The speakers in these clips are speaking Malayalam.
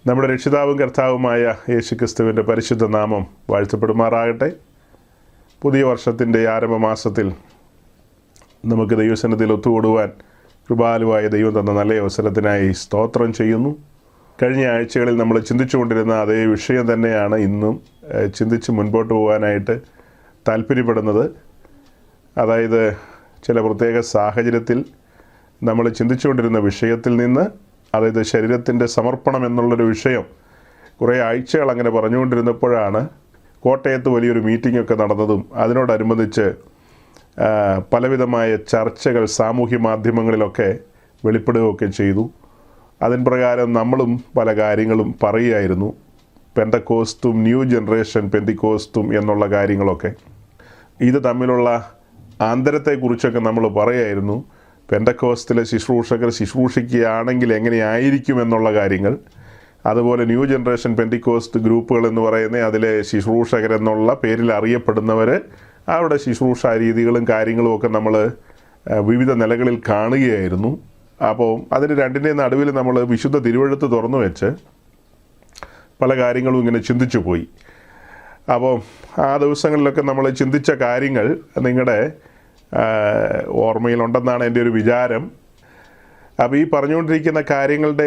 നമ്മുടെ രക്ഷിതാവും കർത്താവുമായ യേശുക്രിസ്തുവിൻ്റെ പരിശുദ്ധ നാമം വാഴ്ത്തപ്പെടുമാറാകട്ടെ. പുതിയ വർഷത്തിൻ്റെ ആരംഭമാസത്തിൽ നമുക്ക് ദൈവസന്നിധിയിൽ ഒത്തുകൂടുവാൻ കൃപാലുവായ ദൈവം തന്ന നല്ല അവസരത്തിനായി സ്തോത്രം ചെയ്യുന്നു. കഴിഞ്ഞ ആഴ്ചകളിൽ നമ്മൾ ചിന്തിച്ചുകൊണ്ടിരുന്ന അതേ വിഷയം തന്നെയാണ് ഇന്നും ചിന്തിച്ച് മുൻപോട്ട് പോകാനായിട്ട് താല്പര്യപ്പെടുന്നത്. അതായത് ചില പ്രത്യേക സാഹചര്യത്തിൽ നമ്മൾ ചിന്തിച്ചുകൊണ്ടിരുന്ന വിഷയത്തിൽ നിന്ന്, അതായത് ശരീരത്തിൻ്റെ സമർപ്പണം എന്നുള്ളൊരു വിഷയം കുറേ ആഴ്ചകൾ അങ്ങനെ പറഞ്ഞുകൊണ്ടിരുന്നപ്പോഴാണ് കോട്ടയത്ത് വലിയൊരു മീറ്റിങ്ങൊക്കെ നടന്നതും അതിനോടനുബന്ധിച്ച് പലവിധമായ ചർച്ചകൾ സാമൂഹ്യ മാധ്യമങ്ങളിലൊക്കെ വെളിപ്പെടുകയൊക്കെ ചെയ്തു. അതിൻ പ്രകാരം നമ്മളും പല കാര്യങ്ങളും പറയുകയായിരുന്നു. പെന്തക്കോസ്തും ന്യൂ ജനറേഷൻ പെന്തിക്കോസ്തും എന്നുള്ള കാര്യങ്ങളൊക്കെ, ഇത് തമ്മിലുള്ള ആന്തരത്തെക്കുറിച്ചൊക്കെ നമ്മൾ പറയുകയായിരുന്നു. പെന്തക്കോസ്തിലെ ശുശ്രൂഷകർ ശുശ്രൂഷിക്കുകയാണെങ്കിൽ എങ്ങനെയായിരിക്കും എന്നുള്ള കാര്യങ്ങൾ, അതുപോലെ ന്യൂ ജനറേഷൻ പെന്തിക്കോസ്റ്റ് ഗ്രൂപ്പുകൾ എന്ന് പറയുന്ന അതിലെ ശുശ്രൂഷകരെന്നുള്ള പേരിൽ അറിയപ്പെടുന്നവർ അവരുടെ ശുശ്രൂഷ രീതികളും കാര്യങ്ങളും ഒക്കെ നമ്മൾ വിവിധ നിലകളിൽ കാണുകയായിരുന്നു. അപ്പോൾ അതിന് രണ്ടിൻ്റെയും നടുവിൽ നമ്മൾ വിശുദ്ധ തിരുവെഴുത്ത് തുറന്നു വെച്ച് പല കാര്യങ്ങളും ഇങ്ങനെ ചിന്തിച്ചു പോയി. അപ്പോൾ ആ ദിവസങ്ങളിലൊക്കെ നമ്മൾ ചിന്തിച്ച കാര്യങ്ങൾ നിങ്ങളുടെ ഓർമ്മയിലുണ്ടെന്നാണ് എൻ്റെ ഒരു വിചാരം. അപ്പോൾ ഈ പറഞ്ഞുകൊണ്ടിരിക്കുന്ന കാര്യങ്ങളുടെ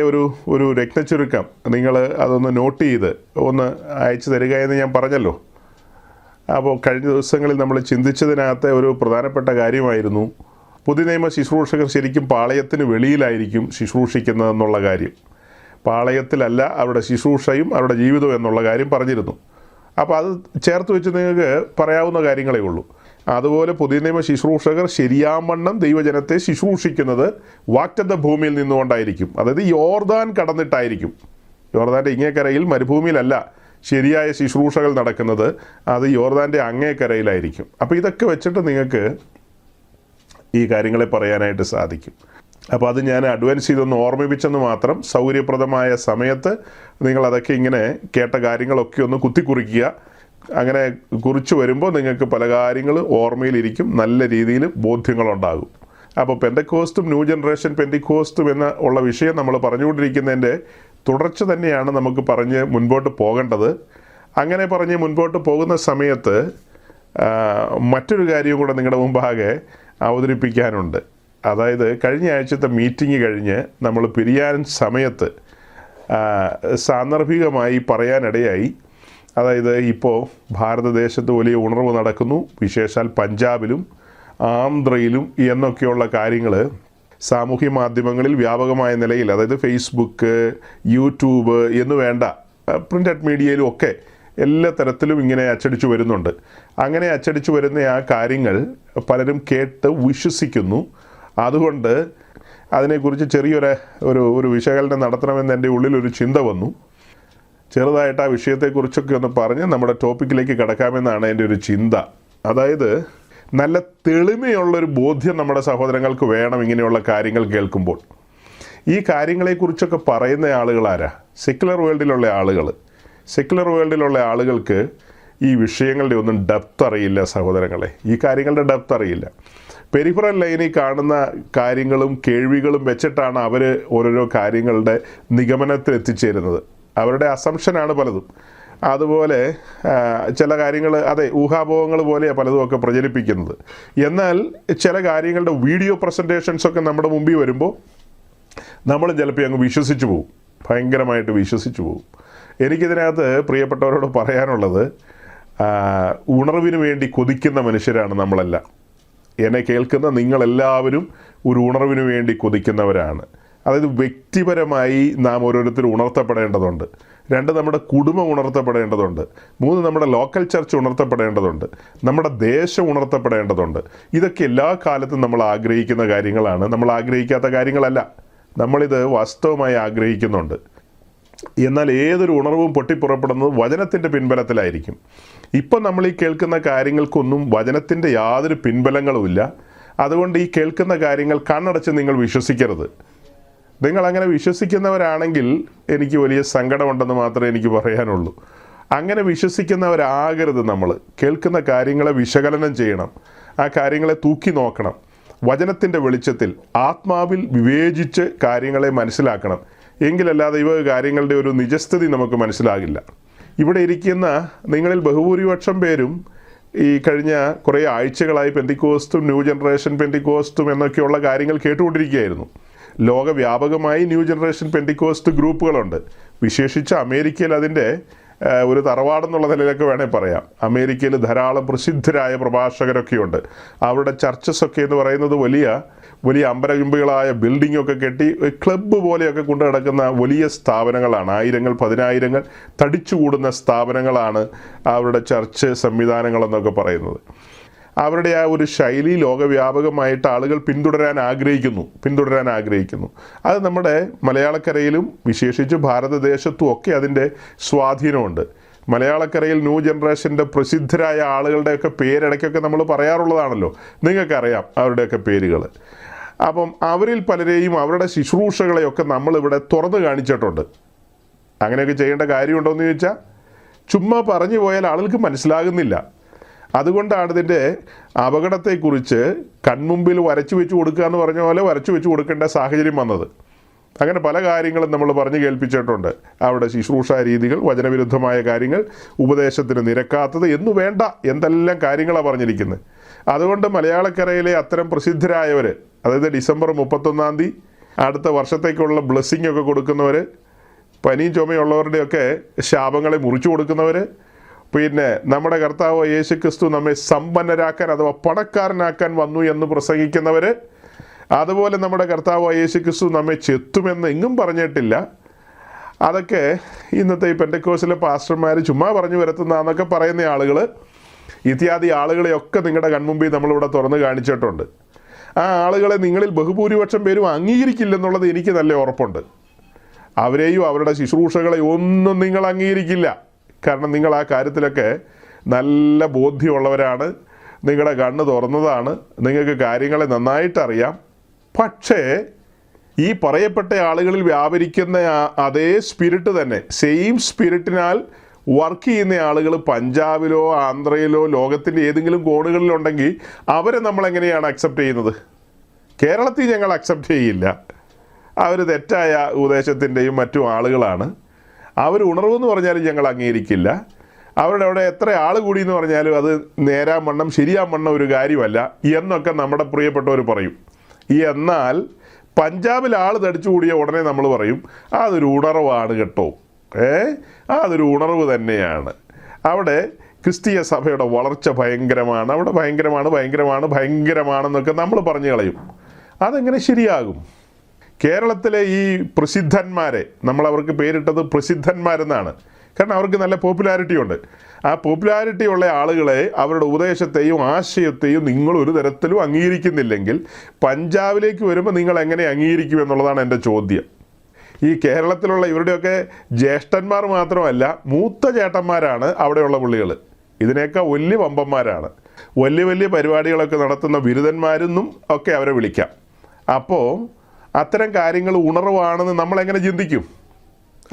ഒരു രത്നച്ചുരുക്കം നിങ്ങൾ അതൊന്ന് നോട്ട് ചെയ്ത് ഒന്ന് അയച്ചു തരിക എന്ന് ഞാൻ പറഞ്ഞല്ലോ. അപ്പോൾ കഴിഞ്ഞ ദിവസങ്ങളിൽ നമ്മൾ ചിന്തിച്ചതിനകത്തെ ഒരു പ്രധാനപ്പെട്ട കാര്യമായിരുന്നു, പുതിയ നിയമ ശുശ്രൂഷകർ ശരിക്കും പാളയത്തിന് വെളിയിലായിരിക്കും ശുശ്രൂഷിക്കുന്നതെന്നുള്ള കാര്യം. പാളയത്തിലല്ല അവരുടെ ശുശ്രൂഷയും അവരുടെ ജീവിതവും എന്നുള്ള കാര്യം പറഞ്ഞിരുന്നു. അപ്പോൾ അത് ചേർത്ത് വെച്ച് നിങ്ങൾക്ക് പറയാവുന്ന കാര്യങ്ങളേ ഉള്ളൂ. അതുപോലെ പുതിയ നിയമ ശുശ്രൂഷകർ ശരിയാവണ്ണം ദൈവജനത്തെ ശുശ്രൂഷിക്കുന്നത് വാഗ്ദത്ത ഭൂമിയിൽ നിന്നുകൊണ്ടായിരിക്കും. അതായത് യോർദാൻ കടന്നിട്ടായിരിക്കും. യോർദാൻ്റെ ഇങ്ങേക്കരയിൽ മരുഭൂമിയിലല്ല ശരിയായ ശുശ്രൂഷകൾ നടക്കുന്നത്, അത് യോർദാൻ്റെ അങ്ങേക്കരയിലായിരിക്കും. അപ്പോൾ ഇതൊക്കെ വെച്ചിട്ട് നിങ്ങൾക്ക് ഈ കാര്യങ്ങളെ പറയാനായിട്ട് സാധിക്കും. അപ്പോൾ അത് ഞാൻ അഡ്വാൻസ് ചെയ്തൊന്ന് ഓർമ്മിപ്പിച്ചെന്ന് മാത്രം. സൗകര്യപ്രദമായ സമയത്ത് നിങ്ങളതൊക്കെ ഇങ്ങനെ കേട്ട കാര്യങ്ങളൊക്കെ ഒന്ന് കുത്തിക്കുറിക്കുക. അങ്ങനെ കുറിച്ച് വരുമ്പോൾ നിങ്ങൾക്ക് പല കാര്യങ്ങൾ ഓർമ്മയിലിരിക്കും, നല്ല രീതിയിൽ ബോധ്യങ്ങളുണ്ടാകും. അപ്പോൾ പെന്തക്കോസ്തും ന്യൂ ജനറേഷൻ പെന്തിക്കോസ്തും ഉള്ള വിഷയം നമ്മൾ പറഞ്ഞുകൊണ്ടിരിക്കുന്നതിൻ്റെ തുടർച്ച തന്നെയാണ് നമുക്ക് പറഞ്ഞ് മുൻപോട്ട് പോകേണ്ടത്. അങ്ങനെ പറഞ്ഞ് മുൻപോട്ട് പോകുന്ന സമയത്ത് മറ്റൊരു കാര്യവും കൂടെ നിങ്ങളുടെ മുമ്പാകെ അവതരിപ്പിക്കാനുണ്ട്. അതായത് കഴിഞ്ഞ ആഴ്ചത്തെ മീറ്റിംഗ് കഴിഞ്ഞ് നമ്മൾ പിരിയാൻ സമയത്ത് സാന്ദർഭികമായി പറയാനിടയായി. അതായത് ഇപ്പോൾ ഭാരതദേശത്ത് വലിയ ഉണർവ് നടക്കുന്നു, വിശേഷാൽ പഞ്ചാബിലും ആന്ധ്രയിലും എന്നൊക്കെയുള്ള കാര്യങ്ങൾ സാമൂഹ്യ മാധ്യമങ്ങളിൽ വ്യാപകമായ നിലയിൽ, അതായത് ഫേസ്ബുക്ക്, യൂട്യൂബ് എന്ന് വേണ്ട പ്രിൻ്റഡ് മീഡിയയിലും ഒക്കെ എല്ലാ തരത്തിലും ഇങ്ങനെ അച്ചടിച്ചു വരുന്നുണ്ട്. അങ്ങനെ അച്ചടിച്ചു വരുന്ന ആ കാര്യങ്ങൾ പലരും കേട്ട് വിശ്വസിക്കുന്നു. അതുകൊണ്ട് അതിനെക്കുറിച്ച് ചെറിയൊരു വിശകലനം നടത്തണമെന്ന് എൻ്റെ ഉള്ളിലൊരു ചിന്ത വന്നു. ചെറുതായിട്ട് ആ വിഷയത്തെക്കുറിച്ചൊക്കെ ഒന്ന് പറഞ്ഞ് നമ്മുടെ ടോപ്പിക്കിലേക്ക് കടക്കാമെന്നാണ് എൻ്റെ ഒരു ചിന്ത. അതായത് നല്ല തെളിമയുള്ളൊരു ബോധ്യം നമ്മുടെ സഹോദരങ്ങൾക്ക് വേണം ഇങ്ങനെയുള്ള കാര്യങ്ങൾ കേൾക്കുമ്പോൾ. ഈ കാര്യങ്ങളെക്കുറിച്ചൊക്കെ പറയുന്ന ആളുകളാരാ? സെക്യുലർ വേൾഡിലുള്ള ആളുകൾ. സെക്യുലർ വേൾഡിലുള്ള ആളുകൾക്ക് ഈ വിഷയങ്ങളുടെ ഒന്നും ഡെപ്ത് അറിയില്ല സഹോദരങ്ങളെ. ഈ കാര്യങ്ങളുടെ ഡെപ്ത് അറിയില്ല. പെരിഫറൽ ലൈനിൽ കാണുന്ന കാര്യങ്ങളും കേൾവികളും വെച്ചിട്ടാണ് അവർ ഓരോരോ കാര്യങ്ങളുടെ നിഗമനത്തിൽ എത്തിച്ചേരുന്നത്. അവരുടെ അസംഷനാണ് പലതും. അതുപോലെ ചില കാര്യങ്ങൾ അതെ ഊഹാപോഹങ്ങൾ പോലെയാണ് പലതുമൊക്കെ പ്രചരിപ്പിക്കുന്നത്. എന്നാൽ ചില കാര്യങ്ങളുടെ വീഡിയോ പ്രസൻറ്റേഷൻസൊക്കെ നമ്മുടെ മുമ്പിൽ വരുമ്പോൾ നമ്മൾ ചിലപ്പോൾ അങ്ങ് വിശ്വസിച്ച് പോകും, ഭയങ്കരമായിട്ട് വിശ്വസിച്ച് പോകും. എനിക്കിതിനകത്ത് പ്രിയപ്പെട്ടവരോട് പറയാനുള്ളത്, ഉണർവിന് വേണ്ടി കൊതിക്കുന്ന മനുഷ്യരാണ് നമ്മളെല്ലാം. എന്നെ കേൾക്കുന്ന നിങ്ങളെല്ലാവരും ഒരു ഉണർവിന് വേണ്ടി കൊതിക്കുന്നവരാണ്. അതായത് വ്യക്തിപരമായി നാം ഓരോരുത്തരും ഉണർത്തപ്പെടേണ്ടതുണ്ട്. 2, നമ്മുടെ കുടുംബം ഉണർത്തപ്പെടേണ്ടതുണ്ട്. 3, നമ്മുടെ ലോക്കൽ ചർച്ച് ഉണർത്തപ്പെടേണ്ടതുണ്ട്. നമ്മുടെ ദേശം ഉണർത്തപ്പെടേണ്ടതുണ്ട്. ഇതൊക്കെ എല്ലാ കാലത്തും നമ്മൾ ആഗ്രഹിക്കുന്ന കാര്യങ്ങളാണ്. നമ്മൾ ആഗ്രഹിക്കാത്ത കാര്യങ്ങളല്ല. നമ്മളിത് വാസ്തവമായി ആഗ്രഹിക്കുന്നുണ്ട്. എന്നാൽ ഏതൊരു ഉണർവും പൊട്ടിപ്പുറപ്പെടുന്നത് വചനത്തിൻ്റെ പിൻബലത്തിലായിരിക്കും. ഇപ്പം നമ്മൾ ഈ കേൾക്കുന്ന കാര്യങ്ങൾക്കൊന്നും വചനത്തിൻ്റെ യാതൊരു പിൻബലങ്ങളുമില്ല. അതുകൊണ്ട് ഈ കേൾക്കുന്ന കാര്യങ്ങൾ കണ്ണടച്ച് നിങ്ങൾ വിശ്വസിക്കരുത്. നിങ്ങളങ്ങനെ വിശ്വസിക്കുന്നവരാണെങ്കിൽ എനിക്ക് വലിയ സങ്കടമുണ്ടെന്ന് മാത്രമേ എനിക്ക് പറയാനുള്ളൂ. അങ്ങനെ വിശ്വസിക്കുന്നവരാകരുത്. നമ്മൾ കേൾക്കുന്ന കാര്യങ്ങളെ വിശകലനം ചെയ്യണം, ആ കാര്യങ്ങളെ തൂക്കി നോക്കണം, വചനത്തിൻ്റെ വെളിച്ചത്തിൽ ആത്മാവിൽ വിവേചിച്ച് കാര്യങ്ങളെ മനസ്സിലാക്കണം. എങ്കിലല്ലാതെ ഇവ കാര്യങ്ങളുടെ ഒരു നിജസ്ഥിതി നമുക്ക് മനസ്സിലാകില്ല. ഇവിടെ ഇരിക്കുന്ന നിങ്ങളിൽ ബഹുഭൂരിപക്ഷം പേരും ഈ കഴിഞ്ഞ കുറേ ആഴ്ചകളായി പെന്തിക്കോസ്തും ന്യൂ ജനറേഷൻ പെന്തിക്കോസ്തും എന്നൊക്കെയുള്ള കാര്യങ്ങൾ കേട്ടുകൊണ്ടിരിക്കുകയായിരുന്നു. ലോകവ്യാപകമായി ന്യൂ ജനറേഷൻ പെന്തിക്കോസ്റ്റ് ഗ്രൂപ്പുകളുണ്ട്. വിശേഷിച്ച് അമേരിക്കയിൽ അതിൻ്റെ ഒരു തറവാടെന്നുള്ള നിലയിലൊക്കെ വേണേൽ പറയാം. അമേരിക്കയിൽ ധാരാളം പ്രസിദ്ധരായ പ്രഭാഷകരൊക്കെയുണ്ട്. അവരുടെ ചർച്ചസൊക്കെ എന്ന് പറയുന്നത് വലിയ വലിയ അമ്പരചുംബികളായ ബിൽഡിങ്ങൊക്കെ കെട്ടി ക്ലബ്ബ് പോലെയൊക്കെ കൊണ്ടു നടക്കുന്ന വലിയ സ്ഥാപനങ്ങളാണ്. ആയിരങ്ങൾ പതിനായിരങ്ങൾ തടിച്ചുകൂടുന്ന സ്ഥാപനങ്ങളാണ് അവരുടെ ചർച്ച് സംവിധാനങ്ങളെന്നൊക്കെ പറയുന്നത്. അവരുടെ ആ ഒരു ശൈലി ലോകവ്യാപകമായിട്ട് ആളുകൾ പിന്തുടരാൻ ആഗ്രഹിക്കുന്നു. അത് നമ്മുടെ മലയാളക്കരയിലും വിശേഷിച്ച് ഭാരതദേശത്തും ഒക്കെ അതിൻ്റെ സ്വാധീനമുണ്ട്. മലയാളക്കരയിൽ ന്യൂ ജനറേഷൻ്റെ പ്രസിദ്ധരായ ആളുകളുടെയൊക്കെ പേരിടയ്ക്കൊക്കെ നമ്മൾ പറയാറുള്ളതാണല്ലോ. നിങ്ങൾക്കറിയാം അവരുടെയൊക്കെ പേരുകൾ. അപ്പം അവരിൽ പലരെയും അവരുടെ ശുശ്രൂഷകളെയൊക്കെ നമ്മളിവിടെ തുറന്നു കാണിച്ചിട്ടുണ്ട്. അങ്ങനെയൊക്കെ ചെയ്യേണ്ട കാര്യമുണ്ടോയെന്ന് ചോദിച്ചാൽ ചുമ്മാ പറഞ്ഞു പോയാൽ ആളുകൾക്ക് മനസ്സിലാകുന്നില്ല. അതുകൊണ്ടാണ് ഇതിൻ്റെ അപകടത്തെക്കുറിച്ച് കൺമുമ്പിൽ വരച്ചു വെച്ച് കൊടുക്കുക എന്ന് പറഞ്ഞ പോലെ വരച്ചു വെച്ച് കൊടുക്കേണ്ട സാഹചര്യം വന്നത്. അങ്ങനെ പല കാര്യങ്ങളും നമ്മൾ പറഞ്ഞു കേൾപ്പിച്ചിട്ടുണ്ട്. അവിടെ ശുശ്രൂഷ രീതികൾ, വചനവിരുദ്ധമായ കാര്യങ്ങൾ, ഉപദേശത്തിന് നിരക്കാത്തത് എന്നു വേണ്ട എന്തെല്ലാം കാര്യങ്ങളാണ് പറഞ്ഞിരിക്കുന്നത്. അതുകൊണ്ട് മലയാളക്കരയിലെ അത്തരം പ്രസിദ്ധരായവർ, അതായത് ഡിസംബർ 31 അടുത്ത വർഷത്തേക്കുള്ള ബ്ലെസ്സിങ് ഒക്കെ കൊടുക്കുന്നവർ, പനിയും ചുമയുള്ളവരുടെയൊക്കെ ശാപങ്ങളെ മുറിച്ചു കൊടുക്കുന്നവർ, പിന്നെ നമ്മുടെ കർത്താവ് യേശുക്രിസ്തു നമ്മെ സമ്പന്നരാക്കാൻ അഥവാ പണക്കാരനാക്കാൻ വന്നു എന്ന് പ്രസംഗിക്കുന്നവർ, അതുപോലെ നമ്മുടെ കർത്താവ് യേശുക്രിസ്തു നമ്മെ ചെത്തുമെന്ന് എങ്ങും പറഞ്ഞിട്ടില്ല, അതൊക്കെ ഇന്നത്തെ ഈ പെന്തക്കോസ്തിലെ പാസ്റ്റർമാർ ചുമ്മാ പറഞ്ഞു വരുത്തുന്നതെന്നൊക്കെ പറയുന്ന ആളുകൾ, ഇത്യാദി ആളുകളെയൊക്കെ നിങ്ങളുടെ കൺമുമ്പിൽ നമ്മളിവിടെ തുറന്ന് കാണിച്ചിട്ടുണ്ട്. ആ ആളുകളെ നിങ്ങളിൽ ബഹുഭൂരിപക്ഷം പേരും അംഗീകരിക്കില്ലെന്നുള്ളത് എനിക്ക് നല്ല ഉറപ്പുണ്ട്. അവരെയും അവരുടെ ശുശ്രൂഷകളെ ഒന്നും നിങ്ങൾ അംഗീകരിക്കില്ല. കാരണം നിങ്ങൾ ആ കാര്യത്തിലൊക്കെ നല്ല ബോധ്യമുള്ളവരാണ്. നിങ്ങളുടെ കണ്ണ് തുറന്നതാണ്. നിങ്ങൾക്ക് കാര്യങ്ങളെ നന്നായിട്ടറിയാം. പക്ഷേ ഈ പറയപ്പെട്ട ആളുകളിൽ വ്യാപരിക്കുന്ന അതേ സ്പിരിറ്റ് തന്നെ, സെയിം സ്പിരിറ്റിനാൽ വർക്ക് ചെയ്യുന്ന ആളുകൾ പഞ്ചാബിലോ ആന്ധ്രയിലോ ലോകത്തിൻ്റെ ഏതെങ്കിലും കോണുകളിലുണ്ടെങ്കിൽ അവരെ നമ്മളെങ്ങനെയാണ് അക്സെപ്റ്റ് ചെയ്യുന്നത്? കേരളത്തിൽ ഞങ്ങൾ അക്സെപ്റ്റ് ചെയ്യില്ല. അവർ തെറ്റായ ഉപദേശത്തിൻ്റെയും മറ്റും ആളുകളാണ്. അവർ ഉണർവെന്ന് പറഞ്ഞാലും ഞങ്ങൾ അംഗീകരിക്കില്ല. അവരുടെ അവിടെ എത്ര ആൾ കൂടി എന്ന് പറഞ്ഞാലും അത് നേരാമണ്ണം ശരിയാമണ്ണം ഒരു കാര്യമല്ല എന്നൊക്കെ നമ്മുടെ പ്രിയപ്പെട്ടവർ പറയും. എന്നാൽ പഞ്ചാബിൽ ആൾ തടിച്ചു കൂടിയ ഉടനെ നമ്മൾ പറയും അതൊരു ഉണർവാണ് കേട്ടോ. അതൊരു ഉണർവ് തന്നെയാണ്. അവിടെ ക്രിസ്തീയ സഭയുടെ വളർച്ച ഭയങ്കരമാണ്, അവിടെ ഭയങ്കരമാണെന്നൊക്കെ നമ്മൾ പറഞ്ഞു കളയും. അതെങ്ങനെ ശരിയാകും? കേരളത്തിലെ ഈ പ്രസിദ്ധന്മാരെ നമ്മളവർക്ക് പേരിട്ടത് പ്രസിദ്ധന്മാരെന്നാണ്. കാരണം അവർക്ക് നല്ല പോപ്പുലാരിറ്റി ഉണ്ട്. ആ പോപ്പുലാരിറ്റി ഉള്ള ആളുകളെ അവരുടെ ഉപദേശത്തെയും ആശയത്തെയും നിങ്ങൾ ഒരു തരത്തിലും അംഗീകരിക്കുന്നില്ലെങ്കിൽ പഞ്ചാബിലേക്ക് വരുമ്പോൾ നിങ്ങൾ എങ്ങനെ അംഗീകരിക്കും എന്നുള്ളതാണ് എൻ്റെ ചോദ്യം. ഈ കേരളത്തിലുള്ള ഇവരുടെയൊക്കെ ജ്യേഷ്ഠന്മാർ മാത്രമല്ല, മൂത്ത ചേട്ടന്മാരാണ് അവിടെയുള്ള പുള്ളികൾ. ഇതിനേക്കാൾ വലിയ വമ്പന്മാരാണ്. വലിയ പരിപാടികളൊക്കെ നടത്തുന്ന ബിരുദന്മാരെന്നും ഒക്കെ അവരെ വിളിക്കാം. അപ്പോൾ അത്തരം കാര്യങ്ങൾ ഉണർവാണെന്ന് നമ്മളെങ്ങനെ ചിന്തിക്കും?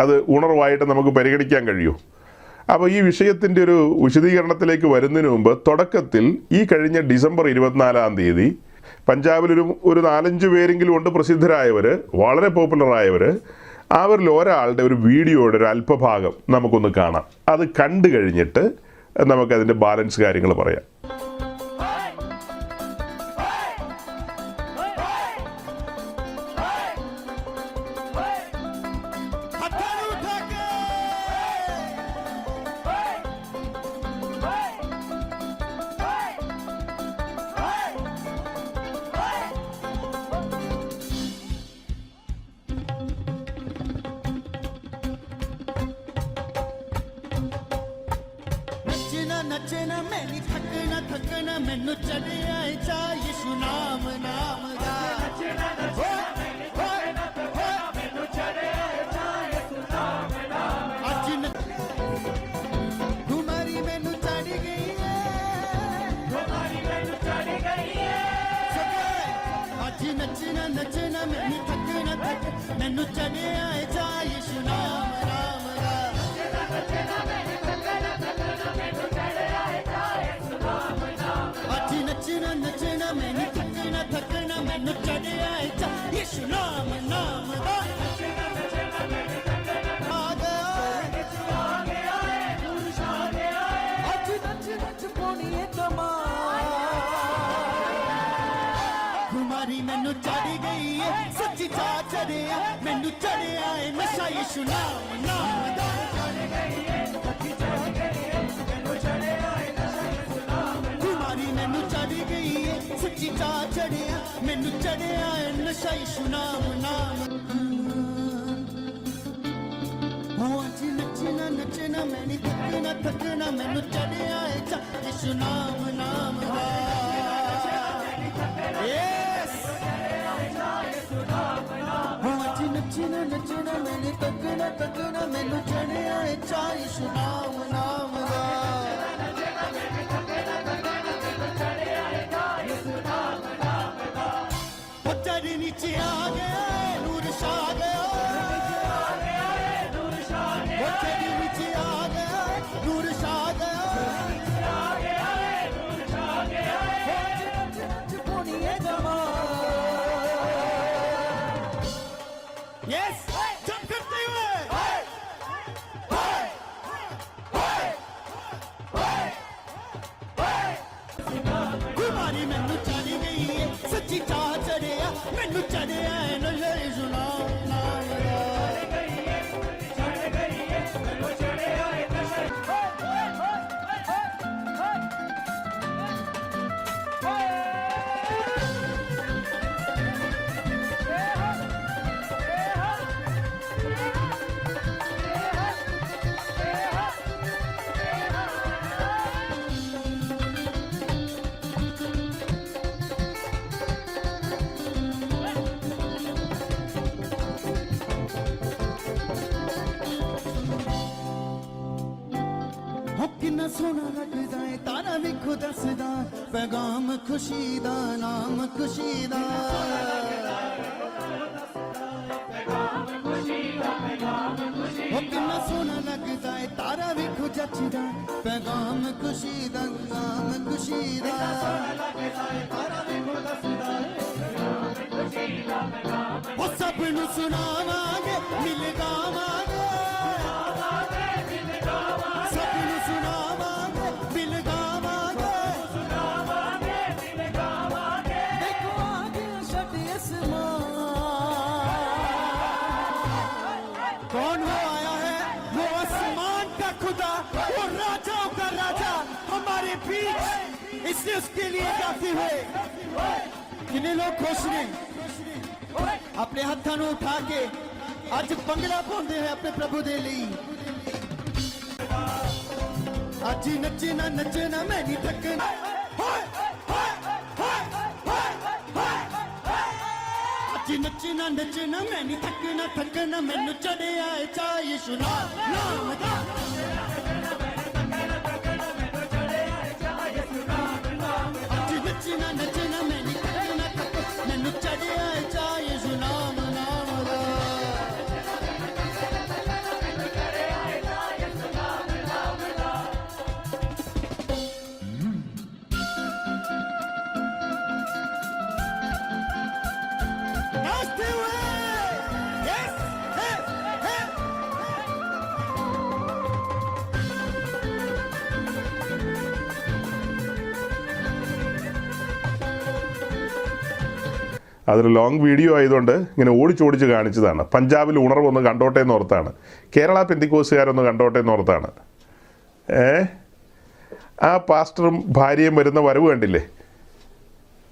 അത് ഉണർവായിട്ട് നമുക്ക് പരിഗണിക്കാൻ കഴിയുമോ? അപ്പോൾ ഈ വിഷയത്തിൻ്റെ ഒരു വിശദീകരണത്തിലേക്ക് വരുന്നതിന് മുമ്പ് തുടക്കത്തിൽ ഈ കഴിഞ്ഞ ഡിസംബർ 24 പഞ്ചാബിലൊരു 4-5 പേരെങ്കിലും ഉണ്ട് പ്രസിദ്ധരായവർ, വളരെ പോപ്പുലറായവർ. അവരിൽ ഒരാളുടെ ഒരു വീഡിയോയുടെ ഒരു അല്പഭാഗം നമുക്കൊന്ന് കാണാം. അത് കണ്ടു കഴിഞ്ഞിട്ട് നമുക്കതിൻ്റെ ബാലൻസ് കാര്യങ്ങൾ പറയാം. नचना मैं नहीं थकना मैनू चढ़िया चा यीशु नाम नाम दा नचना मैनू चढ़िया चा यीशु नाम नाम आज तुम्हारी मैनू चढ़ गई है आज नचना मैनू थकना मैनू चढ़िया चा यीशु नाम नाम दा नचना मैनू नचना मैंने थकना मैनू चढ़िया यीशु नाम नाम दा चढ़िया मैनू चढ़िया है नशा यीशु नाम नाम दा बीमारी मैनू चढ़ गई है सच्ची चा चढ़िया मैनू चढ़िया है नशा यीशु नाम नाम आज नचना नचना मैंने थकना थकना मैनू चढ़िया है चा यीशु नाम नाम दा यस आज नचना नचना मैंने थकना थकना मैनू चढ़िया है चा यीशु नाम नाम दा चढ़ नीचे आ गया नूर छा गया चढ़ नीचे आ गया नूर छा गया यस जंप करते हुए बीमारी मैनू चढ़ गई है सच्ची चाह चढ़िया मैनू चढ़िया है नशा यीशु नाम नाम किन्ना सोना लगदा है तारा विखो दसदा पैगाम खुशी दा नाम खुशी दा किन्ना सोना लगदा है तारा विखो जचदा पैगाम खुशी दा नाम खुशी दा वो सब नु सुनावांगे मिल गावांगे सबनु सुनावांगे बिल गावांगे देखो आगे शट आसमान कौन वो आया है वो आसमान का खुदा वो राजाओं का राजा हमारे बीच इसलिए उसके लिए गाते हुए कितने लोग खुश नहीं अपने हाथों को उठा के आज भंगड़ा पाउंदे हैं अपने प्रभु दे लिए आज नचना नचना मैं नहीं थकना आज नचना नचना मैं नहीं थकना थकना मैनू चढ़िया है चा यीशु नाम नाम दा आज नचना नचना मैं नहीं थकना मैनू चढ़िया है चा यीशु नाम नाम दा नाचते हुए यस हे हे അതൊരു ലോങ് വീഡിയോ ആയതുകൊണ്ട് ഇങ്ങനെ ഓടിച്ചോടിച്ച് കാണിച്ചതാണ്. പഞ്ചാബിൽ ഉണർവൊന്ന് കണ്ടോട്ടെ എന്ന് ഓർത്താണ്. കേരള പെന്തിക്കോസുകാരൊന്ന് കണ്ടോട്ടെ എന്ന് ഓർത്താണ്. ആ പാസ്റ്ററും ഭാര്യയും വരുന്ന വരവ് കണ്ടില്ലേ?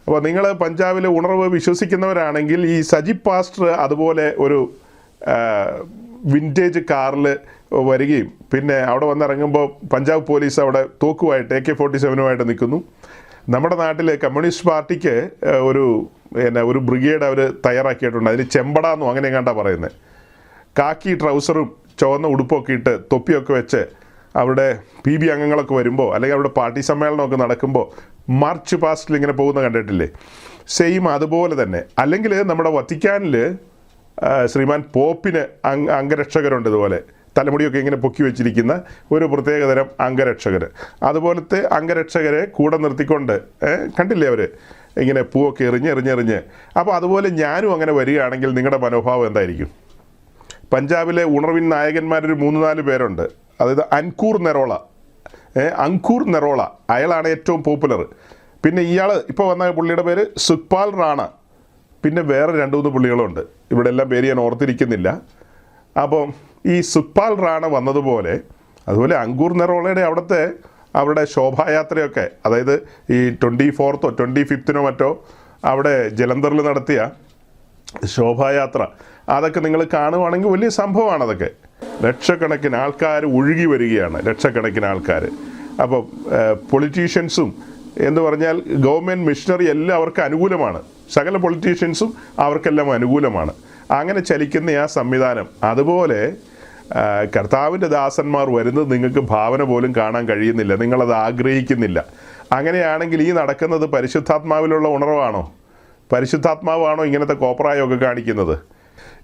അപ്പോൾ നിങ്ങൾ പഞ്ചാബിലെ ഉണർവ് വിശ്വസിക്കുന്നവരാണെങ്കിൽ ഈ സജി പാസ്റ്റർ അതുപോലെ ഒരു വിൻറ്റേജ് കാറിൽ വരികയും പിന്നെ അവിടെ വന്നിറങ്ങുമ്പോൾ പഞ്ചാബ് പോലീസ് അവിടെ തോക്കുമായിട്ട് AK-47 നിൽക്കുന്നു. നമ്മുടെ നാട്ടിൽ കമ്മ്യൂണിസ്റ്റ് പാർട്ടിക്ക് ഒരു ബ്രിഗേഡ് അവർ തയ്യാറാക്കിയിട്ടുണ്ട്. അതിന് ചെമ്പടാന്നോ അങ്ങനെ എങ്ങാണ്ടാ പറയുന്നത്. കാക്കി ട്രൗസറും ചുവന്ന ഉടുപ്പൊക്കെ ഇട്ട് തൊപ്പിയൊക്കെ വെച്ച് അവിടെ PB അംഗങ്ങളൊക്കെ വരുമ്പോൾ അല്ലെങ്കിൽ അവിടെ പാർട്ടി സമ്മേളനമൊക്കെ നടക്കുമ്പോൾ മാർച്ച് പാസ്റ്റിൽ ഇങ്ങനെ പോകുന്ന കണ്ടിട്ടില്ലേ? സെയിം അതുപോലെ തന്നെ. അല്ലെങ്കിൽ നമ്മുടെ വത്തിക്കാനിൽ ശ്രീമാൻ പോപ്പിന് അംഗരക്ഷകരുണ്ട്. ഇതുപോലെ തലമുടിയൊക്കെ ഇങ്ങനെ പൊക്കി വെച്ചിരിക്കുന്ന ഒരു പ്രത്യേകതരം അംഗരക്ഷകർ. അതുപോലത്തെ അംഗരക്ഷകരെ കൂടെ നിർത്തിക്കൊണ്ട് കണ്ടില്ലേ അവർ ഇങ്ങനെ പൂവൊക്കെ എറിഞ്ഞ്. അപ്പോൾ അതുപോലെ ഞാനും അങ്ങനെ വരികയാണെങ്കിൽ നിങ്ങളുടെ മനോഭാവം എന്തായിരിക്കും? പഞ്ചാബിലെ ഉണർവിൻ നായകന്മാരൊരു 3-4 പേരുണ്ട്. അതായത് അങ്കൂർ നെറോള അയാളാണ് ഏറ്റവും പോപ്പുലർ. പിന്നെ ഇയാൾ ഇപ്പോൾ വന്ന പുള്ളിയുടെ പേര് സുഖ്പാൽ റാണ. പിന്നെ വേറെ 2-3 പുള്ളികളുണ്ട്. ഇവിടെ എല്ലാം പേര് ഞാൻ ഓർത്തിരിക്കുന്നില്ല. അപ്പം ഈ സുഖ്പാൽ റാണ വന്നതുപോലെ അതുപോലെ അങ്കൂർ നെറോളയുടെ അവരുടെ ശോഭായാത്രയൊക്കെ, അതായത് ഈ 24th 25th മറ്റോ അവിടെ ജലന്ധറിൽ നടത്തിയ ശോഭായാത്ര, അതൊക്കെ നിങ്ങൾ കാണുവാണെങ്കിൽ വലിയ സംഭവമാണ്. അതൊക്കെ ലക്ഷക്കണക്കിന് ആൾക്കാർ ഒഴുകി വരികയാണ്, ലക്ഷക്കണക്കിന് ആൾക്കാർ. അപ്പോൾ പൊളിറ്റീഷ്യൻസും എന്ന് പറഞ്ഞാൽ ഗവൺമെൻറ് മിഷനറി എല്ലാം അവർക്ക് അനുകൂലമാണ്, സകല പൊളിറ്റീഷ്യൻസും അവർക്കെല്ലാം അനുകൂലമാണ്. അങ്ങനെ ചലിക്കുന്ന ആ സംവിധാനം, അതുപോലെ കർത്താവിൻ്റെ ദാസന്മാർ വരുന്നത് നിങ്ങൾക്ക് ഭാവന പോലും കാണാൻ കഴിയുന്നില്ല, നിങ്ങളത് ആഗ്രഹിക്കുന്നില്ല. അങ്ങനെയാണെങ്കിൽ ഈ നടക്കുന്നത് പരിശുദ്ധാത്മാവിലുള്ള ഉണർവാണോ? പരിശുദ്ധാത്മാവാണോ ഇങ്ങനത്തെ കോപ്രായമൊക്കെ കാണിക്കുന്നത്?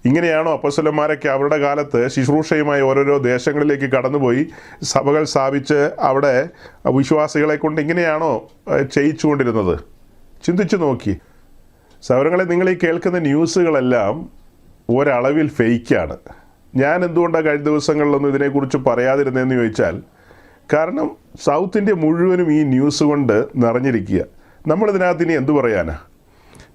ഇങ്ങനെയാണോ അപ്പോസ്തലന്മാരൊക്കെ അവരുടെ കാലത്ത് ശുശ്രൂഷയുമായി ഓരോരോ ദേശങ്ങളിലേക്ക് കടന്നുപോയി സഭകൾ സ്ഥാപിച്ച് അവിടെ വിശ്വാസികളെ കൊണ്ട് ഇങ്ങനെയാണോ ചെയ്യിച്ചുകൊണ്ടിരുന്നത്? ചിന്തിച്ചു നോക്കി. സൗരങ്ങളെ, നിങ്ങൾ ഈ കേൾക്കുന്ന ന്യൂസുകളെല്ലാം ഒരളവിൽ ഫേക്കാണ്. ഞാൻ എന്തുകൊണ്ടാണ് കഴിഞ്ഞ ദിവസങ്ങളിലൊന്നും ഇതിനെക്കുറിച്ച് പറയാതിരുന്നതെന്ന് ചോദിച്ചാൽ, കാരണം സൗത്ത് ഇന്ത്യ മുഴുവനും ഈ ന്യൂസ് കൊണ്ട് നിറഞ്ഞിരിക്കുക. നമ്മളിതിനകത്ത് ഇനി എന്തു പറയാനാ?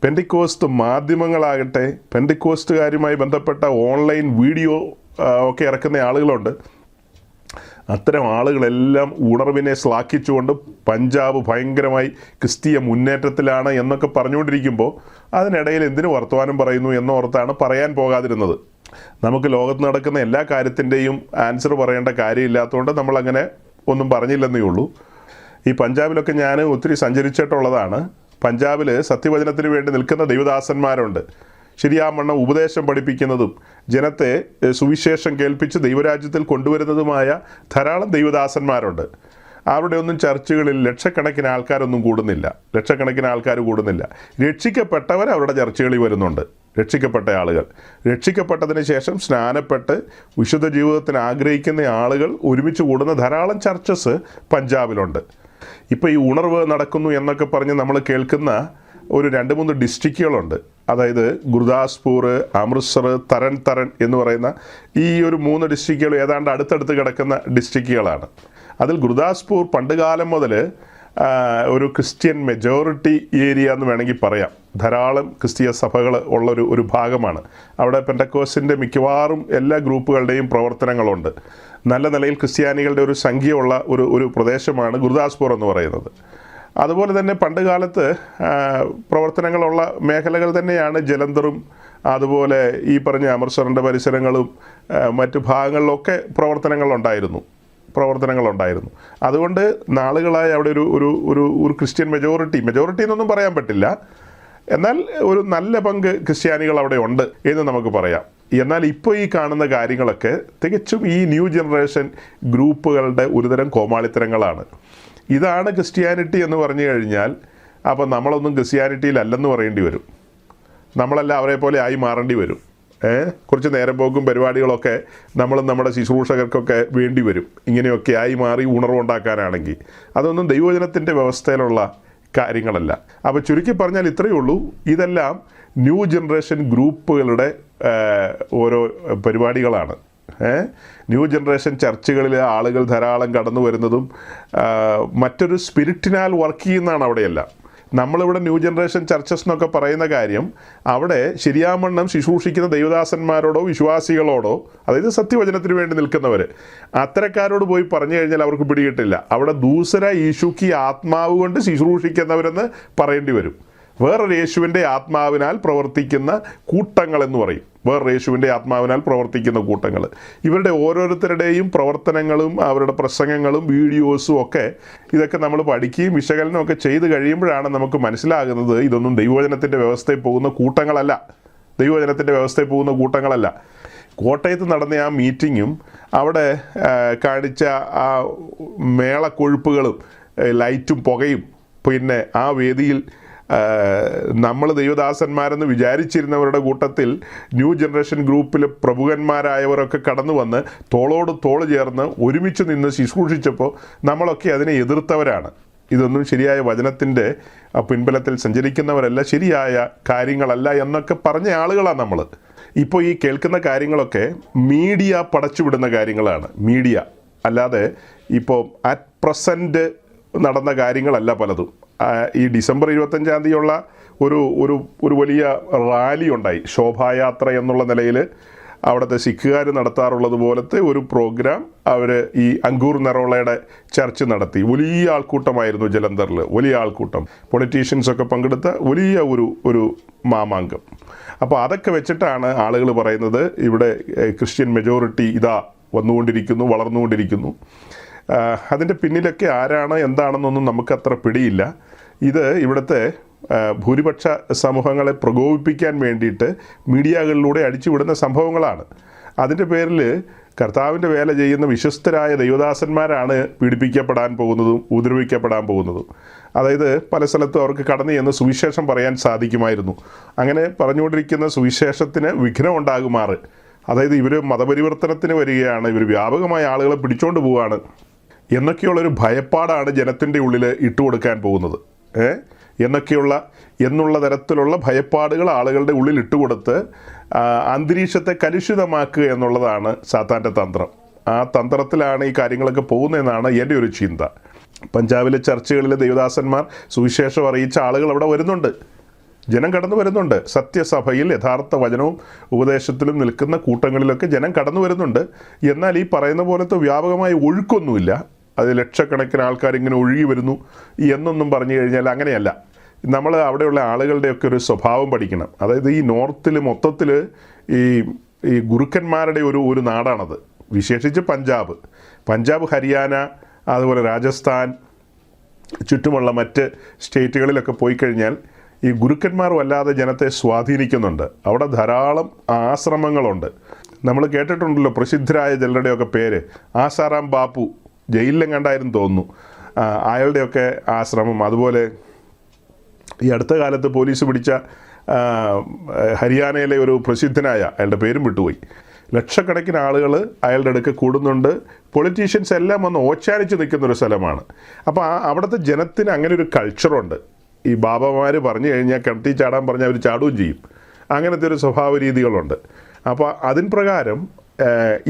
പെൻഡിക്കോസ്റ്റ് മാധ്യമങ്ങളാകട്ടെ, പെൻഡിക്കോസ്റ്റുകാരുമായി ബന്ധപ്പെട്ട ഓൺലൈൻ വീഡിയോ ഒക്കെ ഇറക്കുന്ന ആളുകളുണ്ട്. അത്തരം ആളുകളെല്ലാം ഉണർവിനെ ശ്ലാഘിച്ചുകൊണ്ട് പഞ്ചാബ് ഭയങ്കരമായി ക്രിസ്തീയ മുന്നേറ്റത്തിലാണ് എന്നൊക്കെ പറഞ്ഞുകൊണ്ടിരിക്കുമ്പോൾ അതിനിടയിൽ എന്തിനു വർത്തമാനം പറയുന്നു എന്നോർത്താണ് പറയാൻ പോകാതിരുന്നത്. നമുക്ക് ലോകത്ത് നടക്കുന്ന എല്ലാ കാര്യത്തിൻ്റെയും ആൻസർ പറയേണ്ട കാര്യമില്ലാത്തതുകൊണ്ട് നമ്മളങ്ങനെ ഒന്നും പറഞ്ഞില്ലെന്നേ ഉള്ളൂ. ഈ പഞ്ചാബിലൊക്കെ ഞാൻ ഒത്തിരി സഞ്ചരിച്ചിട്ടുള്ളതാണ്. പഞ്ചാബിൽ സത്യവചനത്തിന് വേണ്ടി നിൽക്കുന്ന ദൈവദാസന്മാരുണ്ട്. ശരിയാവണ്ണം ഉപദേശം പഠിപ്പിക്കുന്നതും ജനത്തെ സുവിശേഷം കേൾപ്പിച്ച് ദൈവരാജ്യത്തിൽ കൊണ്ടുവരുന്നതുമായ ധാരാളം ദൈവദാസന്മാരുണ്ട്. അവിടെ ഒന്നും ചർച്ചുകളിൽ ലക്ഷക്കണക്കിന് ആൾക്കാരൊന്നും കൂടുന്നില്ല, ലക്ഷക്കണക്കിന് ആൾക്കാർ കൂടുന്നില്ല. രക്ഷിക്കപ്പെട്ടവർ അവരുടെ ചർച്ചകളിൽ വരുന്നുണ്ട്. രക്ഷിക്കപ്പെട്ട ആളുകൾ, രക്ഷിക്കപ്പെട്ടതിന് ശേഷം സ്നാനപ്പെട്ട് വിശുദ്ധ ജീവിതത്തിന് ആഗ്രഹിക്കുന്ന ആളുകൾ ഒരുമിച്ച് കൂടുന്ന ധാരാളം ചർച്ചസ് പഞ്ചാബിലുണ്ട്. ഇപ്പോൾ ഈ ഉണർവ് നടക്കുന്നു എന്നൊക്കെ പറഞ്ഞ് നമ്മൾ കേൾക്കുന്ന ഒരു 2-3 ഡിസ്ട്രിക്റ്റുകളുണ്ട്. അതായത് ഗുർദാസ്പൂർ, അമൃത്സർ, തരൺ എന്ന് പറയുന്ന ഈ ഒരു 3 ഡിസ്ട്രിക്റ്റുകൾ ഏതാണ്ട് അടുത്തടുത്ത് കിടക്കുന്ന ഡിസ്ട്രിക്റ്റുകളാണ്. അതിൽ ഗുർദാസ്പൂർ പണ്ടുകാലം മുതൽ ഒരു ക്രിസ്ത്യൻ മെജോറിറ്റി ഏരിയ എന്ന് വേണമെങ്കിൽ പറയാം. ധാരാളം ക്രിസ്തീയ സഭകൾ ഉള്ളൊരു ഭാഗമാണ്. അവിടെ പെന്തക്കോസ്തിൻ്റെ മിക്കവാറും എല്ലാ ഗ്രൂപ്പുകളുടെയും പ്രവർത്തനങ്ങളുണ്ട്. നല്ല നിലയിൽ ക്രിസ്ത്യാനികളുടെ ഒരു സംഖ്യയുള്ള ഒരു പ്രദേശമാണ് ഗുർദാസ്പൂർ എന്ന് പറയുന്നത്. അതുപോലെ തന്നെ പണ്ട് കാലത്ത് പ്രവർത്തനങ്ങളുള്ള മേഖലകൾ തന്നെയാണ് ജലന്ധറും അതുപോലെ ഈ പറഞ്ഞ അമൃത്സറിൻ്റെ പരിസരങ്ങളും മറ്റു ഭാഗങ്ങളിലൊക്കെ പ്രവർത്തനങ്ങളുണ്ടായിരുന്നു. അതുകൊണ്ട് നാളുകളായി അവിടെ ഒരു ക്രിസ്ത്യൻ മെജോറിറ്റി എന്നൊന്നും പറയാൻ പറ്റില്ല, എന്നാൽ ഒരു നല്ല പങ്ക് ക്രിസ്ത്യാനികൾ അവിടെ ഉണ്ട് എന്ന് നമുക്ക് പറയാം. എന്നാൽ ഇപ്പോൾ ഈ കാണുന്ന കാര്യങ്ങളൊക്കെ തികച്ചും ഈ ന്യൂ ജനറേഷൻ ഗ്രൂപ്പുകളുടെ ഒരുതരം കോമാളിത്തരങ്ങളാണ്. ഇതാണ് ക്രിസ്ത്യാനിറ്റി എന്ന് പറഞ്ഞു കഴിഞ്ഞാൽ അപ്പോൾ നമ്മളൊന്നും ക്രിസ്ത്യാനിറ്റിയിലല്ലെന്ന് പറയേണ്ടി വരും. നമ്മളെല്ലാം അവരെ പോലെ ആയി മാറേണ്ടി വരും. കുറച്ച് നേരം പോക്കും പരിപാടികളൊക്കെ നമ്മുടെ ശുശ്രൂഷകർക്കൊക്കെ വേണ്ടി വരും. ഇങ്ങനെയൊക്കെ ആയി മാറി ഉണർവുണ്ടാക്കാനാണെങ്കിൽ അതൊന്നും ദൈവജനത്തിൻ്റെ വ്യവസ്ഥയിലുള്ള കാര്യങ്ങളല്ല. അപ്പോൾ ചുരുക്കി പറഞ്ഞാൽ ഇത്രയേ ഉള്ളൂ, ഇതെല്ലാം ന്യൂ ജനറേഷൻ ഗ്രൂപ്പുകളുടെ ഓരോ പരിപാടികളാണ്. ന്യൂ ജനറേഷൻ ചർച്ചുകളിലെ ആളുകൾ ധാരാളം കടന്നു വരുന്നതും മറ്റൊരു സ്പിരിറ്റിനാൽ വർക്ക് ചെയ്യുന്നതാണ് അവിടെയെല്ലാം. നമ്മളിവിടെ ന്യൂ ജനറേഷൻ ചർച്ചസ് എന്നൊക്കെ പറയുന്ന കാര്യം അവിടെ ശരിയാവണ്ണം ശുശ്രൂഷിക്കുന്ന ദൈവദാസന്മാരോടോ വിശ്വാസികളോടോ, അതായത് സത്യവചനത്തിന് വേണ്ടി നിൽക്കുന്നവർ, അത്തരക്കാരോട് പോയി പറഞ്ഞു കഴിഞ്ഞാൽ അവർക്ക് പിടികിട്ടില്ല. അവിടെ ദൂസര ഈശുക്കി ആത്മാവ് കൊണ്ട് ശുശ്രൂഷിക്കുന്നവരെന്ന് പറയേണ്ടി വരും. വേറൊരു യേശുവിൻ്റെ ആത്മാവിനാൽ പ്രവർത്തിക്കുന്ന കൂട്ടങ്ങളെന്ന് പറയും. വേറൊരു യേശുവിൻ്റെ ആത്മാവിനാൽ പ്രവർത്തിക്കുന്ന കൂട്ടങ്ങൾ. ഇവരുടെ ഓരോരുത്തരുടെയും പ്രവർത്തനങ്ങളും അവരുടെ പ്രസംഗങ്ങളും വീഡിയോസും ഒക്കെ ഇതൊക്കെ നമ്മൾ പഠിക്കുകയും വിശകലനം ഒക്കെ ചെയ്ത് കഴിയുമ്പോഴാണ് നമുക്ക് മനസ്സിലാകുന്നത് ഇതൊന്നും ദൈവവചനത്തിൻ്റെ വ്യവസ്ഥയിൽ പോകുന്ന കൂട്ടങ്ങളല്ല. കോട്ടയത്ത് നടന്ന ആ മീറ്റിങ്ങും അവിടെ കാണിച്ച ആ മേളക്കൊഴുപ്പുകളും ലൈറ്റും പുകയും പിന്നെ ആ വേദിയിൽ നമ്മൾ ദൈവദാസന്മാരെന്ന് വിചാരിച്ചിരുന്നവരുടെ കൂട്ടത്തിൽ ന്യൂ ജനറേഷൻ ഗ്രൂപ്പിൽ പ്രമുഖന്മാരായവരൊക്കെ കടന്നു വന്ന് തോളോട് തോള് ചേർന്ന് ഒരുമിച്ച് നിന്ന് ശുശ്രൂഷിച്ചപ്പോൾ നമ്മളൊക്കെ അതിനെ എതിർത്തവരാണ്. ഇതൊന്നും ശരിയായ വചനത്തിൻ്റെ പിൻബലത്തിൽ സഞ്ചരിക്കുന്നവരല്ല, ശരിയായ കാര്യങ്ങളല്ല എന്നൊക്കെ പറഞ്ഞ ആളുകളാണ് നമ്മൾ. ഇപ്പോൾ ഈ കേൾക്കുന്ന കാര്യങ്ങളൊക്കെ മീഡിയ പടച്ചുവിടുന്ന കാര്യങ്ങളാണ്. മീഡിയ അല്ലാതെ ഇപ്പോൾ അറ്റ് പ്രസൻറ്റ് നടന്ന കാര്യങ്ങളല്ല പലതും. ഈ ഡിസംബർ 25 തീയതിയുള്ള ഒരു ഒരു ഒരു വലിയ റാലി ഉണ്ടായി. ശോഭായാത്ര എന്നുള്ള നിലയിൽ അവിടുത്തെ സിഖുകാർ നടത്താറുള്ളത് പോലത്തെ ഒരു പ്രോഗ്രാം അവർ ഈ അങ്കൂർ നറോളയുടെ ചർച്ച് നടത്തി. വലിയ ആൾക്കൂട്ടമായിരുന്നു ജലന്ധറിൽ, വലിയ ആൾക്കൂട്ടം, പൊളിറ്റീഷ്യൻസൊക്കെ പങ്കെടുത്ത വലിയ ഒരു മാമാങ്കം. അപ്പോൾ അതൊക്കെ വെച്ചിട്ടാണ് ആളുകൾ പറയുന്നത് ഇവിടെ ക്രിസ്ത്യൻ മെജോറിറ്റി ഇതാ വന്നുകൊണ്ടിരിക്കുന്നു, വളർന്നുകൊണ്ടിരിക്കുന്നു. അതിൻ്റെ പിന്നിലൊക്കെ ആരാണ് എന്താണെന്നൊന്നും നമുക്കത്ര പിടിയില്ല. ഇത് ഇവിടുത്തെ ഭൂരിപക്ഷ സമൂഹങ്ങളെ പ്രകോപിപ്പിക്കാൻ വേണ്ടിയിട്ട് മീഡിയകളിലൂടെ അടിച്ചുവിടുന്ന സംഭവങ്ങളാണ്. അതിൻ്റെ പേരിൽ കർത്താവിൻ്റെ വേല ചെയ്യുന്ന വിശ്വസ്തരായ ദൈവദാസന്മാരാണ് പീഡിപ്പിക്കപ്പെടാൻ പോകുന്നതും ഉപദ്രവിക്കപ്പെടാൻ പോകുന്നതും. അതായത് പല സ്ഥലത്തും അവർക്ക് കടന്നു ചെന്ന് സുവിശേഷം പറയാൻ സാധിക്കുമായിരുന്നു. അങ്ങനെ പറഞ്ഞുകൊണ്ടിരിക്കുന്ന സുവിശേഷത്തിന് വിഘ്നം ഉണ്ടാകുമാറ്, അതായത് ഇവർ മതപരിവർത്തനത്തിന് വരികയാണ്, ഇവർ വ്യാപകമായ ആളുകളെ പിടിച്ചോണ്ട് പോവുകയാണ് എന്നൊക്കെയുള്ളൊരു ഭയപ്പാടാണ് ജനത്തിൻ്റെ ഉള്ളിൽ ഇട്ടുകൊടുക്കാൻ പോകുന്നത്. എന്നുള്ള തരത്തിലുള്ള ഭയപ്പാടുകൾ ആളുകളുടെ ഉള്ളിൽ ഇട്ടുകൊടുത്ത് അന്തരീക്ഷത്തെ കലുഷിതമാക്കുക എന്നുള്ളതാണ് സാത്താൻ്റെ തന്ത്രം. ആ തന്ത്രത്തിലാണ് ഈ കാര്യങ്ങളൊക്കെ പോകുന്നതെന്നാണ് എൻ്റെ ഒരു ചിന്ത. പഞ്ചാബിലെ ചർച്ചുകളിലെ ദൈവദാസന്മാർ സുവിശേഷം അറിയിച്ച ആളുകൾ അവിടെ വരുന്നുണ്ട്, ജനം കടന്നു വരുന്നുണ്ട്. സത്യസഭയിൽ യഥാർത്ഥ വചനവും ഉപദേശത്തിലും നിൽക്കുന്ന കൂട്ടങ്ങളിലൊക്കെ ജനം കടന്നു വരുന്നുണ്ട്. എന്നാൽ ഈ പറയുന്ന പോലത്തെ വ്യാപകമായ ഒഴുക്കൊന്നുമില്ല. അത് ലക്ഷക്കണക്കിന് ആൾക്കാർ ഇങ്ങനെ ഒഴുകി വരുന്നു എന്നൊന്നും പറഞ്ഞു കഴിഞ്ഞാൽ അങ്ങനെയല്ല. നമ്മൾ അവിടെയുള്ള ആളുകളുടെയൊക്കെ ഒരു സ്വഭാവം പഠിക്കണം. അതായത് ഈ നോർത്തിൽ മൊത്തത്തിൽ ഈ ഗുരുക്കന്മാരുടെ ഒരു നാടാണത്. വിശേഷിച്ച് പഞ്ചാബ്, ഹരിയാന, അതുപോലെ രാജസ്ഥാൻ, ചുറ്റുമുള്ള മറ്റ് സ്റ്റേറ്റുകളിലൊക്കെ പോയി കഴിഞ്ഞാൽ ഈ ഗുരുക്കന്മാർ വല്ലാതെ ജനത്തെ സ്വാധീനിക്കുന്നുണ്ട്. അവിടെ ധാരാളം ആശ്രമങ്ങളുണ്ട്. നമ്മൾ കേട്ടിട്ടുണ്ടല്ലോ പ്രസിദ്ധരായ ചിലരുടെയൊക്കെ പേര്. ആസാറാം ബാപ്പു ജയിലിലും കണ്ടായിരുന്നു തോന്നുന്നു, അയാളുടെയൊക്കെ ആശ്രമം. അതുപോലെ ഈ അടുത്ത കാലത്ത് പോലീസ് പിടിച്ച ഹരിയാനയിലെ ഒരു പ്രസിദ്ധനായ, അയാളുടെ പേരും വിട്ടുപോയി, ലക്ഷക്കണക്കിന് ആളുകൾ അയാളുടെ അടുക്ക് കൂടുന്നുണ്ട്. പൊളിറ്റീഷ്യൻസ് എല്ലാം വന്ന് ഓച്ചാനിച്ച് നിൽക്കുന്നൊരു സ്ഥലമാണ്. അപ്പോൾ അവിടുത്തെ ജനത്തിന് അങ്ങനെ ഒരു കൾച്ചറുണ്ട്. ഈ ബാബാമാർ പറഞ്ഞു കഴിഞ്ഞാൽ കിണറ്റി ചാടാൻ പറഞ്ഞാൽ അവർ ചാടുകയും ചെയ്യും. അങ്ങനത്തെ ഒരു സ്വഭാവ രീതികളുണ്ട്. അപ്പോൾ അതിൻ പ്രകാരം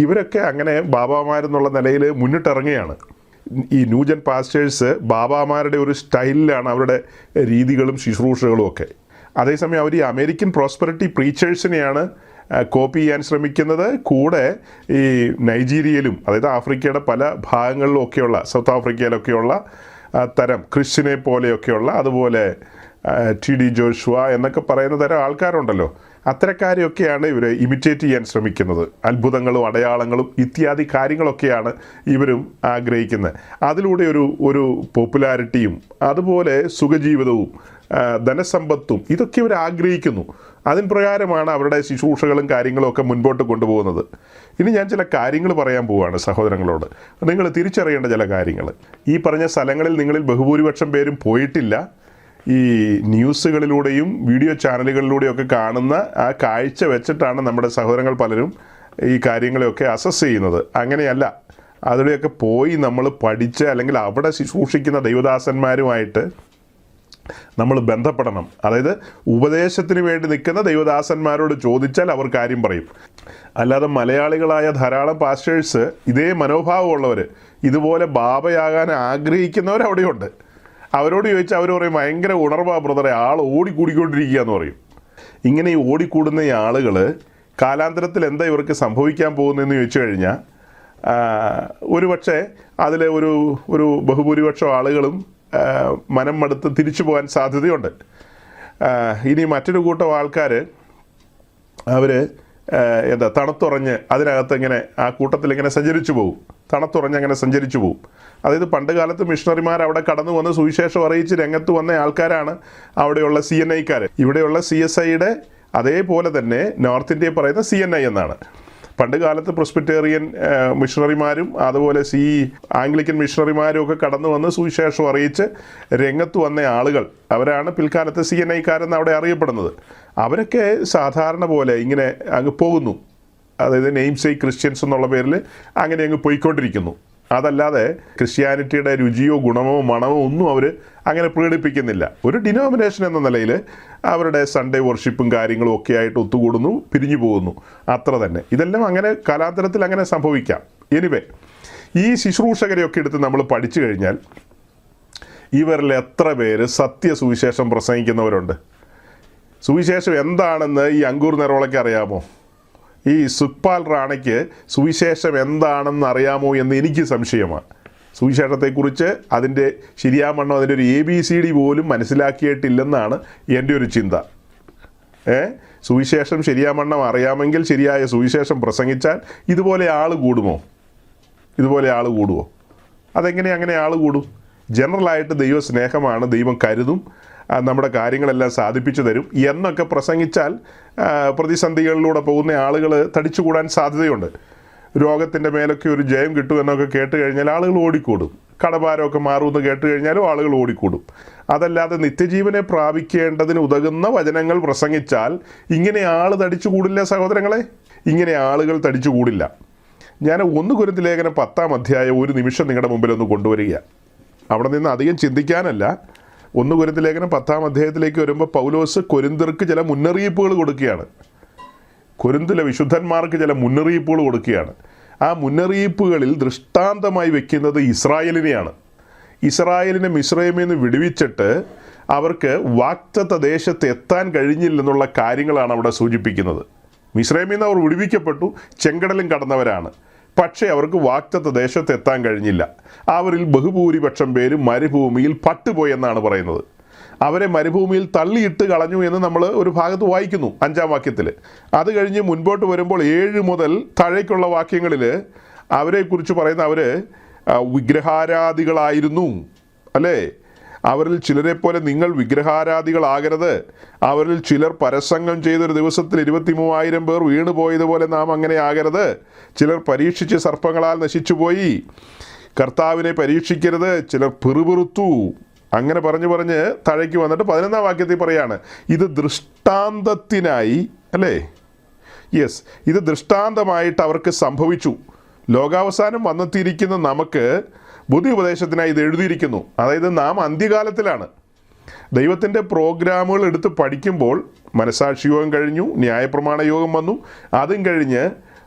ഇവരൊക്കെ അങ്ങനെ ബാബാമാരെന്നുള്ള നിലയിൽ മുന്നിട്ടിറങ്ങുകയാണ്. ഈ ന്യൂജൻ പാസ്റ്റേഴ്സ് ബാബാമാരുടെ ഒരു സ്റ്റൈലിലാണ് അവരുടെ രീതികളും ശുശ്രൂഷകളും ഒക്കെ. അതേസമയം അവർ ഈ അമേരിക്കൻ പ്രോസ്പെറിറ്റി പ്രീച്ചേഴ്സിനെയാണ് കോപ്പി ചെയ്യാൻ ശ്രമിക്കുന്നത്. കൂടെ ഈ നൈജീരിയയിലും, അതായത് ആഫ്രിക്കയുടെ പല ഭാഗങ്ങളിലും ഒക്കെയുള്ള, സൗത്ത് ആഫ്രിക്കയിലൊക്കെയുള്ള തരം ക്രിസ്ത്യനെ പോലെയൊക്കെയുള്ള, അതുപോലെ TD ജോഷുവ എന്നൊക്കെ പറയുന്ന തരം ആൾക്കാരുണ്ടല്ലോ, അത്തരക്കാരെയൊക്കെയാണ് ഇവർ ഇമിറ്റേറ്റ് ചെയ്യാൻ ശ്രമിക്കുന്നത്. അത്ഭുതങ്ങളും അടയാളങ്ങളും ഇത്യാദി കാര്യങ്ങളൊക്കെയാണ് ഇവരും ആഗ്രഹിക്കുന്നത്. അതിലൂടെ ഒരു പോപ്പുലാരിറ്റിയും അതുപോലെ സുഖജീവിതവും ധനസമ്പത്തും ഇതൊക്കെ ഇവർ ആഗ്രഹിക്കുന്നു. അതിന് പ്രകാരമാണ് അവരുടെ ശുശ്രൂഷകളും കാര്യങ്ങളും ഒക്കെ മുൻപോട്ട് കൊണ്ടുപോകുന്നത്. ഇനി ഞാൻ ചില കാര്യങ്ങൾ പറയാൻ പോവുകയാണ് സഹോദരങ്ങളോട്. നിങ്ങൾ തിരിച്ചറിയേണ്ട ചില കാര്യങ്ങൾ. ഈ പറഞ്ഞ സ്ഥലങ്ങളിൽ നിങ്ങളിൽ ബഹുഭൂരിപക്ഷം പേരും പോയിട്ടില്ല. ഈ ന്യൂസുകളിലൂടെയും വീഡിയോ ചാനലുകളിലൂടെയൊക്കെ കാണുന്ന ആ കാഴ്ച വെച്ചിട്ടാണ് നമ്മുടെ സഹോദരങ്ങൾ പലരും ഈ കാര്യങ്ങളെയൊക്കെ അസസ് ചെയ്യുന്നത്. അങ്ങനെയല്ല. അതിലൂടെയൊക്കെ പോയി നമ്മൾ പഠിച്ച്, അല്ലെങ്കിൽ അവിടെ ശുശ്രൂഷിക്കുന്ന ദൈവദാസന്മാരുമായിട്ട് നമ്മൾ ബന്ധപ്പെടണം. അതായത് ഉപദേശത്തിന് വേണ്ടി നിൽക്കുന്ന ദൈവദാസന്മാരോട് ചോദിച്ചാൽ അവർ കാര്യം പറയും. അല്ലാതെ മലയാളികളായ ധാരാളം പാസ്റ്റേഴ്സ്, ഇതേ മനോഭാവമുള്ളവർ, ഇതുപോലെ ബാബയാകാൻ ആഗ്രഹിക്കുന്നവർ അവിടെയുണ്ട്. അവരോട് ചോദിച്ചാൽ അവർ പറയും ഭയങ്കര ഉണർവാ ബ്രദറെ, ആൾ ഓടിക്കൂടിക്കൊണ്ടിരിക്കുക എന്ന് പറയും. ഇങ്ങനെ ഈ ഓടിക്കൂടുന്ന ഈ ആളുകൾ കാലാന്തരത്തിൽ എന്താ ഇവർക്ക് സംഭവിക്കാൻ പോകുന്നതെന്ന് ചോദിച്ചു കഴിഞ്ഞാൽ, ഒരുപക്ഷെ അതിൽ ഒരു ബഹുഭൂരിപക്ഷം ആളുകളും മനം മടുത്ത് തിരിച്ചു പോകാൻ സാധ്യതയുണ്ട്. ഇനി മറ്റൊരു കൂട്ടം ആൾക്കാർ അവർ തണുത്തുറഞ്ഞ് അതിനകത്ത് ഇങ്ങനെ ആ കൂട്ടത്തിൽ ഇങ്ങനെ സഞ്ചരിച്ചു പോകും. തണുത്തുറഞ്ഞ് അങ്ങനെ സഞ്ചരിച്ചു പോകും. അതായത് പണ്ട് കാലത്ത് മിഷണറിമാർ അവിടെ കടന്നു വന്ന് സുവിശേഷം അറിയിച്ച് രംഗത്ത് വന്ന ആൾക്കാരാണ് അവിടെയുള്ള CNIക്കാർ. ഇവിടെയുള്ള CSIയുടെ അതേപോലെ തന്നെ നോർത്ത് ഇന്ത്യയിൽ പറയുന്ന CNI എന്നാണ്. പണ്ട് കാലത്ത് പ്രെസ്ബിറ്റേറിയൻ മിഷണറിമാരും അതുപോലെ ആംഗ്ലിക്കൻ മിഷണറിമാരും ഒക്കെ കടന്നു വന്ന് സുവിശേഷം അറിയിച്ച് രംഗത്ത് വന്ന ആളുകൾ, അവരാണ് പിൽക്കാലത്ത് CNIക്കാരെന്ന് അവിടെ അറിയപ്പെടുന്നത്. അവരൊക്കെ സാധാരണ പോലെ ഇങ്ങനെ അങ്ങ് പോകുന്നു. അതായത് നെയിംസേക്ക് ക്രിസ്ത്യൻസ് എന്നുള്ള പേരിൽ അങ്ങനെ അങ്ങ് പോയിക്കൊണ്ടിരിക്കുന്നു. അതല്ലാതെ ക്രിസ്ത്യാനിറ്റിയുടെ രുചിയോ ഗുണമോ മണമോ ഒന്നും അവർ അങ്ങനെ പ്രകടിപ്പിക്കുന്നില്ല. ഒരു ഡിനോമിനേഷൻ എന്ന നിലയിൽ അവരുടെ സൺഡേ വർഷിപ്പും കാര്യങ്ങളും ഒക്കെ ആയിട്ട് ഒത്തുകൂടുന്നു, പിരിഞ്ഞു പോകുന്നു, അത്ര തന്നെ. ഇതെല്ലാം അങ്ങനെ കാലാന്തരത്തിൽ അങ്ങനെ സംഭവിക്കാം. എനിവേ, ഈ ശുശ്രൂഷകരെയൊക്കെ എടുത്ത് നമ്മൾ പഠിച്ചു കഴിഞ്ഞാൽ ഇവരിൽ എത്ര പേര് സത്യസുവിശേഷം പ്രസംഗിക്കുന്നവരുണ്ട്? സുവിശേഷം എന്താണെന്ന് ഈ അങ്കൂർ നെറോളയ്ക്ക് അറിയാമോ? ഈ സുഖ്പാൽ റാണയ്ക്ക് സുവിശേഷം എന്താണെന്ന് അറിയാമോ എന്ന് എനിക്ക് സംശയമാണ്. സുവിശേഷത്തെക്കുറിച്ച് അതിൻ്റെ ശരിയാമണ്ണം അതിൻ്റെ ഒരു ABCD പോലും മനസ്സിലാക്കിയിട്ടില്ലെന്നാണ് എൻ്റെ ഒരു ചിന്ത. സുവിശേഷം ശരിയാമണ്ണം അറിയാമെങ്കിൽ ശരിയായ സുവിശേഷം പ്രസംഗിച്ചാൽ ഇതുപോലെ ആൾ കൂടുമോ? അതെങ്ങനെ അങ്ങനെ ആൾ കൂടും? ജനറലായിട്ട് ദൈവ സ്നേഹമാണ്, ദൈവം കരുതും, നമ്മുടെ കാര്യങ്ങളെല്ലാം സാധിപ്പിച്ചു തരും എന്നൊക്കെ പ്രസംഗിച്ചാൽ പ്രതിസന്ധികളിലൂടെ പോകുന്ന ആളുകൾ തടിച്ചുകൂടാൻ സാധ്യതയുണ്ട്. രോഗത്തിൻ്റെ മേലൊക്കെ ഒരു ജയം കിട്ടുമെന്നൊക്കെ കേട്ട് കഴിഞ്ഞാൽ ആളുകൾ ഓടിക്കൂടും. കടഭാരമൊക്കെ മാറുമെന്ന് കേട്ട് കഴിഞ്ഞാലും ആളുകൾ ഓടിക്കൂടും. അതല്ലാതെ നിത്യജീവനെ പ്രാപിക്കേണ്ടതിന് ഉതകുന്ന വചനങ്ങൾ പ്രസംഗിച്ചാൽ ഇങ്ങനെ ആൾ തടിച്ചുകൂടില്ല സഹോദരങ്ങളെ, ഇങ്ങനെ ആളുകൾ തടിച്ചുകൂടില്ല. ഞാൻ 1 കൊരിന്ത്യർ ലേഖനം 10-ാം അധ്യായം ഒരു നിമിഷം നിങ്ങളുടെ മുമ്പിൽ ഒന്ന് കൊണ്ടുവരിക. അവിടെ നിന്ന് അധികം ചിന്തിക്കാനല്ല. 1 കൊരിന്ത്യർ ലേഖനം 10-ാം അധ്യായത്തിലേക്ക് വരുമ്പോൾ പൗലോസ് കൊരിന്ത്യർക്ക് ചില മുന്നറിയിപ്പുകൾ കൊടുക്കുകയാണ്. കൊരിന്തിലെ വിശുദ്ധന്മാർക്ക് ചില മുന്നറിയിപ്പുകൾ കൊടുക്കുകയാണ്. ആ മുന്നറിയിപ്പുകളിൽ ദൃഷ്ടാന്തമായി വെക്കുന്നത് ഇസ്രായേലിനെയാണ്. ഇസ്രായേലിനെ മിസ്രയീമിൽ നിന്ന് വിടുവിച്ചിട്ട് അവർക്ക് വാഗ്ദത്ത ദേശത്ത് എത്താൻ കഴിഞ്ഞില്ലെന്നുള്ള കാര്യങ്ങളാണ് അവിടെ സൂചിപ്പിക്കുന്നത്. മിസ്രയീമിൽ നിന്ന് അവർ വിടുവിക്കപ്പെട്ടു, ചെങ്കടലും കടന്നവരാണ്. പക്ഷേ അവർക്ക് വാഗ്ദത്ത ദേശത്ത് എത്താൻ കഴിഞ്ഞില്ല. അവരിൽ ബഹുഭൂരിപക്ഷം പേര് മരുഭൂമിയിൽ പട്ടുപോയെന്നാണ് പറയുന്നത്. അവരെ മരുഭൂമിയിൽ തള്ളിയിട്ട് കളഞ്ഞു എന്ന് നമ്മൾ ഒരു ഭാഗത്ത് വായിക്കുന്നു 5-ാം വാക്യത്തിൽ. അത് കഴിഞ്ഞ് മുൻപോട്ട് വരുമ്പോൾ 7 മുതൽ താഴേക്കുള്ള വാക്യങ്ങളിൽ അവരെക്കുറിച്ച് പറയുന്ന അവർ വിഗ്രഹാരാധികളായിരുന്നു, അല്ലേ? അവരിൽ ചിലരെ പോലെ നിങ്ങൾ വിഗ്രഹാരാധികളാകരുത്. അവരിൽ ചിലർ പരസംഗം ചെയ്തൊരു ദിവസത്തിൽ 23,000 പേർ വീണുപോയതുപോലെ നാം അങ്ങനെ ആകരുത്. ചിലർ പരീക്ഷിച്ച് സർപ്പങ്ങളാൽ നശിച്ചുപോയി. കർത്താവിനെ പരീക്ഷിക്കരുത്. ചിലർ പിറുപിറുത്തു. അങ്ങനെ പറഞ്ഞ് താഴേക്ക് വന്നിട്ട് 11-ാം വാക്യത്തിൽ പറയാണ്, ഇത് ദൃഷ്ടാന്തത്തിനായി, അല്ലേ? യെസ്, ഇത് ദൃഷ്ടാന്തമായിട്ട് അവർക്ക് സംഭവിച്ചു. ലോകാവസാനം വന്നെത്തിയിരിക്കുന്ന നമുക്ക് ബുദ്ധി ഉപദേശത്തിനായി ഇത് എഴുതിയിരിക്കുന്നു. അതായത് നാം അന്ത്യകാലത്തിലാണ്. ദൈവത്തിൻ്റെ പ്രോഗ്രാമുകൾ എടുത്ത് പഠിക്കുമ്പോൾ മനസാക്ഷി യോഗം കഴിഞ്ഞു, ന്യായപ്രമാണ യോഗം വന്നു, അതും കഴിഞ്ഞ്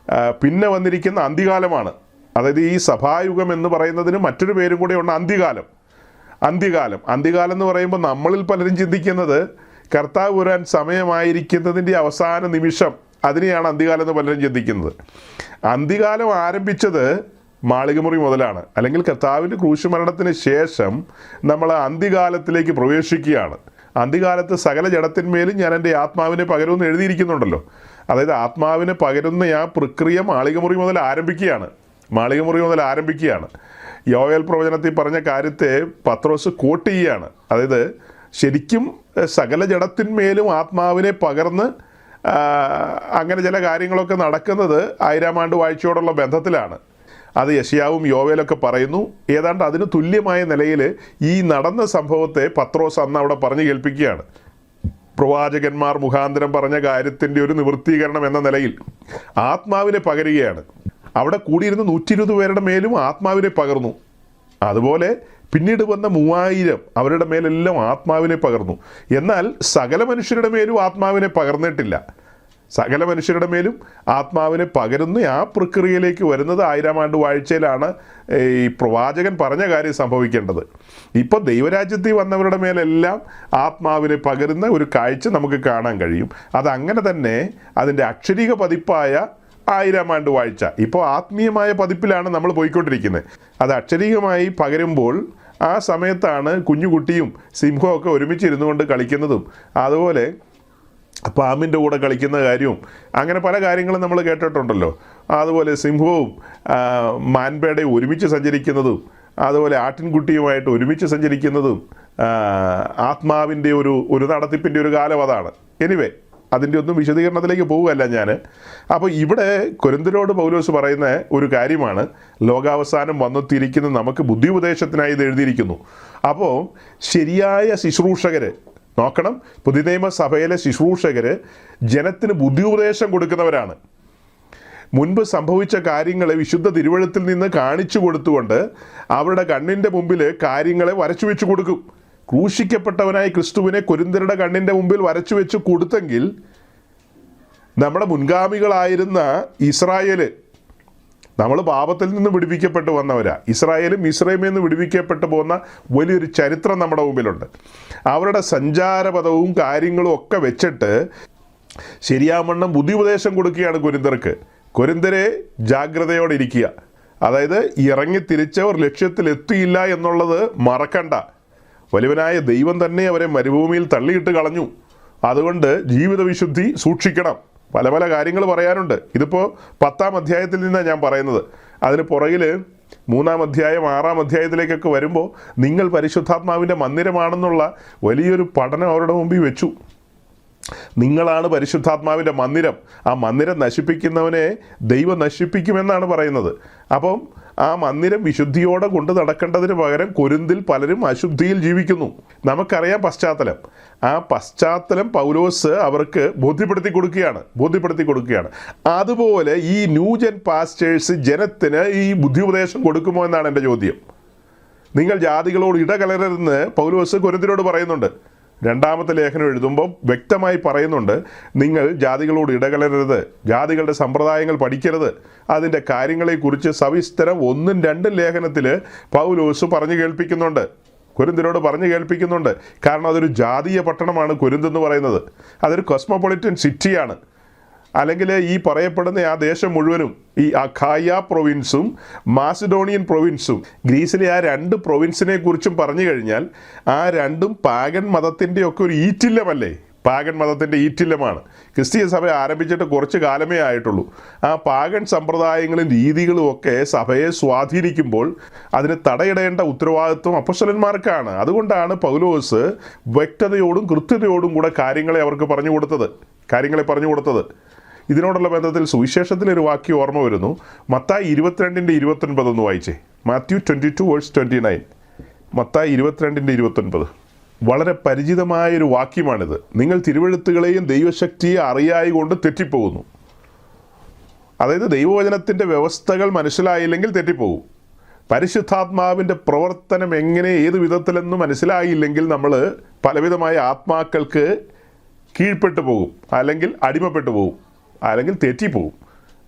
പിന്നെ വന്നിരിക്കുന്ന അന്ത്യകാലമാണ്. അതായത് ഈ സഭായുഗം എന്ന് പറയുന്നതിന് മറ്റൊരു പേരും കൂടെ ഉണ്ട്, അന്ത്യകാലം എന്ന് പറയുമ്പോൾ നമ്മളിൽ പലരും ചിന്തിക്കുന്നത് കർത്താവ് വരാൻ സമയമായിരിക്കുന്നതിൻ്റെ അവസാന നിമിഷം, അതിനെയാണ് അന്ത്യകാലം എന്ന് പലരും ചിന്തിക്കുന്നത്. അന്ത്യകാലം ആരംഭിച്ചത് മാളികമുറി മുതലാണ്, അല്ലെങ്കിൽ കർത്താവിൻ്റെ ക്രൂശ് മരണത്തിന് ശേഷം നമ്മൾ അന്ത്യകാലത്തിലേക്ക് പ്രവേശിക്കുകയാണ്. അന്ത്യകാലത്ത് സകല ജഡത്തിന്മേലും ഞാൻ എൻ്റെ ആത്മാവിനെ പകരുമെന്ന് എഴുതിയിരിക്കുന്നുണ്ടല്ലോ. അതായത് ആത്മാവിനെ പകരുന്ന ആ പ്രക്രിയ മാളികമുറി മുതൽ ആരംഭിക്കുകയാണ്. യോവേൽ പ്രവചനത്തിൽ പറഞ്ഞ കാര്യത്തെ പത്രോസ് കോട്ട് ചെയ്യുകയാണ്. അതായത് ശരിക്കും സകല ജഡത്തിന്മേലും ആത്മാവിനെ പകർന്ന് അങ്ങനെ ചില കാര്യങ്ങളൊക്കെ നടക്കുന്നത് 1000-ാം ആണ്ട് വാഴ്ചയോടുള്ള ബന്ധത്തിലാണ്. അത് യെശയ്യാവും യോവേലൊക്കെ പറയുന്നു. ഏതാണ്ട് അതിന് തുല്യമായ നിലയിൽ ഈ നടന്ന സംഭവത്തെ പത്രോസ് അന്ന് അവിടെ പറഞ്ഞു കേൾപ്പിക്കുകയാണ്. പ്രവാചകന്മാർ മുഖാന്തരം പറഞ്ഞ കാര്യത്തിൻ്റെ ഒരു നിവൃത്തീകരണം എന്ന നിലയിൽ ആത്മാവിനെ പകരുകയാണ്. അവിടെ കൂടിയിരുന്ന 120 പേരുടെ മേലും ആത്മാവിനെ പകർന്നു. അതുപോലെ പിന്നീട് വന്ന 3000 അവരുടെ മേലെല്ലാം ആത്മാവിനെ പകർന്നു. എന്നാൽ സകല മനുഷ്യരുടെ മേലും ആത്മാവിനെ പകർന്നിട്ടില്ല. സകല മനുഷ്യരുടെ മേലും ആത്മാവിനെ പകരുന്ന ആ പ്രക്രിയയിലേക്ക് വരുന്നത് 1000-ാം ആണ്ട് വാഴ്ചയിലാണ് ഈ പ്രവാചകൻ പറഞ്ഞ കാര്യം സംഭവിക്കേണ്ടത്. ഇപ്പോൾ ദൈവരാജ്യത്തിൽ വന്നവരുടെ മേലെല്ലാം ആത്മാവിനെ പകരുന്ന ഒരു കാഴ്ച നമുക്ക് കാണാൻ കഴിയും. അതങ്ങനെ തന്നെ അതിൻ്റെ അക്ഷരിക പതിപ്പായ 1000-ാം ആണ്ട് വാഴ്ച ഇപ്പോൾ ആത്മീയമായ പതിപ്പിലാണ് നമ്മൾ പോയിക്കൊണ്ടിരിക്കുന്നത്. അത് അക്ഷരികമായി പകരുമ്പോൾ ആ സമയത്താണ് കുഞ്ഞുകുട്ടിയും സിംഹമൊക്കെ ഒരുമിച്ചിരുന്നു കൊണ്ട് കളിക്കുന്നതും, അതുപോലെ പാമ്പിൻ്റെ കൂടെ കളിക്കുന്ന കാര്യവും, അങ്ങനെ പല കാര്യങ്ങളും നമ്മൾ കേട്ടിട്ടുണ്ടല്ലോ. അതുപോലെ സിംഹവും മാൻപേടയും ഒരുമിച്ച് സഞ്ചരിക്കുന്നതും, അതുപോലെ ആട്ടിൻകുട്ടിയുമായിട്ട് ഒരുമിച്ച് സഞ്ചരിക്കുന്നതും ആത്മാവിൻ്റെ ഒരു നടത്തിപ്പിൻ്റെ ഒരു കാലം അതാണ്. എനിവേ, അതിൻ്റെ ഒന്നും വിശദീകരണത്തിലേക്ക് പോവുകയല്ല ഞാൻ. അപ്പോൾ ഇവിടെ കൊരിന്ത്യരോട് പൗലോസ് പറയുന്ന ഒരു കാര്യമാണ്, ലോകാവസാനം വന്നെത്തിയിരിക്കുന്ന നമുക്ക് ബുദ്ധി ഉപദേശത്തിനായി ഇത് എഴുതിയിരിക്കുന്നു. അപ്പോൾ ശരിയായ ശുശ്രൂഷകർ നോക്കണം. പുതിയ നിയമസഭയിലെ ശുശ്രൂഷകർ ജനത്തിന് ബുദ്ധി ഉപദേശം കൊടുക്കുന്നവരാണ്. മുൻപ് സംഭവിച്ച കാര്യങ്ങളെ വിശുദ്ധ തിരുവഴുത്തിൽ നിന്ന് കാണിച്ചു കൊടുത്തുകൊണ്ട് അവരുടെ കണ്ണിൻ്റെ മുമ്പിൽ കാര്യങ്ങളെ വരച്ചു വെച്ച് കൊടുക്കും. ക്രൂശിക്കപ്പെട്ടവനായ ക്രിസ്തുവിനെ കൊരിന്ത്യരുടെ കണ്ണിൻ്റെ മുമ്പിൽ വരച്ചു വെച്ച് കൊടുത്തെങ്കിൽ നമ്മുടെ മുൻഗാമികളായിരുന്ന ഇസ്രായേൽ, നമ്മൾ പാപത്തിൽ നിന്ന് വിടുവിക്കപ്പെട്ടു വന്നവരാ. ഇസ്രായേലും മിസ്രൈമിൽ നിന്ന് വിടുവിക്കപ്പെട്ടു പോകുന്ന വലിയൊരു ചരിത്രം നമ്മുടെ മുമ്പിലുണ്ട്. അവരുടെ സഞ്ചാരപഥവും കാര്യങ്ങളും ഒക്കെ വെച്ചിട്ട് ശരിയാവണ്ണം ബുദ്ധി ഉപദേശം കൊടുക്കുകയാണ് കൊരിന്ത്യർക്ക്. കൊരിന്ത്യരെ ജാഗ്രതയോടെ ഇരിക്കുക. അതായത് ഇറങ്ങി തിരിച്ചവർ ലക്ഷ്യത്തിലെത്തിയില്ല എന്നുള്ളത് മറക്കണ്ട. വലിയവനായ ദൈവം തന്നെ അവരെ മരുഭൂമിയിൽ തള്ളിയിട്ട് കളഞ്ഞു. അതുകൊണ്ട് ജീവിത വിശുദ്ധി സൂക്ഷിക്കണം. പല പല കാര്യങ്ങൾ പറയാനുണ്ട്. ഇതിപ്പോൾ 10-ാം അധ്യായത്തിൽ നിന്നാണ് ഞാൻ പറയുന്നത്. അതിന് പുറകിൽ 3-ാം അധ്യായം 6-ാം അധ്യായത്തിലേക്കൊക്കെ വരുമ്പോൾ നിങ്ങൾ പരിശുദ്ധാത്മാവിൻ്റെ മന്ദിരമാണെന്നുള്ള വലിയൊരു പഠനം അവരുടെ മുമ്പിൽ വെച്ചു. നിങ്ങളാണ് പരിശുദ്ധാത്മാവിൻ്റെ മന്ദിരം. ആ മന്ദിരം നശിപ്പിക്കുന്നവനെ ദൈവം നശിപ്പിക്കുമെന്നാണ് പറയുന്നത്. അപ്പം ആ മന്ദിരം വിശുദ്ധിയോടെ കൊണ്ട് നടക്കേണ്ടതിന് പകരം കൊരിന്തിൽ പലരും അശുദ്ധിയിൽ ജീവിക്കുന്നു. നമുക്കറിയാം പശ്ചാത്തലം. ആ പശ്ചാത്തലം പൗലോസ് അവർക്ക് ബോധ്യപ്പെടുത്തി കൊടുക്കുകയാണ്. അതുപോലെ ഈ ന്യൂജൻ പാസ്റ്റേഴ്സ് ജനത്തിന് ഈ ബുദ്ധി ഉപദേശം കൊടുക്കുമോ എന്നാണ് എൻ്റെ ചോദ്യം. നിങ്ങൾ ജാതികളോട് ഇടകലരരുതെന്ന് പൗലോസ് കൊരിന്ത്യരോട് പറയുന്നുണ്ട്. 2-ാമത്തെ ലേഖനം എഴുതുമ്പോൾ വ്യക്തമായി പറയുന്നുണ്ട്, നിങ്ങൾ ജാതികളോട് ഇടകലരരുത്, ജാതികളുടെ സമ്പ്രദായങ്ങൾ പഠിക്കരുത്. അതിൻ്റെ കാര്യങ്ങളെക്കുറിച്ച് സവിസ്തരം 1-2 ലേഖനത്തിൽ പൗലോസ് പറഞ്ഞു കേൾപ്പിക്കുന്നുണ്ട്, കൊരിന്ത്യരോട് പറഞ്ഞു കേൾപ്പിക്കുന്നുണ്ട്. കാരണം അതൊരു ജാതീയ പട്ടണമാണ് കൊരിന്ത് എന്ന് പറയുന്നത്. അതൊരു കോസ്മോപൊളിറ്റൻ സിറ്റിയാണ്. അല്ലെങ്കിൽ ഈ പറയപ്പെടുന്ന ആ ദേശം മുഴുവനും ഈ അഖായ പ്രൊവിൻസും മാസിഡോണിയൻ പ്രൊവിൻസും, ഗ്രീസിലെ ആ 2 പ്രൊവിൻസിനെ കുറിച്ചും പറഞ്ഞു കഴിഞ്ഞാൽ ആ രണ്ടും പാഗൻ മതത്തിൻ്റെ ഒക്കെ ഒരു ഈറ്റില്ലമല്ലേ? പാഗൻ മതത്തിൻ്റെ ഈറ്റില്ലമാണ്. ക്രിസ്തീയ സഭ ആരംഭിച്ചിട്ട് കുറച്ച് കാലമേ ആയിട്ടുള്ളൂ. ആ പാഗൻ സമ്പ്രദായങ്ങളും രീതികളും ഒക്കെ സഭയെ സ്വാധീനിക്കുമ്പോൾ അതിന് തടയിടേണ്ട ഉത്തരവാദിത്വം അപ്പോസ്തലന്മാർക്കാണ്. അതുകൊണ്ടാണ് പൗലോസ് വ്യക്തതയോടും കൃത്യതയോടും കൂടെ കാര്യങ്ങളെ അവർക്ക് പറഞ്ഞു കൊടുത്തത്. ഇതിനോടുള്ള ബന്ധത്തിൽ സുവിശേഷത്തിലൊരു വാക്യം ഓർമ്മ വരുന്നു. മത്തായി 22:29 ഒന്ന് വായിച്ചേ. മാത്യു 22:29. മത്തായി 22:29. വളരെ പരിചിതമായൊരു വാക്യമാണിത്. നിങ്ങൾ തിരുവെഴുത്തുകളെയും ദൈവശക്തിയെ അറിയായി കൊണ്ട് തെറ്റിപ്പോകുന്നു. അതായത് ദൈവവചനത്തിൻ്റെ വ്യവസ്ഥകൾ മനസ്സിലായില്ലെങ്കിൽ തെറ്റിപ്പോകും. പരിശുദ്ധാത്മാവിൻ്റെ പ്രവർത്തനം എങ്ങനെ ഏത് വിധത്തിലെന്ന് മനസ്സിലായില്ലെങ്കിൽ നമ്മൾ പലവിധമായ ആത്മാക്കൾക്ക് കീഴ്പ്പെട്ടു പോകും, അല്ലെങ്കിൽ അടിമപ്പെട്ടു പോകും, അല്ലെങ്കിൽ തെറ്റിപ്പോവും.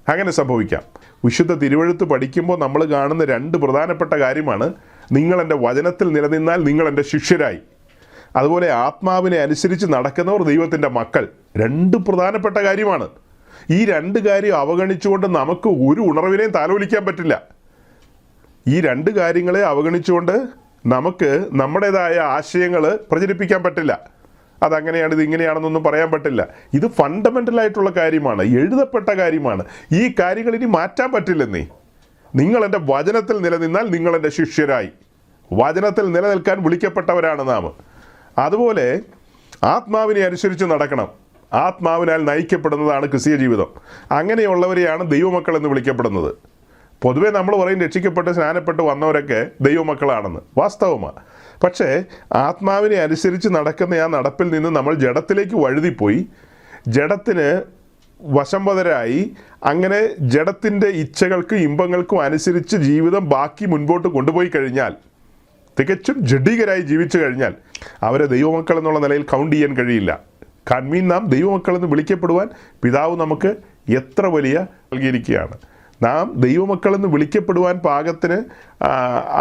അങ്ങനെ സംഭവിക്കാം. വിശുദ്ധ തിരുവെഴുത്ത് പഠിക്കുമ്പോൾ നമ്മൾ കാണുന്ന 2 പ്രധാനപ്പെട്ട കാര്യമാണ്. നിങ്ങൾ എൻ്റെ വചനത്തിൽ നിലനിന്നാൽ നിങ്ങൾ എൻ്റെ ശിഷ്യരായി. അതുപോലെ ആത്മാവിനെ അനുസരിച്ച് നടക്കുന്നവർ ദൈവത്തിൻ്റെ മക്കൾ. 2 പ്രധാനപ്പെട്ട കാര്യമാണ്. ഈ 2 കാര്യം അവഗണിച്ചുകൊണ്ട് നമുക്ക് ഒരു ഉണർവിനെയും താലോലിക്കാൻ പറ്റില്ല. ഈ 2 കാര്യങ്ങളെ അവഗണിച്ചുകൊണ്ട് നമുക്ക് നമ്മുടേതായ ആശയങ്ങൾ പ്രചരിപ്പിക്കാൻ പറ്റില്ല. അതങ്ങനെയാണ്, ഇതിങ്ങനെയാണെന്നൊന്നും പറയാൻ പറ്റില്ല. ഇത് ഫണ്ടമെൻ്റലായിട്ടുള്ള കാര്യമാണ്, എഴുതപ്പെട്ട കാര്യമാണ്. ഈ കാര്യങ്ങൾ ഇനി മാറ്റാൻ പറ്റില്ലെന്നേ. നിങ്ങൾ എൻ്റെ വചനത്തിൽ നിലനിന്നാൽ നിങ്ങൾ എൻ്റെ ശിഷ്യരായി. വചനത്തിൽ നിലനിൽക്കാൻ വിളിക്കപ്പെട്ടവരാണ് നാം. അതുപോലെ ആത്മാവിനെ അനുസരിച്ച് നടക്കണം. ആത്മാവിനാൽ നയിക്കപ്പെടുന്നതാണ് ക്രിസ്തീയ ജീവിതം. അങ്ങനെയുള്ളവരെയാണ് ദൈവമക്കൾ എന്ന് വിളിക്കപ്പെടുന്നത്. പൊതുവെ നമ്മൾ പറയും രക്ഷിക്കപ്പെട്ട് സ്നാനപ്പെട്ട് വന്നവരൊക്കെ ദൈവമക്കളാണെന്ന്. വാസ്തവമാണ്. പക്ഷേ ആത്മാവിനെ അനുസരിച്ച് നടക്കുന്ന ആ നടപ്പിൽ നിന്ന് നമ്മൾ ജഡത്തിലേക്ക് വഴുതിപ്പോയി, ജഡത്തിന് വശംവദരായി, അങ്ങനെ ജഡത്തിൻ്റെ ഇച്ഛകൾക്കും ഇമ്പങ്ങൾക്കും അനുസരിച്ച് ജീവിതം ബാക്കി മുൻപോട്ട് കൊണ്ടുപോയി കഴിഞ്ഞാൽ, തികച്ചും ജഡികരായി ജീവിച്ചു കഴിഞ്ഞാൽ അവരെ ദൈവമക്കൾ എന്നുള്ള നിലയിൽ കൗണ്ട് ചെയ്യാൻ കഴിയില്ല. കാൺമീൻ നാം ദൈവമക്കളെന്ന് വിളിക്കപ്പെടുവാൻ പിതാവ് നമുക്ക് എത്ര വലിയ നൽകിയിരിക്കുകയാണ്. നാം ദൈവമക്കളെന്ന് വിളിക്കപ്പെടുവാൻ പാകത്തിന്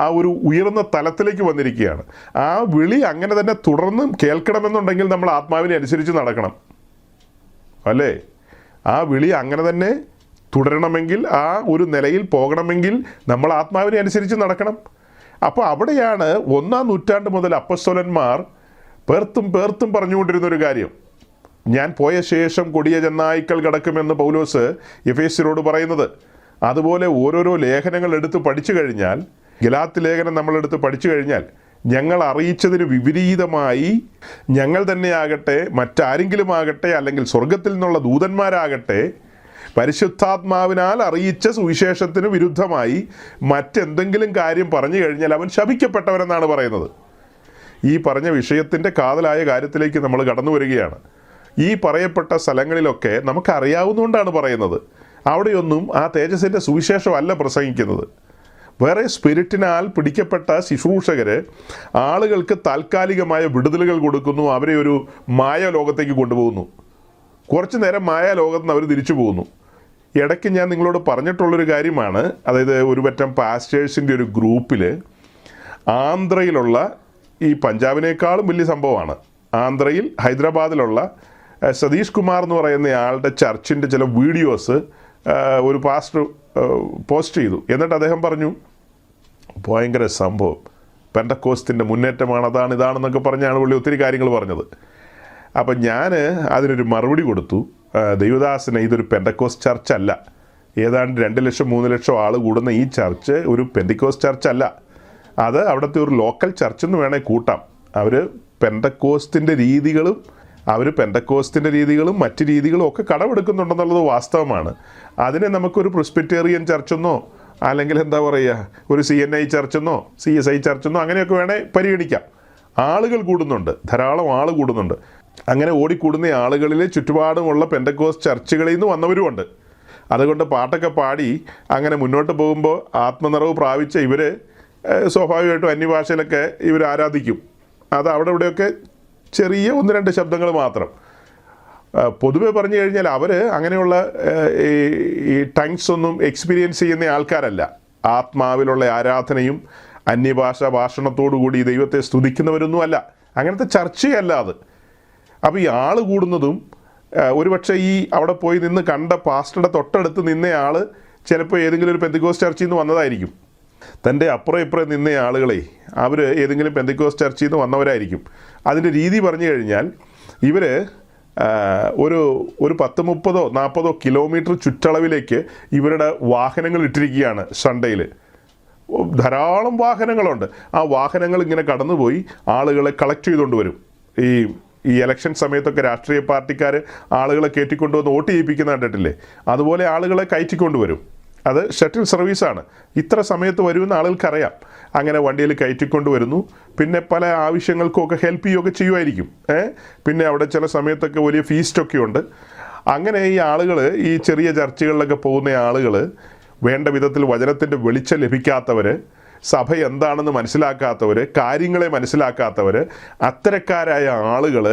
ആ ഒരു ഉയർന്ന തലത്തിലേക്ക് വന്നിരിക്കുകയാണ്. ആ വിളി അങ്ങനെ തന്നെ തുടർന്നും കേൾക്കണമെന്നുണ്ടെങ്കിൽ നമ്മൾ ആത്മാവിനെ അനുസരിച്ച് നടക്കണം, അല്ലേ? ആ വിളി അങ്ങനെ തന്നെ തുടരണമെങ്കിൽ, ആ ഒരു നിലയിൽ പോകണമെങ്കിൽ നമ്മൾ ആത്മാവിനെ അനുസരിച്ച് നടക്കണം. അപ്പോൾ അവിടെയാണ് 1-ാം നൂറ്റാണ്ട് മുതൽ അപ്പോസ്തലന്മാർ പേർത്തും പറഞ്ഞുകൊണ്ടിരുന്നൊരു കാര്യം. ഞാൻ പോയ ശേഷം കൊടിയ ചെന്നായ്ക്കൾ കിടക്കുമെന്ന് പൗലോസ് എഫേസ്യരോട് പറയുന്നത്. അതുപോലെ ഓരോരോ ലേഖനങ്ങൾ എടുത്ത് പഠിച്ചു കഴിഞ്ഞാൽ, ഗലാത്യ ലേഖനം നമ്മളെടുത്ത് പഠിച്ചു കഴിഞ്ഞാൽ, ഞങ്ങൾ അറിയിച്ചതിന് വിപരീതമായി ഞങ്ങൾ തന്നെയാകട്ടെ, മറ്റാരെങ്കിലും ആകട്ടെ, അല്ലെങ്കിൽ സ്വർഗത്തിൽ നിന്നുള്ള ദൂതന്മാരാകട്ടെ, പരിശുദ്ധാത്മാവിനാൽ അറിയിച്ച സുവിശേഷത്തിന് വിരുദ്ധമായി മറ്റെന്തെങ്കിലും കാര്യം പറഞ്ഞു കഴിഞ്ഞാൽ അവൻ ശപിക്കപ്പെട്ടവനെന്നാണ് പറയുന്നത്. ഈ പറഞ്ഞ വിഷയത്തിൻ്റെ കാതലായ കാര്യത്തിലേക്ക് നമ്മൾ കടന്നു വരികയാണ്. ഈ പറയപ്പെട്ട സ്ഥലങ്ങളിലൊക്കെ നമുക്കറിയാവുന്നതുകൊണ്ടാണ് പറയുന്നത്. അവിടെയൊന്നും ആ തേജസ്സിൻ്റെ സുവിശേഷമല്ല പ്രസംഗിക്കുന്നത്. വേറെ സ്പിരിറ്റിനാൽ പിടിക്കപ്പെട്ട ശുശ്രൂഷകർ ആളുകൾക്ക് താൽക്കാലികമായ വിടുതലുകൾ കൊടുക്കുന്നു, അവരെ ഒരു മായ ലോകത്തേക്ക് കൊണ്ടുപോകുന്നു. കുറച്ച് നേരം മായ ലോകത്ത് നിന്ന് അവർ തിരിച്ചു പോകുന്നു. ഇടയ്ക്ക് ഞാൻ നിങ്ങളോട് പറഞ്ഞിട്ടുള്ളൊരു കാര്യമാണ്. അതായത് ഒരു പറ്റം പാസ്റ്റേഴ്സിൻ്റെ ഒരു ഗ്രൂപ്പിൽ ആന്ധ്രയിലുള്ള, ഈ പഞ്ചാബിനേക്കാളും വലിയ സംഭവമാണ്, ആന്ധ്രയിൽ ഹൈദരാബാദിലുള്ള സതീഷ് കുമാർ എന്ന് പറയുന്ന ആളുടെ ചർച്ചിൻ്റെ ചില വീഡിയോസ് ഒരു പാസ്റ്റർ പോസ്റ്റ് ചെയ്തു. എന്നിട്ട് അദ്ദേഹം പറഞ്ഞു, ഭയങ്കര സംഭവം, പെന്തക്കോസ്തിൻ്റെ മുന്നേറ്റമാണ്, അതാണ് ഇതാണെന്നൊക്കെ പറഞ്ഞാണ് പുള്ളി ഒത്തിരി കാര്യങ്ങൾ പറഞ്ഞത്. അപ്പം ഞാൻ അതിനൊരു മറുപടി കൊടുത്തു, ദൈവദാസനെ, ഇതൊരു പെന്തക്കോസ് ചർച്ച് അല്ല. ഏതാണ്ട് 2 ലക്ഷം 3 ലക്ഷം ആൾ കൂടുന്ന ഈ ചർച്ച് ഒരു പെന്തക്കോസ് ചർച്ച് അല്ല. അത് അവിടുത്തെ ഒരു ലോക്കൽ ചർച്ചെന്ന് വേണേൽ കൂട്ടാം. അവർ പെന്തക്കോസ്തിൻ്റെ രീതികളും മറ്റ് രീതികളും ഒക്കെ കടമെടുക്കുന്നുണ്ടെന്നുള്ളത് വാസ്തവമാണ്. അതിനെ നമുക്കൊരു പ്രിസ്ബിറ്റേറിയൻ ചർച്ചെന്നോ അല്ലെങ്കിൽ എന്താ പറയുക, ഒരു CNI ചർച്ചെന്നോ CSI ചർച്ചെന്നോ അങ്ങനെയൊക്കെ വേണേൽ പരിഗണിക്കാം. ആളുകൾ കൂടുന്നുണ്ട്, ധാരാളം ആൾ കൂടുന്നുണ്ട്. അങ്ങനെ ഓടിക്കൂടുന്ന ആളുകളിൽ ചുറ്റുപാടുമുള്ള പെന്തക്കോസ് ചർച്ചുകളിൽ നിന്ന് വന്നവരുമുണ്ട്. അതുകൊണ്ട് പാട്ടൊക്കെ പാടി അങ്ങനെ മുന്നോട്ട് പോകുമ്പോൾ ആത്മനിറവ് പ്രാപിച്ച ഇവർ സ്വാഭാവികമായിട്ടും അന്യഭാഷയിലൊക്കെ ഇവർ ആരാധിക്കും. അത് അവിടെ ഇവിടെയൊക്കെ ചെറിയ 1-2 ശബ്ദങ്ങൾ മാത്രം. പൊതുവെ പറഞ്ഞു കഴിഞ്ഞാൽ അവർ അങ്ങനെയുള്ള ഈ ടങ്സ് ഒന്നും എക്സ്പീരിയൻസ് ചെയ്യുന്ന ആൾക്കാരല്ല. ആത്മാവിലുള്ള ആരാധനയും ഭാഷണത്തോടുകൂടി ദൈവത്തെ സ്തുതിക്കുന്നവരൊന്നുമല്ല. അങ്ങനത്തെ ചർച്ചയല്ല അത്. അപ്പോൾ ഈ ആൾ കൂടുന്നതും ഒരുപക്ഷെ ഈ അവിടെ പോയി നിന്ന് കണ്ട പാസ്റ്ററുടെ തൊട്ടടുത്ത് നിന്നയാൾ ചിലപ്പോൾ ഏതെങ്കിലും ഒരു പെന്തക്കോസ് ചർച്ചിൽ നിന്ന് വന്നതായിരിക്കും. തൻ്റെ അപ്പുറം ഇപ്പുറം നിന്ന ആളുകളെ അവർ ഏതെങ്കിലും പെന്തക്കോസ് ചർച്ചിൽ നിന്ന് വന്നവരായിരിക്കും. അതിൻ്റെ രീതി പറഞ്ഞു കഴിഞ്ഞാൽ ഇവർ ഒരു 10-30-40 കിലോമീറ്റർ ചുറ്റളവിലേക്ക് ഇവരുടെ വാഹനങ്ങൾ ഇട്ടിരിക്കുകയാണ്. സൺഡേയിൽ ധാരാളം വാഹനങ്ങളുണ്ട്. ആ വാഹനങ്ങൾ ഇങ്ങനെ കടന്നുപോയി ആളുകളെ കളക്ട് ചെയ്തുകൊണ്ട് വരും. ഈ ഇലക്ഷൻ സമയത്തൊക്കെ രാഷ്ട്രീയ പാർട്ടിക്കാർ ആളുകളെ കയറ്റിക്കൊണ്ടുവന്ന് വോട്ട് ചെയ്യിപ്പിക്കുന്ന കണ്ടിട്ടില്ലേ, അതുപോലെ ആളുകളെ കയറ്റിക്കൊണ്ടുവരും. അത് ഷട്ടിൽ സർവീസാണ്. ഇത്ര സമയത്ത് വരുമെന്ന് ആളുകൾക്കറിയാം. അങ്ങനെ വണ്ടിയിൽ കയറ്റിക്കൊണ്ട് വരുന്നു. പിന്നെ പല ആവശ്യങ്ങൾക്കുമൊക്കെ ഹെൽപ്പ് ചെയ്യുകയൊക്കെ ചെയ്യുമായിരിക്കും. പിന്നെ അവിടെ ചില സമയത്തൊക്കെ വലിയ ഫീസ്റ്റൊക്കെ ഉണ്ട്. അങ്ങനെ ഈ ആളുകൾ, ഈ ചെറിയ ചർച്ചുകളിലൊക്കെ പോകുന്ന ആളുകൾ, വേണ്ട വിധത്തിൽ വചനത്തിൻ്റെ വെളിച്ചം ലഭിക്കാത്തവർ, സഭ എന്താണെന്ന് മനസ്സിലാക്കാത്തവർ, കാര്യങ്ങളെ മനസ്സിലാക്കാത്തവർ, അത്തരക്കാരായ ആളുകൾ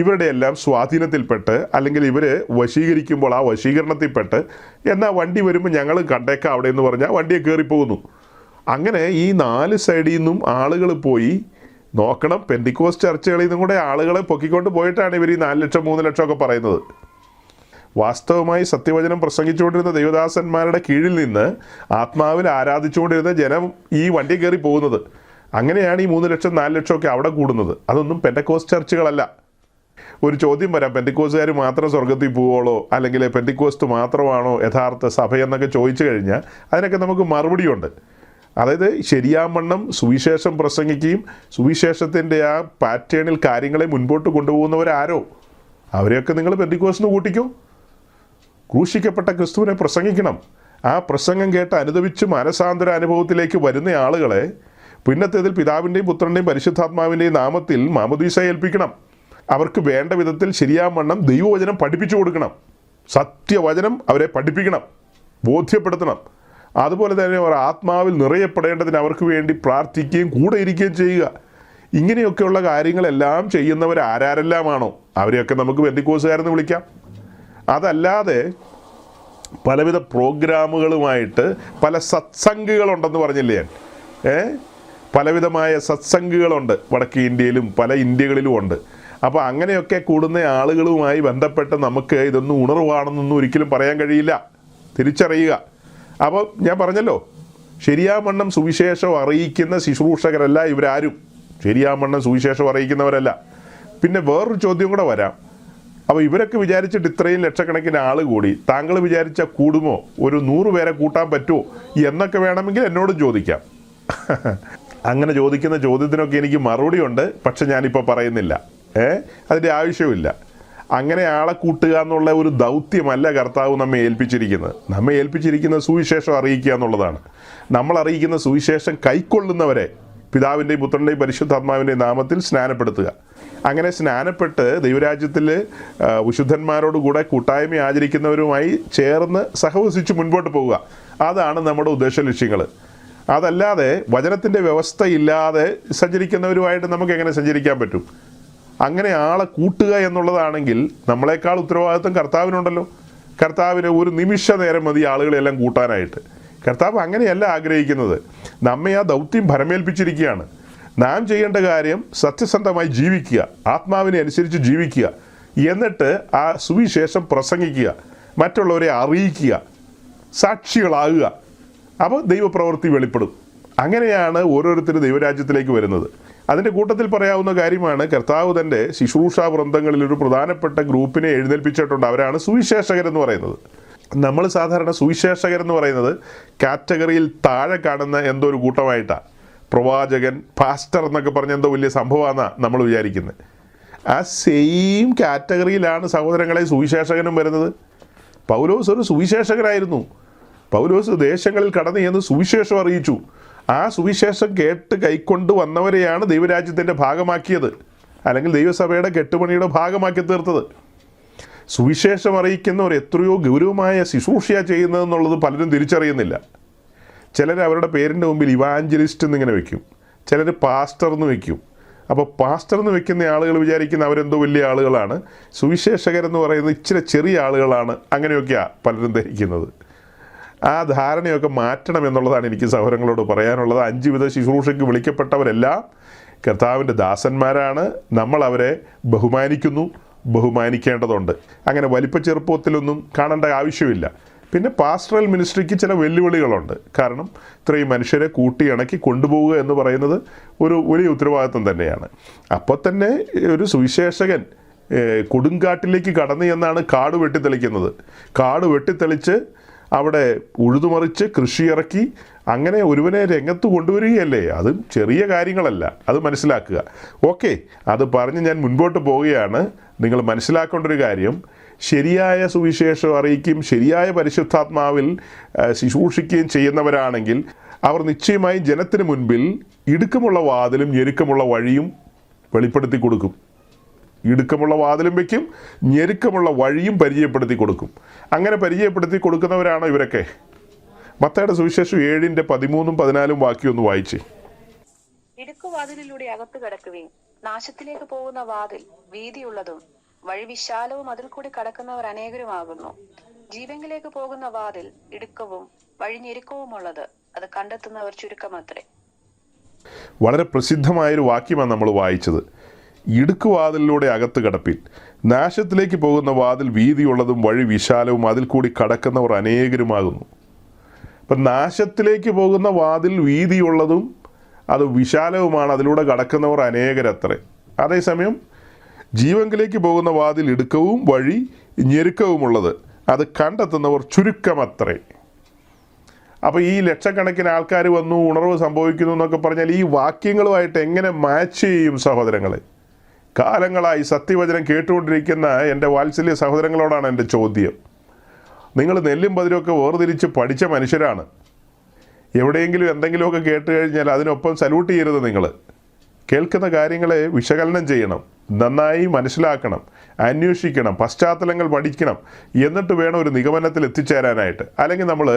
ഇവരുടെ എല്ലാം സ്വാധീനത്തിൽപ്പെട്ട്, അല്ലെങ്കിൽ ഇവർ വശീകരിക്കുമ്പോൾ ആ വശീകരണത്തിൽപ്പെട്ട്, എന്നാൽ വണ്ടി വരുമ്പോൾ ഞങ്ങൾ കണ്ടേക്കാം അവിടെ എന്ന് പറഞ്ഞാൽ വണ്ടിയെ കയറിപ്പോകുന്നു. അങ്ങനെ ഈ 4 സൈഡിൽ നിന്നും ആളുകൾ പോയി നോക്കണം. പെന്തിക്കോസ് ചർച്ചുകളിൽ നിന്നും കൂടെ ആളുകളെ പൊക്കിക്കൊണ്ട് പോയിട്ടാണ് ഇവർ ഈ 4 ലക്ഷം 3 ലക്ഷം ഒക്കെ പറയുന്നത്. വാസ്തവമായി സത്യവചനം പ്രസംഗിച്ചുകൊണ്ടിരുന്ന ദൈവദാസന്മാരുടെ കീഴിൽ നിന്ന് ആത്മാവിൽ ആരാധിച്ചുകൊണ്ടിരുന്ന ജനം ഈ വണ്ടി കയറി പോകുന്നത്. അങ്ങനെയാണ് ഈ 3 ലക്ഷം 4 ലക്ഷം ഒക്കെ അവിടെ കൂടുന്നത്. അതൊന്നും പെന്തക്കോസ് ചർച്ചുകളല്ല. ഒരു ചോദ്യം വരാം, പെന്തക്കോസുകാർ മാത്രം സ്വർഗത്തിൽ പോവുള്ളോ, അല്ലെങ്കിൽ പെന്തക്കോസ്റ്റ് മാത്രമാണോ യഥാർത്ഥ സഭ എന്നൊക്കെ ചോദിച്ചു കഴിഞ്ഞാൽ അതിനൊക്കെ നമുക്ക് മറുപടിയുണ്ട്. അതായത് ശരിയാവണ്ണം സുവിശേഷം പ്രസംഗിക്കുകയും സുവിശേഷത്തിൻ്റെ ആ പാറ്റേണിൽ കാര്യങ്ങളെ മുൻപോട്ട് കൊണ്ടുപോകുന്നവരാരോ അവരെയൊക്കെ നിങ്ങൾ പെന്തക്കോസ്റ്റിന് കൂട്ടിക്കോ. ക്രൂശിക്കപ്പെട്ട ക്രിസ്തുവിനെ പ്രസംഗിക്കണം. ആ പ്രസംഗം കേട്ട് അനുദപിച്ച് മാനസാന്തര അനുഭവത്തിലേക്ക് വരുന്ന ആളുകളെ പിന്നത്തേതിൽ പിതാവിൻ്റെയും പുത്രൻ്റെയും പരിശുദ്ധാത്മാവിൻ്റെയും നാമത്തിൽ മാമോദീസ ഏൽപ്പിക്കണം. അവർക്ക് വേണ്ട വിധത്തിൽ ശരിയാവണ്ണം ദൈവവചനം പഠിപ്പിച്ചു കൊടുക്കണം. സത്യവചനം അവരെ പഠിപ്പിക്കണം, ബോധ്യപ്പെടുത്തണം. അതുപോലെ തന്നെ അവർ ആത്മാവിൽ നിറയപ്പെടേണ്ടതിന് അവർക്ക് വേണ്ടി പ്രാർത്ഥിക്കുകയും കൂടെ ഇരിക്കുകയും ചെയ്യുക. ഇങ്ങനെയൊക്കെയുള്ള കാര്യങ്ങളെല്ലാം ചെയ്യുന്നവർ ആരാരെല്ലാമാണോ അവരെയൊക്കെ നമുക്ക് പെന്തക്കോസുകാരെന്ന് വിളിക്കാം. അതല്ലാതെ പലവിധ പ്രോഗ്രാമുകളുമായിട്ട് പല സത്സംഗുകളുണ്ടെന്ന് പറഞ്ഞില്ലേ ഞാൻ. പലവിധമായ സത്സംഗുകളുണ്ട് വടക്കേ ഇന്ത്യയിലും പല ഇന്ത്യകളിലും ഉണ്ട്. അപ്പോൾ അങ്ങനെയൊക്കെ കൂടുന്ന ആളുകളുമായി ബന്ധപ്പെട്ട് നമുക്ക് ഇതൊന്നും ഉണർവാണെന്നൊന്നും ഒരിക്കലും പറയാൻ കഴിയില്ല. തിരിച്ചറിയുക. അപ്പോൾ ഞാൻ പറഞ്ഞല്ലോ, ശരിയാവണ്ണം സുവിശേഷം അറിയിക്കുന്ന ശുശ്രൂഷകരല്ല ഇവരാരും. ശരിയാവണ്ണം സുവിശേഷം അറിയിക്കുന്നവരല്ല. പിന്നെ വേറൊരു ചോദ്യം കൂടെ വരാം. അപ്പോൾ ഇവരൊക്കെ വിചാരിച്ചിട്ട് ഇത്രയും ലക്ഷക്കണക്കിന് ആൾ കൂടി, താങ്കൾ വിചാരിച്ചാൽ കൂടുമോ? ഒരു 100 പേരെ കൂട്ടാൻ പറ്റുമോ എന്നൊക്കെ വേണമെങ്കിൽ എന്നോടും ചോദിക്കാം. അങ്ങനെ ചോദിക്കുന്ന ചോദ്യത്തിനൊക്കെ എനിക്ക് മറുപടിയുണ്ട്. പക്ഷെ ഞാനിപ്പോൾ പറയുന്നില്ല. അതിൻ്റെ ആവശ്യമില്ല. അങ്ങനെ ആളെ കൂട്ടുക എന്നുള്ള ഒരു ദൗത്യമല്ല കർത്താവ് നമ്മെ ഏൽപ്പിച്ചിരിക്കുന്നത്. നമ്മെ ഏൽപ്പിച്ചിരിക്കുന്നത് സുവിശേഷം അറിയിക്കുക എന്നുള്ളതാണ്. നമ്മൾ അറിയിക്കുന്ന സുവിശേഷം കൈക്കൊള്ളുന്നവരെ പിതാവിൻ്റെയും പുത്രൻ്റെയും പരിശുദ്ധാത്മാവിൻ്റെയും നാമത്തിൽ സ്നാനപ്പെടുത്തുക. അങ്ങനെ സ്നാനപ്പെട്ട് ദൈവരാജ്യത്തിൽ വിശുദ്ധന്മാരോടുകൂടെ കൂട്ടായ്മ ആചരിക്കുന്നവരുമായി ചേർന്ന് സഹവസിച്ച് മുൻപോട്ട് പോവുക. അതാണ് നമ്മുടെ ഉദ്ദേശ ലക്ഷ്യങ്ങൾ. അതല്ലാതെ വചനത്തിൻ്റെ വ്യവസ്ഥയില്ലാതെ സഞ്ചരിക്കുന്നവരുമായിട്ട് നമുക്ക് എങ്ങനെ സഞ്ചരിക്കാൻ പറ്റും? അങ്ങനെ ആളെ കൂട്ടുക എന്നുള്ളതാണെങ്കിൽ നമ്മളെക്കാൾ ഉത്തരവാദിത്വം കർത്താവിനുണ്ടല്ലോ. കർത്താവിന് ഒരു നിമിഷ നേരം മതി ആളുകളെല്ലാം കൂട്ടാനായിട്ട്. കർത്താവ് അങ്ങനെയല്ല ആഗ്രഹിക്കുന്നത്. നമ്മെ ആ ദൗത്യം ഭരമേൽപ്പിച്ചിരിക്കുകയാണ്. നാം ചെയ്യേണ്ട കാര്യം സത്യസന്ധമായി ജീവിക്കുക, ആത്മാവിനെ അനുസരിച്ച് ജീവിക്കുക, എന്നിട്ട് ആ സുവിശേഷം പ്രസംഗിക്കുക, മറ്റുള്ളവരെ അറിയിക്കുക, സാക്ഷികളാകുക. അപ്പോൾ ദൈവപ്രവൃത്തി വെളിപ്പെടും. അങ്ങനെയാണ് ഓരോരുത്തരും ദൈവരാജ്യത്തിലേക്ക് വരുന്നത്. അതിൻ്റെ കൂട്ടത്തിൽ പറയാവുന്ന കാര്യമാണ്, കർത്താവ് തൻ്റെ ശുശ്രൂഷാ വൃന്ദങ്ങളിൽ ഒരു പ്രധാനപ്പെട്ട ഗ്രൂപ്പിനെ എഴുന്നേൽപ്പിച്ചിട്ടുണ്ട്. അവരാണ് സുവിശേഷകരെന്ന് പറയുന്നത്. നമ്മൾ സാധാരണ സുവിശേഷകരെന്ന് പറയുന്നത് കാറ്റഗറിയിൽ താഴെ കാണുന്ന എന്തോ ഒരു കൂട്ടമായിട്ടാണ്. പ്രവാചകൻ, പാസ്റ്റർ എന്നൊക്കെ പറഞ്ഞ എന്തോ വലിയ സംഭവമാണെന്നാണ് നമ്മൾ വിചാരിക്കുന്നത്. ആ സെയിം കാറ്റഗറിയിലാണ് സഹോദരങ്ങളെ സുവിശേഷകനും വരുന്നത്. പൗലോസ് ഒരു സുവിശേഷകനായിരുന്നു. പൗലോസ് ദേശങ്ങളിൽ കടന്നു ചെന്ന് സുവിശേഷം അറിയിച്ചു. ആ സുവിശേഷം കേട്ട് കൈക്കൊണ്ട് വന്നവരെയാണ് ദൈവരാജ്യത്തിൻ്റെ ഭാഗമാക്കിയത്, അല്ലെങ്കിൽ ദൈവസഭയുടെ കെട്ടുപണിയുടെ ഭാഗമാക്കി തീർത്തത്. സുവിശേഷം അറിയിക്കുന്നവർ എത്രയോ ഗൗരവമായ ശുശ്രൂഷയാണ് ചെയ്യുന്നതെന്നുള്ളത് പലരും തിരിച്ചറിയുന്നില്ല. ചിലർ അവരുടെ പേരിൻ്റെ മുമ്പിൽ ഇവാഞ്ചലിസ്റ്റ് എന്നിങ്ങനെ വയ്ക്കും, ചിലർ പാസ്റ്റർ എന്ന് വയ്ക്കും. അപ്പോൾ പാസ്റ്റർ എന്ന് വെക്കുന്ന ആളുകൾ വിചാരിക്കുന്ന അവരെന്തോ വലിയ ആളുകളാണ്, സുവിശേഷകരെന്ന് പറയുന്നത് ഇച്ചിരി ചെറിയ ആളുകളാണ്, അങ്ങനെയൊക്കെയാണ് പലരും ധരിക്കുന്നത്. ആ ധാരണയൊക്കെ മാറ്റണം എന്നുള്ളതാണ് എനിക്ക് സഹോദരങ്ങളോട് പറയാനുള്ളത്. 5 വിധ ശുശ്രൂഷയ്ക്ക് വിളിക്കപ്പെട്ടവരെല്ലാം കർത്താവിൻ്റെ ദാസന്മാരാണ്. നമ്മൾ അവരെ ബഹുമാനിക്കുന്നു, ബഹുമാനിക്കേണ്ടതുണ്ട്. അങ്ങനെ വലിപ്പ ചെറുപ്പത്തിലൊന്നും കാണേണ്ട ആവശ്യമില്ല. പിന്നെ പാസ്റ്ററൽ മിനിസ്ട്രിക്ക് ചില വെല്ലുവിളികളുണ്ട്. കാരണം ഇത്രയും മനുഷ്യരെ കൂട്ടിയിണക്കി കൊണ്ടുപോവുക എന്ന് പറയുന്നത് ഒരു വലിയ ഉത്തരവാദിത്വം തന്നെയാണ്. അപ്പോൾ തന്നെ ഒരു സുവിശേഷകൻ കൊടുങ്കാട്ടിലേക്ക് കടന്നു എന്നാണ് കാട് വെട്ടിത്തെളിക്കുന്നത്. കാട് വെട്ടിത്തെളിച്ച് അവിടെ ഉഴുതുമറിച്ച് കൃഷി ഇറക്കി അങ്ങനെ ഒരുവനെ രംഗത്ത് കൊണ്ടുവരികയല്ലേ. അതും ചെറിയ കാര്യങ്ങളല്ല, അത് മനസ്സിലാക്കുക. ഓക്കെ, അത് പറഞ്ഞ് ഞാൻ മുൻപോട്ട് പോവുകയാണ്. നിങ്ങൾ മനസ്സിലാക്കേണ്ട ഒരു കാര്യം, ശരിയായ സുവിശേഷം അറിയിക്കുകയും ശരിയായ പരിശുദ്ധാത്മാവിൽ ശുശ്രൂഷിക്കുകയും ചെയ്യുന്നവരാണെങ്കിൽ അവർ നിശ്ചയമായും ജനത്തിന് മുൻപിൽ ഇടുക്കമുള്ള വാതിലും ഞെരുക്കമുള്ള വഴിയും വെളിപ്പെടുത്തി കൊടുക്കും. ഇടുക്കമുള്ള വാതിലും വയ്ക്കും, ഞെരുക്കമുള്ള വഴിയും പരിചയപ്പെടുത്തി കൊടുക്കും. അങ്ങനെ പരിചയപ്പെടുത്തി കൊടുക്കുന്നവരാണ് ഇവരൊക്കെ. മത്തായിയുടെ സുവിശേഷം 7:13-14 വാക്യം ഒന്ന് വായിച്ചേ. ഇടുക്കുവാതിലിലൂടെ അകത്ത് കടക്കുകയും നാശത്തിലേക്ക് പോകുന്ന വാതിൽ വീതിയുള്ളതും വഴി വിശാലവും അതിൽ കൂടി കടക്കുന്നവർ അനേകരുമാകുന്നു. ജീവങ്കിലേക്ക് പോകുന്ന വാതിൽ ഇടുക്കവും വഴി ഞെരുക്കവുമുള്ളത്, അത് കണ്ടെത്തുന്നവർ ചുരുക്കമത്രേ. വളരെ പ്രസിദ്ധമായൊരു വാക്യമാണ് നമ്മൾ വായിച്ചത്. ഇടുക്കുവാതിലൂടെ അകത്ത് കടപ്പിൻ, നാശത്തിലേക്ക് പോകുന്ന വാതിൽ വീതിയുള്ളതും വഴി വിശാലവും അതിൽ കൂടി കടക്കുന്നവർ അനേകരുമാകുന്നു. അപ്പം നാശത്തിലേക്ക് പോകുന്ന വാതിൽ വീതിയുള്ളതും അത് വിശാലവുമാണ്, അതിലൂടെ കടക്കുന്നവർ അനേകരത്രേ. അതേസമയം ജീവങ്കിലേക്ക് പോകുന്ന വാതിൽ ഇടുക്കവും വഴി ഞെരുക്കവുമുള്ളത്, അത് കണ്ടെത്തുന്നവർ ചുരുക്കമത്രേ. അപ്പോൾ ഈ ലക്ഷക്കണക്കിന് ആൾക്കാർ വന്നു, ഉണർവ് സംഭവിക്കുന്നു എന്നൊക്കെ പറഞ്ഞാൽ ഈ വാക്യങ്ങളുമായിട്ട് എങ്ങനെ മാച്ച് ചെയ്യും സഹോദരങ്ങളെ? കാലങ്ങളായി സത്യവചനം കേട്ടുകൊണ്ടിരിക്കുന്ന എൻ്റെ വാത്സല്യ സഹോദരങ്ങളോടാണ് എൻ്റെ ചോദ്യം. നിങ്ങൾ നെല്ലും പതിരൊക്കെ വേർതിരിച്ച് പഠിച്ച മനുഷ്യരാണ്. എവിടെയെങ്കിലും എന്തെങ്കിലുമൊക്കെ കേട്ട് കഴിഞ്ഞാൽ അതിനൊപ്പം സല്യൂട്ട് ചെയ്യരുത്. നിങ്ങൾ കേൾക്കുന്ന കാര്യങ്ങളെ വിശകലനം ചെയ്യണം, നന്നായി മനസ്സിലാക്കണം, അന്വേഷിക്കണം, പശ്ചാത്തലങ്ങൾ പഠിക്കണം. എന്നിട്ട് വേണം ഒരു നിഗമനത്തിൽ എത്തിച്ചേരാനായിട്ട്. അല്ലെങ്കിൽ നമ്മൾ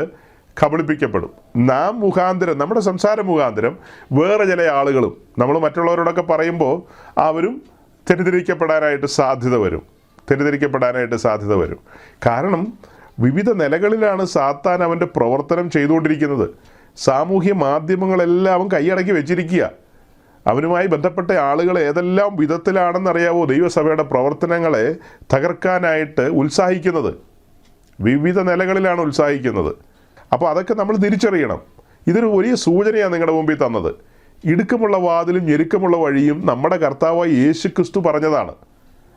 കബളിപ്പിക്കപ്പെടും. നാം മുഖാന്തരം, നമ്മുടെ സംസാരം മുഖാന്തരം വേറെ ചില ആളുകളും നമ്മൾ മറ്റുള്ളവരോടൊക്കെ പറയുമ്പോൾ അവരും തെറ്റിദ്ധരിക്കപ്പെടാനായിട്ട് സാധ്യത വരും. കാരണം വിവിധ നിലകളിലാണ് സാത്താൻ അവൻ്റെ പ്രവർത്തനം ചെയ്തുകൊണ്ടിരിക്കുന്നത്. സാമൂഹ്യ മാധ്യമങ്ങളെല്ലാം അവൻ കൈയടക്കി വെച്ചിരിക്കുക. അവനുമായി ബന്ധപ്പെട്ട ആളുകൾ ഏതെല്ലാം വിധത്തിലാണെന്നറിയാവോ ദൈവസഭയുടെ പ്രവർത്തനങ്ങളെ തകർക്കാനായിട്ട് ഉത്സാഹിക്കുന്നത്? വിവിധ നിലകളിലാണ് ഉത്സാഹിക്കുന്നത്. അപ്പോൾ അതൊക്കെ നമ്മൾ തിരിച്ചറിയണം. ഇതൊരു വലിയ സൂചനയാണ് നിങ്ങളുടെ മുമ്പിൽ തന്നത്. ഇടുക്കമുള്ള വാതിലും ഞെരുക്കമുള്ള വഴിയും നമ്മുടെ കർത്താവായ യേശു ക്രിസ്തു പറഞ്ഞതാണ്.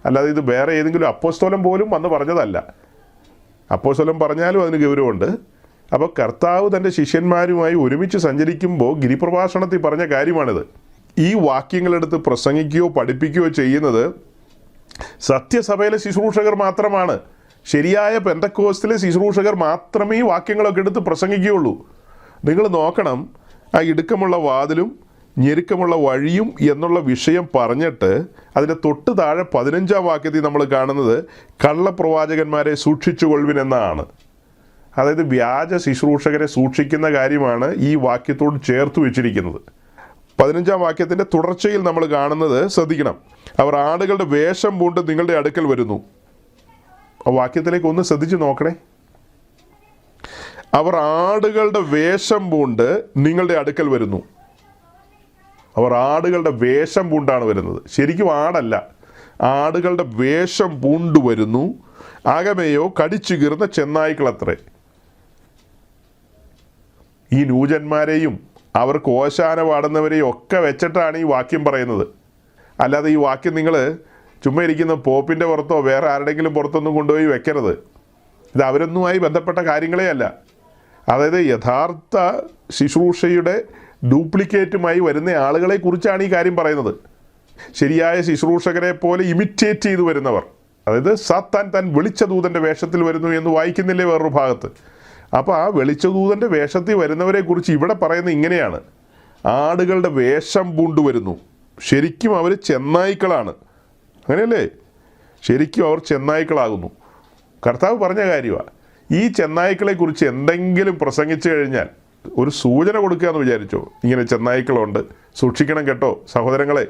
അല്ലാതെ ഇത് വേറെ ഏതെങ്കിലും അപ്പോസ്തലൻ പോലും വന്ന് പറഞ്ഞതല്ല. അപ്പോസ്തലൻ പറഞ്ഞാലും അതിന് ഗൗരവമുണ്ട്. അപ്പോൾ കർത്താവ് തൻ്റെ ശിഷ്യന്മാരുമായി ഒരുമിച്ച് സഞ്ചരിക്കുമ്പോൾ ഗിരിപ്രഭാഷണത്തിൽ പറഞ്ഞ കാര്യമാണിത്. ഈ വാക്യങ്ങളെടുത്ത് പ്രസംഗിക്കുകയോ പഠിപ്പിക്കുകയോ ചെയ്യുന്നത് സത്യസഭയിലെ ശുശ്രൂഷകർ മാത്രമാണ്. ശരിയായ പെന്തക്കോസ്തിലെ ശുശ്രൂഷകർ മാത്രമേ ഈ വാക്യങ്ങളൊക്കെ എടുത്ത് പ്രസംഗിക്കുകയുള്ളൂ. നിങ്ങൾ നോക്കണം, ആ ഇടുക്കമുള്ള വാതിലും ഞെരുക്കമുള്ള വഴിയും എന്നുള്ള വിഷയം പറഞ്ഞിട്ട് അതിൻ്റെ തൊട്ട് താഴെ 15-ാം വാക്യത്തിൽ നമ്മൾ കാണുന്നത് കള്ളപ്രവാചകന്മാരെ സൂക്ഷിച്ചുകൊള്ളുവിനെന്നാണ്. അതായത് വ്യാജ ശുശ്രൂഷകരെ സൂക്ഷിക്കുന്ന കാര്യമാണ് ഈ വാക്യത്തോട് ചേർത്ത് വെച്ചിരിക്കുന്നത്. 15-ാം വാക്യത്തിൻ്റെ തുടർച്ചയിൽ നമ്മൾ കാണുന്നത് ശ്രദ്ധിക്കണം. അവർ ആടുകളുടെ വേഷം പൂണ്ട് നിങ്ങളുടെ അടുക്കൽ വരുന്നു. ആ വാക്യത്തിലേക്ക് ഒന്ന് ശ്രദ്ധിച്ച് നോക്കണേ. അവർ ആടുകളുടെ വേഷം പൂണ്ട് നിങ്ങളുടെ അടുക്കൽ വരുന്നു. അവർ ആടുകളുടെ വേഷം പൂണ്ടാണ് വരുന്നത്, ശരിക്കും ആടല്ല. ആടുകളുടെ വേഷം പൂണ്ടു വരുന്നു, ആകമേയോ കടിച്ചു കീറുന്ന ചെന്നായ്ക്കളത്രേ. ഈ ന്യൂജന്മാരെയും അവർക്ക് ഓശാന പാടുന്നവരെയും ഒക്കെ വെച്ചിട്ടാണ് ഈ വാക്യം പറയുന്നത്. അല്ലാതെ ഈ വാക്യം നിങ്ങൾ ചുമ്മാ ഇരിക്കുന്ന പോപ്പിൻ്റെ പുറത്തോ വേറെ ആരുടെങ്കിലും പുറത്തൊന്നും കൊണ്ടുപോയി വെക്കരുത്. ഇത് അവരൊന്നുമായി ബന്ധപ്പെട്ട കാര്യങ്ങളേ അല്ല. അതായത് യഥാർത്ഥ ശുശ്രൂഷയുടെ ഡ്യൂപ്ലിക്കേറ്റുമായി വരുന്ന ആളുകളെ കുറിച്ചാണ് ഈ കാര്യം പറയുന്നത്. ശരിയായ ശുശ്രൂഷകരെ പോലെ ഇമിറ്റേറ്റ് ചെയ്തു വരുന്നവർ, അതായത് സാത്താൻ താൻ വെളിച്ചദൂതൻ്റെ വേഷത്തിൽ വരുന്നു എന്ന് വായിക്കുന്നില്ലേ വേറൊരു ഭാഗത്ത്. അപ്പോൾ ആ വെളിച്ചദൂതൻ്റെ വേഷത്തിൽ വരുന്നവരെ കുറിച്ച് ഇവിടെ പറയുന്നത് ഇങ്ങനെയാണ്: ആടുകളുടെ വേഷം പൂണ്ടു വരുന്നു. ശരിക്കും അവർ ചെന്നായ്ക്കളാണ്, അങ്ങനെയല്ലേ? ശരിക്കും അവർ ചെന്നായ്ക്കളാകുന്നു. കർത്താവ് പറഞ്ഞ കാര്യമാണ്. ഈ ചെന്നായ്ക്കളെ കുറിച്ച് എന്തെങ്കിലും പ്രസംഗിച്ചു കഴിഞ്ഞാൽ ഒരു സൂചന കൊടുക്കുക എന്ന് വിചാരിച്ചോ, ഇങ്ങനെ ചെന്നായ്ക്കളുണ്ട്, സൂക്ഷിക്കണം കേട്ടോ സഹോദരങ്ങളെ.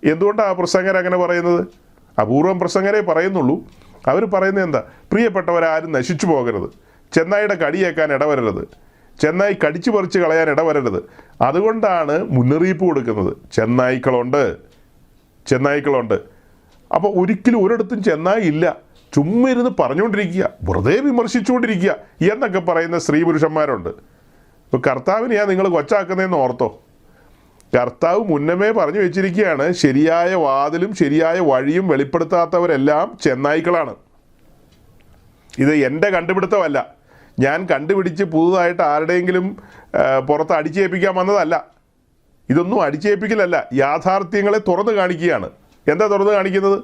എന്തുകൊണ്ടാണ് ആ പ്രസംഗർ അങ്ങനെ പറയുന്നത്? അപൂർവം പ്രസംഗരെ പറയുന്നുള്ളൂ. അവർ പറയുന്നത് എന്താ? പ്രിയപ്പെട്ടവരാരും നശിച്ചു പോകരുത്, ചെന്നായിയുടെ കടിയേക്കാൻ ഇടവരരുത്, ചെന്നായി കടിച്ചു പറിച്ച് കളയാൻ ഇടവരരുത്. അതുകൊണ്ടാണ് മുന്നറിയിപ്പ് കൊടുക്കുന്നത്. ചെന്നായ്ക്കളുണ്ട്. അപ്പോൾ ഒരിക്കലും ഒരിടത്തും ചെന്നായി ഇല്ല, ചുമ്മാ ഇരുന്ന് പറഞ്ഞുകൊണ്ടിരിക്കുക, വെറുതെ വിമർശിച്ചുകൊണ്ടിരിക്കുക എന്നൊക്കെ പറയുന്ന സ്ത്രീ പുരുഷന്മാരുണ്ട്. ഇപ്പോൾ കർത്താവിനെയാണ് നിങ്ങൾ കൊച്ചാക്കുന്നതെന്ന് ഓർത്തോ. കർത്താവ് മുന്നമേ പറഞ്ഞു വെച്ചിരിക്കുകയാണ്, ശരിയായ വാതിലും ശരിയായ വഴിയും വെളിപ്പെടുത്താത്തവരെല്ലാം ചെന്നായ്ക്കളാണ്. ഇത് എൻ്റെ കണ്ടുപിടുത്തമല്ല, ഞാൻ കണ്ടുപിടിച്ച് പുതുതായിട്ട് ആരുടെയെങ്കിലും പുറത്ത് അടിച്ചേൽപ്പിക്കാൻ വന്നതല്ല. ഇതൊന്നും അടിച്ചേൽപ്പിക്കലല്ല, യാഥാർത്ഥ്യങ്ങളെ തുറന്നു കാണിക്കുകയാണ്. എന്താ തുറന്നു കാണിക്കുന്നത്?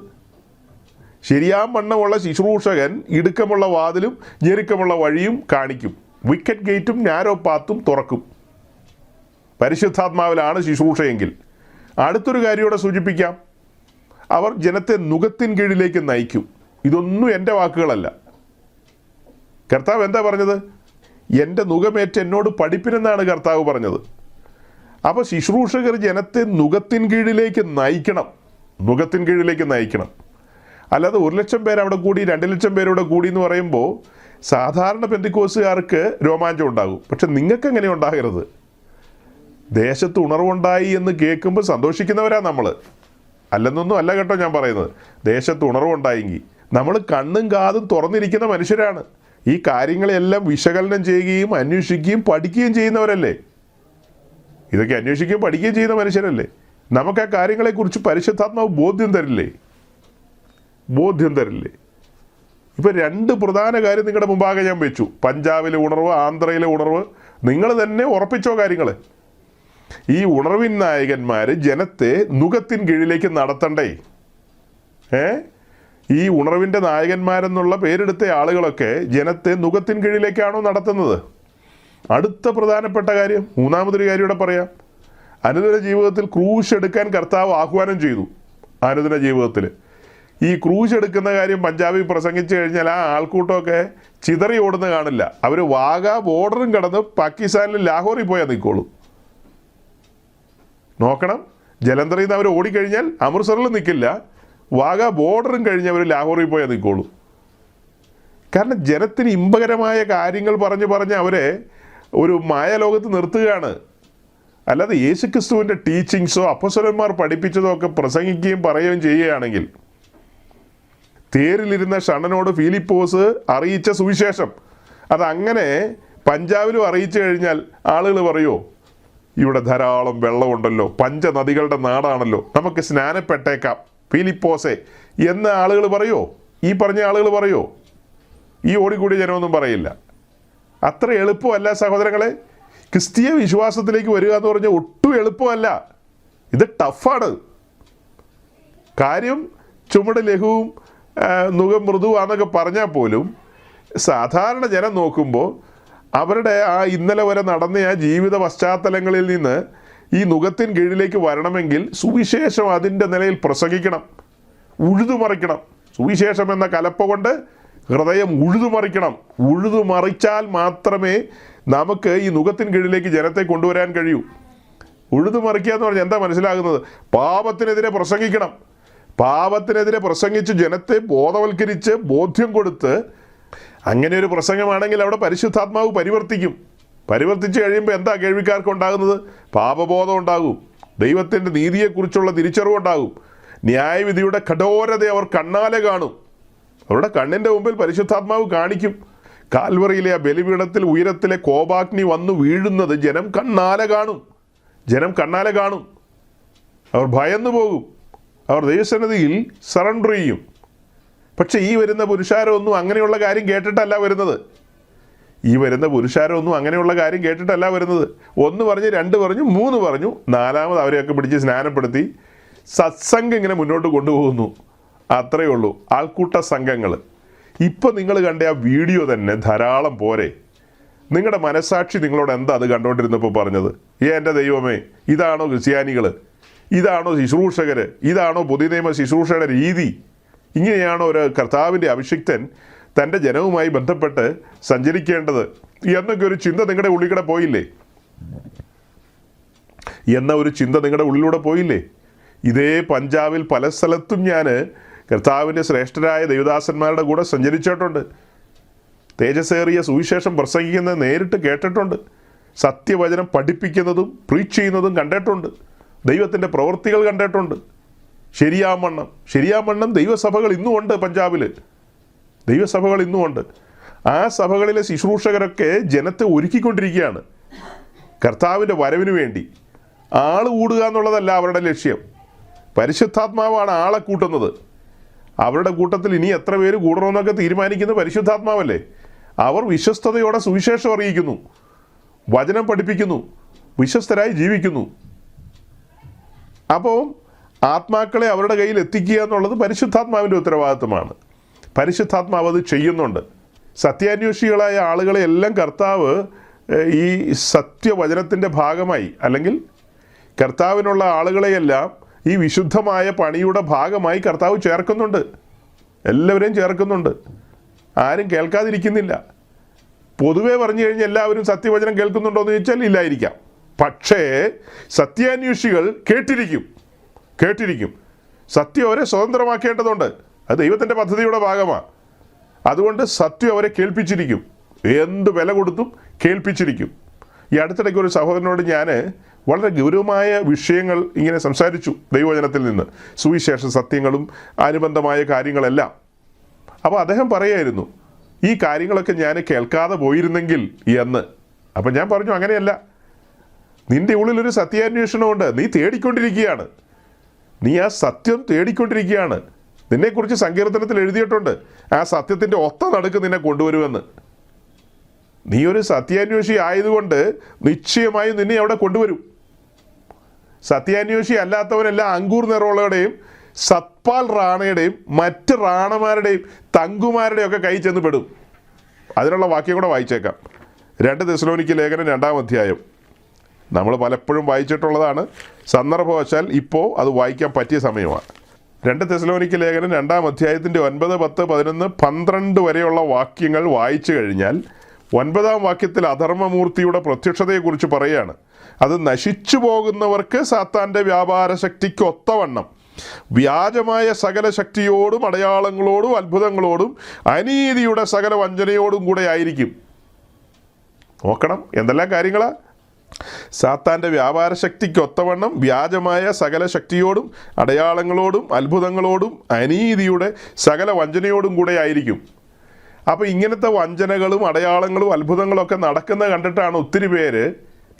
ശരിയാം വണ്ണമുള്ള ശുശ്രൂഷകൻ ഇടുക്കമുള്ള വാതിലും ഞെരുക്കമുള്ള വഴിയും കാണിക്കും, വിക്കറ്റ് ഗേറ്റും നാരോ പാത്തും തുറക്കും. പരിശുദ്ധാത്മാവിലാണ് ശുശ്രൂഷയെങ്കിൽ. അടുത്തൊരു കാര്യം ഇവിടെ സൂചിപ്പിക്കാം, അവർ ജനത്തെ നുകത്തിൻ കീഴിലേക്ക് നയിക്കും. ഇതൊന്നും എൻ്റെ വാക്കുകളല്ല. കർത്താവ് എന്താ പറഞ്ഞത്? എൻ്റെ നുകമേറ്റ് എന്നോട് പഠിപ്പിനെന്നാണ് കർത്താവ് പറഞ്ഞത്. അപ്പോൾ ശുശ്രൂഷകർ ജനത്തെ നുകത്തിൻ കീഴിലേക്ക് നയിക്കണം. അല്ലാതെ 1,00,000 പേര് അവിടെ കൂടി 2,00,000 പേരവിടെ കൂടി എന്ന് പറയുമ്പോൾ സാധാരണ പെന്തിക്കോസുകാർക്ക് രോമാഞ്ചം ഉണ്ടാകും. പക്ഷെ നിങ്ങൾക്ക് എങ്ങനെ ഉണ്ടാകരുത്? ദേശത്ത് ഉണർവുണ്ടായി എന്ന് കേൾക്കുമ്പോൾ സന്തോഷിക്കുന്നവരാ നമ്മൾ. അല്ലെന്നൊന്നും അല്ല കേട്ടോ ഞാൻ പറയുന്നത്. ദേശത്ത് ഉണർവുണ്ടായെങ്കിൽ നമ്മൾ കണ്ണും കാതും തുറന്നിരിക്കുന്ന മനുഷ്യരാണ്. ഈ കാര്യങ്ങളെല്ലാം വിശകലനം ചെയ്യുകയും അന്വേഷിക്കുകയും പഠിക്കുകയും ചെയ്യുന്നവരല്ലേ. ഇതൊക്കെ അന്വേഷിക്കുകയും പഠിക്കുകയും ചെയ്യുന്ന മനുഷ്യരല്ലേ. നമുക്ക് ആ കാര്യങ്ങളെക്കുറിച്ച് പരിശുദ്ധാത്മാവ് ബോധ്യം തരില്ലേ? ഇപ്പോൾ 2 പ്രധാന കാര്യം നിങ്ങളുടെ മുമ്പാകെ ഞാൻ വെച്ചു. പഞ്ചാബിലെ ഉണർവ്, ആന്ധ്രയിലെ ഉണർവ്. നിങ്ങൾ തന്നെ ഉറപ്പിച്ചോ കാര്യങ്ങൾ. ഈ ഉണർവിൻ നായകന്മാർ ജനത്തെ നുകത്തിൻ കീഴിലേക്ക് നടത്തണ്ടേ? ഈ ഉണർവിൻ്റെ നായകന്മാരെന്നുള്ള പേരെടുത്ത ആളുകളൊക്കെ ജനത്തെ നുകത്തിൻ കീഴിലേക്കാണോ നടത്തുന്നത്? അടുത്ത പ്രധാനപ്പെട്ട കാര്യം, മൂന്നാമതൊരു കാര്യം ഇവിടെ പറയാം. അനുദിന ജീവിതത്തിൽ ക്രൂശ് എടുക്കാൻ കർത്താവ് ആഹ്വാനം ചെയ്തു. അനുദിന ജീവിതത്തിൽ ഈ ക്രൂശ് എടുക്കുന്ന കാര്യം പഞ്ചാബിൽ പ്രസംഗിച്ചു കഴിഞ്ഞാൽ ആ ആൾക്കൂട്ടമൊക്കെ ചിതറി ഓടുന്ന കാണില്ല. അവർ വാഗ ബോർഡറും കടന്ന് പാകിസ്ഥാനിൽ ലാഹോറിൽ പോയാൽ നിൽക്കോളൂ. നോക്കണം, ജലന്ധറിൽ നിന്ന് അവർ ഓടിക്കഴിഞ്ഞാൽ അമൃത്സറിൽ നിൽക്കില്ല, വാഗ ബോർഡറും കഴിഞ്ഞ് അവർ ലാഹോറിൽ പോയാൽ നിൽക്കോളൂ. കാരണം ജനത്തിന് ഇമ്പകരമായ കാര്യങ്ങൾ പറഞ്ഞ് അവരെ ഒരു മായാലോകത്ത് നിർത്തുകയാണ്. അല്ലാതെ യേശുക്രിസ്തുവിൻ്റെ ടീച്ചിങ്സോ അപ്പോസ്തലന്മാർ പഠിപ്പിച്ചതോ ഒക്കെ പ്രസംഗിക്കുകയും പറയുകയും ചെയ്യുകയാണെങ്കിൽ, തേരിലിരുന്ന ഷണ്ണനോട് ഫിലിപ്പോസ് അറിയിച്ച സുവിശേഷം അതങ്ങനെ പഞ്ചാബിലും അറിയിച്ചു കഴിഞ്ഞാൽ ആളുകൾ പറയുമോ, ഇവിടെ ധാരാളം വെള്ളമുണ്ടല്ലോ, പഞ്ചനദികളുടെ നാടാണല്ലോ, നമുക്ക് സ്നാനപ്പെട്ടേക്കാം ഫിലിപ്പോസെ എന്ന് ആളുകൾ പറയുമോ? ഈ പറഞ്ഞ ആളുകൾ പറയുമോ? ഈ ഓടിക്കൂടിയ ജനമൊന്നും പറയില്ല. അത്ര എളുപ്പമല്ല സഹോദരങ്ങളെ. ക്രിസ്തീയ വിശ്വാസത്തിലേക്ക് വരിക എന്ന് പറഞ്ഞാൽ ഒട്ടും എളുപ്പമല്ല. ഇത് ടഫാണ്. കാര്യം ചുമട് ലഘുവും നുകം മൃദുവാന്നൊക്കെ പറഞ്ഞാൽ പോലും സാധാരണ ജനം നോക്കുമ്പോൾ അവരുടെ ആ ഇന്നലെ വരെ നടന്ന ആ ജീവിത പശ്ചാത്തലങ്ങളിൽ നിന്ന് ഈ നുകത്തിൻ കീഴിലേക്ക് വരണമെങ്കിൽ സുവിശേഷം അതിൻ്റെ നിലയിൽ പ്രസംഗിക്കണം, ഉഴുതുമറിക്കണം. സുവിശേഷം എന്ന കലപ്പ കൊണ്ട് ഹൃദയം ഉഴുതുമറിച്ചാൽ മാത്രമേ നമുക്ക് ഈ നുകത്തിൻ കീഴിലേക്ക് ജനത്തെ കൊണ്ടുവരാൻ കഴിയൂ. ഉഴുതുമറിക്കുക എന്ന് പറഞ്ഞാൽ എന്താ മനസ്സിലാകുന്നത്? പാപത്തിനെതിരെ പ്രസംഗിക്കണം, പാപത്തിനെതിരെ പ്രസംഗിച്ച് ജനത്തെ ബോധവൽക്കരിച്ച് ബോധ്യം കൊടുത്ത്, അങ്ങനെ ഒരു പ്രസംഗമാണെങ്കിൽ അവിടെ പരിശുദ്ധാത്മാവ് പരിവർത്തിച്ച് കഴിയുമ്പോൾ എന്താ കേൾവിക്കാർക്ക് ഉണ്ടാകുന്നത്? പാപബോധം ഉണ്ടാകും, ദൈവത്തിൻ്റെ നീതിയെക്കുറിച്ചുള്ള തിരിച്ചറിവുണ്ടാകും, ന്യായവിധിയുടെ കഠോരത അവർ കണ്ണാലെ കാണും. അവരുടെ കണ്ണിൻ്റെ മുമ്പിൽ പരിശുദ്ധാത്മാവ് കാണിക്കും. കാൽവറിയിലെ ആ ബലിപീഠത്തിൽ ഉയരത്തിലെ കോപാഗ്നി വന്നു വീഴുന്നത് ജനം കണ്ണാലെ കാണും. അവർ ഭയന്നു പോകും, അവർ ദൈവസന്നിധിയിൽ സറണ്ടർ ചെയ്യും. പക്ഷെ ഈ വരുന്ന പുരുഷാരമൊന്നും അങ്ങനെയുള്ള കാര്യം കേട്ടിട്ടല്ല വരുന്നത്. ഒന്ന് പറഞ്ഞു, രണ്ട് പറഞ്ഞു, മൂന്ന് പറഞ്ഞു, നാലാമത് അവരെയൊക്കെ പിടിച്ച് സ്നാനപ്പെടുത്തി സത്സംഗം ഇങ്ങനെ മുന്നോട്ട് കൊണ്ടുപോകുന്നു. അത്രയേ ഉള്ളൂ. ആൾക്കൂട്ട സംഘങ്ങൾ. ഇപ്പം നിങ്ങൾ കണ്ട ആ വീഡിയോ തന്നെ ധാരാളം പോരെ? നിങ്ങളുടെ മനസാക്ഷി നിങ്ങളോട് എന്താ അത് കണ്ടുകൊണ്ടിരുന്നപ്പോൾ പറഞ്ഞത്? എൻ്റെ ദൈവമേ, ഇതാണോ ക്രിസ്ത്യാനികൾ? ഇതാണോ ശുശ്രൂഷകർ? ഇതാണോ പുതിയ നിയമ ശുശ്രൂഷയുടെ രീതി? ഇങ്ങനെയാണോ ഒരു കർത്താവിൻ്റെ അഭിഷിക്തൻ തൻ്റെ ജനവുമായി ബന്ധപ്പെട്ട് സഞ്ചരിക്കേണ്ടത് എന്നൊക്കെ ഒരു ചിന്ത നിങ്ങളുടെ ഉള്ളിലൂടെ പോയില്ലേ? ഇതേ പഞ്ചാബിൽ പല സ്ഥലത്തും ഞാൻ കർത്താവിൻ്റെ ശ്രേഷ്ഠരായ ദൈവദാസന്മാരുടെ കൂടെ സഞ്ചരിച്ചിട്ടുണ്ട്. തേജസ്സേറിയ സുവിശേഷം പ്രസംഗിക്കുന്നത് നേരിട്ട് കേട്ടിട്ടുണ്ട്. സത്യവചനം പഠിപ്പിക്കുന്നതും പ്രീച്ച് ചെയ്യുന്നതും കണ്ടിട്ടുണ്ട്. ദൈവത്തിൻ്റെ പ്രവൃത്തികൾ കണ്ടിട്ടുണ്ട്. ശരിയാമണ്ണം ദൈവസഭകൾ ഇന്നുമുണ്ട്. പഞ്ചാബിൽ ദൈവസഭകൾ ഇന്നുമുണ്ട്. ആ സഭകളിലെ ശുശ്രൂഷകരൊക്കെ ജനത്തെ ഒരുക്കിക്കൊണ്ടിരിക്കുകയാണ് കർത്താവിൻ്റെ വരവിന് വേണ്ടി. ആൾ കൂടുക എന്നുള്ളതല്ല അവരുടെ ലക്ഷ്യം. പരിശുദ്ധാത്മാവാണ് ആളെ കൂട്ടുന്നത്. അവരുടെ കൂട്ടത്തിൽ ഇനി എത്ര പേര് കൂടണമെന്നൊക്കെ തീരുമാനിക്കുന്നത് പരിശുദ്ധാത്മാവല്ലേ. അവർ വിശ്വസ്തയോടെ സുവിശേഷം അറിയിക്കുന്നു, വചനം പഠിപ്പിക്കുന്നു, വിശ്വസ്തരായി ജീവിക്കുന്നു. അപ്പോൾ ആത്മാക്കളെ അവരുടെ കയ്യിൽ എത്തിക്കുക എന്നുള്ളത് പരിശുദ്ധാത്മാവിൻ്റെ ഉത്തരവാദിത്വമാണ്. പരിശുദ്ധാത്മാവ് അത് ചെയ്യുന്നുണ്ട്. സത്യാന്വേഷികളായ ആളുകളെ എല്ലാം കർത്താവ് ഈ സത്യവചനത്തിൻ്റെ ഭാഗമായി, അല്ലെങ്കിൽ കർത്താവിനുള്ള ആളുകളെയെല്ലാം ഈ വിശുദ്ധമായ പണിയുടെ ഭാഗമായി കർത്താവ് ചേർക്കുന്നുണ്ട്. എല്ലാവരെയും ചേർക്കുന്നുണ്ട്. ആരും കേൾക്കാതിരിക്കുന്നില്ല. പൊതുവേ പറഞ്ഞു കഴിഞ്ഞാൽ എല്ലാവരും സത്യവചനം കേൾക്കുന്നുണ്ടോ എന്ന് ചോദിച്ചാൽ ഇല്ലായിരിക്കാം. പക്ഷേ സത്യാന്വേഷികൾ കേട്ടിരിക്കും. സത്യം അവരെ സ്വതന്ത്രമാക്കേണ്ടതുണ്ട്. അത് ദൈവത്തിൻ്റെ പദ്ധതിയുടെ ഭാഗമാണ്. അതുകൊണ്ട് സത്യം അവരെ കേൾപ്പിച്ചിരിക്കും. എന്ത് വില കൊടുത്തും കേൾപ്പിച്ചിരിക്കും. ഈ അടുത്തിടയ്ക്ക് ഒരു സഹോദരനോട് ഞാൻ വളരെ ഗൗരവമായ വിഷയങ്ങൾ ഇങ്ങനെ സംസാരിച്ചു, ദൈവവചനത്തിൽ നിന്ന്, സുവിശേഷ സത്യങ്ങളും അനുബന്ധമായ കാര്യങ്ങളെല്ലാം. അപ്പോൾ അദ്ദേഹം പറയായിരുന്നു, ഈ കാര്യങ്ങളൊക്കെ ഞാൻ കേൾക്കാതെ പോയിരുന്നെങ്കിൽ എന്ന്. അപ്പം ഞാൻ പറഞ്ഞു, അങ്ങനെയല്ല. നിൻ്റെ ഉള്ളിലൊരു സത്യാന്വേഷണമുണ്ട്. നീ തേടിക്കൊണ്ടിരിക്കുകയാണ്. നീ ആ സത്യം തേടിക്കൊണ്ടിരിക്കുകയാണ്. നിന്നെക്കുറിച്ച് സങ്കീർത്തനത്തിൽ എഴുതിയിട്ടുണ്ട്, ആ സത്യത്തിൻ്റെ ഒത്ത നടുക്ക് നിന്നെ കൊണ്ടുവരുമെന്ന്. നീ ഒരു സത്യാന്വേഷി ആയതുകൊണ്ട് നിശ്ചയമായും നിന്നെ അവിടെ കൊണ്ടുവരും. സത്യാന്വേഷി അല്ലാത്തവനെല്ലാം അങ്കൂർ നെറോളയുടെയും സത്പാൽ റാണയുടെയും മറ്റ് റാണമാരുടെയും തങ്കുമാരുടെയും ഒക്കെ കൈ ചെന്ന് പെടും. അതിനുള്ള വാക്യം കൂടെ വായിച്ചേക്കാം. 2 തെസ്സലോനിക്ക ലേഖനം 2-ാം അധ്യായം. നമ്മൾ പലപ്പോഴും വായിച്ചിട്ടുള്ളതാണ്. സന്ദർഭവശാൽ ഇപ്പോൾ അത് വായിക്കാൻ പറ്റിയ സമയമാണ്. 2 തെസ്സലോനിക്ക ലേഖനം 2-ാം അധ്യായത്തിൻ്റെ 9, 10, 11, 12 വരെയുള്ള വാക്യങ്ങൾ വായിച്ചു കഴിഞ്ഞാൽ 9-ാം വാക്യത്തിൽ അധർമ്മമൂർത്തിയുടെ പ്രത്യക്ഷതയെക്കുറിച്ച് പറയുകയാണ്. അത് നശിച്ചു പോകുന്നവർക്ക് സാത്താൻ്റെ വ്യാപാര ശക്തിക്ക് ഒത്തവണ്ണം വ്യാജമായ സകല ശക്തിയോടും അടയാളങ്ങളോടും അത്ഭുതങ്ങളോടും അനീതിയുടെ സകല വഞ്ചനയോടും കൂടെ ആയിരിക്കും. നോക്കണം, എന്തെല്ലാം കാര്യങ്ങളാ? സാത്താൻ്റെ വ്യാപാര ശക്തിക്ക് ഒത്തവണ്ണം വ്യാജമായ സകല ശക്തിയോടും അടയാളങ്ങളോടും അത്ഭുതങ്ങളോടും അനീതിയുടെ സകല വഞ്ചനയോടും കൂടെ ആയിരിക്കും. അപ്പോൾ ഇങ്ങനത്തെ വഞ്ചനകളും അടയാളങ്ങളും അത്ഭുതങ്ങളൊക്കെ നടക്കുന്ന കണ്ടിട്ടാണ് ഒത്തിരി പേര്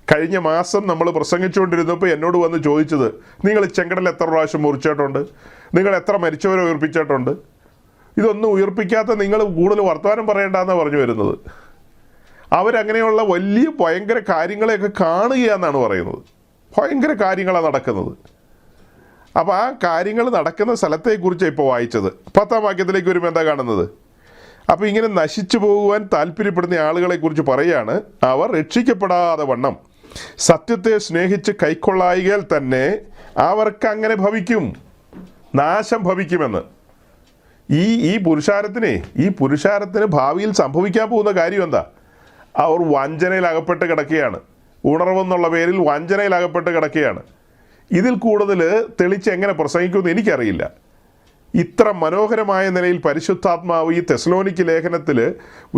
കഴിഞ്ഞ മാസം നമ്മൾ പ്രസംഗിച്ചുകൊണ്ടിരുന്നപ്പോൾ എന്നോട് വന്ന് ചോദിച്ചത്, നിങ്ങൾ ചെങ്കടൽ എത്ര പ്രാവശ്യം മുറിച്ചിട്ടുണ്ട്? നിങ്ങൾ എത്ര മരിച്ചവരെ ഉയർപ്പിച്ചിട്ടുണ്ട്? ഇതൊന്നും ഉയർപ്പിക്കാത്ത നിങ്ങൾ കൂടുതൽ വർത്തമാനം പറയേണ്ടെന്നാണ് പറഞ്ഞു വരുന്നത്. അവരങ്ങനെയുള്ള വലിയ ഭയങ്കര കാര്യങ്ങളെയൊക്കെ കാണുകയെന്നാണ് പറയുന്നത്. ഭയങ്കര കാര്യങ്ങളാണ് നടക്കുന്നത്. അപ്പോൾ ആ കാര്യങ്ങൾ നടക്കുന്ന സ്ഥലത്തെക്കുറിച്ച് ഇപ്പോൾ വായിച്ചത്. 10-ാം വാക്യത്തിലേക്ക് വരുമ്പോൾ എന്താ കാണുന്നത്? അപ്പോൾ ഇങ്ങനെ നശിച്ചു പോകുവാൻ താല്പര്യപ്പെടുന്ന ആളുകളെക്കുറിച്ച് പറയുകയാണ്, അവർ രക്ഷിക്കപ്പെടാതെ വണ്ണം സത്യത്തെ സ്നേഹിച്ച് കൈക്കൊള്ളായികയാൽ തന്നെ അവർക്ക് അങ്ങനെ ഭവിക്കും, നാശം ഭവിക്കുമെന്ന്. ഈ പുരുഷാരത്തിന് ഭാവിയിൽ സംഭവിക്കാൻ പോകുന്ന കാര്യം എന്താ? അവർ വഞ്ചനയിൽ അകപ്പെട്ട് കിടക്കുകയാണ്. ഉണർവെന്നുള്ള പേരിൽ വഞ്ചനയിൽ അകപ്പെട്ട് കിടക്കുകയാണ്. ഇതിൽ കൂടുതൽ തെളിച്ച് എങ്ങനെ പ്രസംഗിക്കുമെന്ന് എനിക്കറിയില്ല. ഇത്ര മനോഹരമായ നിലയിൽ പരിശുദ്ധാത്മാവ് ഈ തെസ്സലോനിക്ക ലേഖനത്തിൽ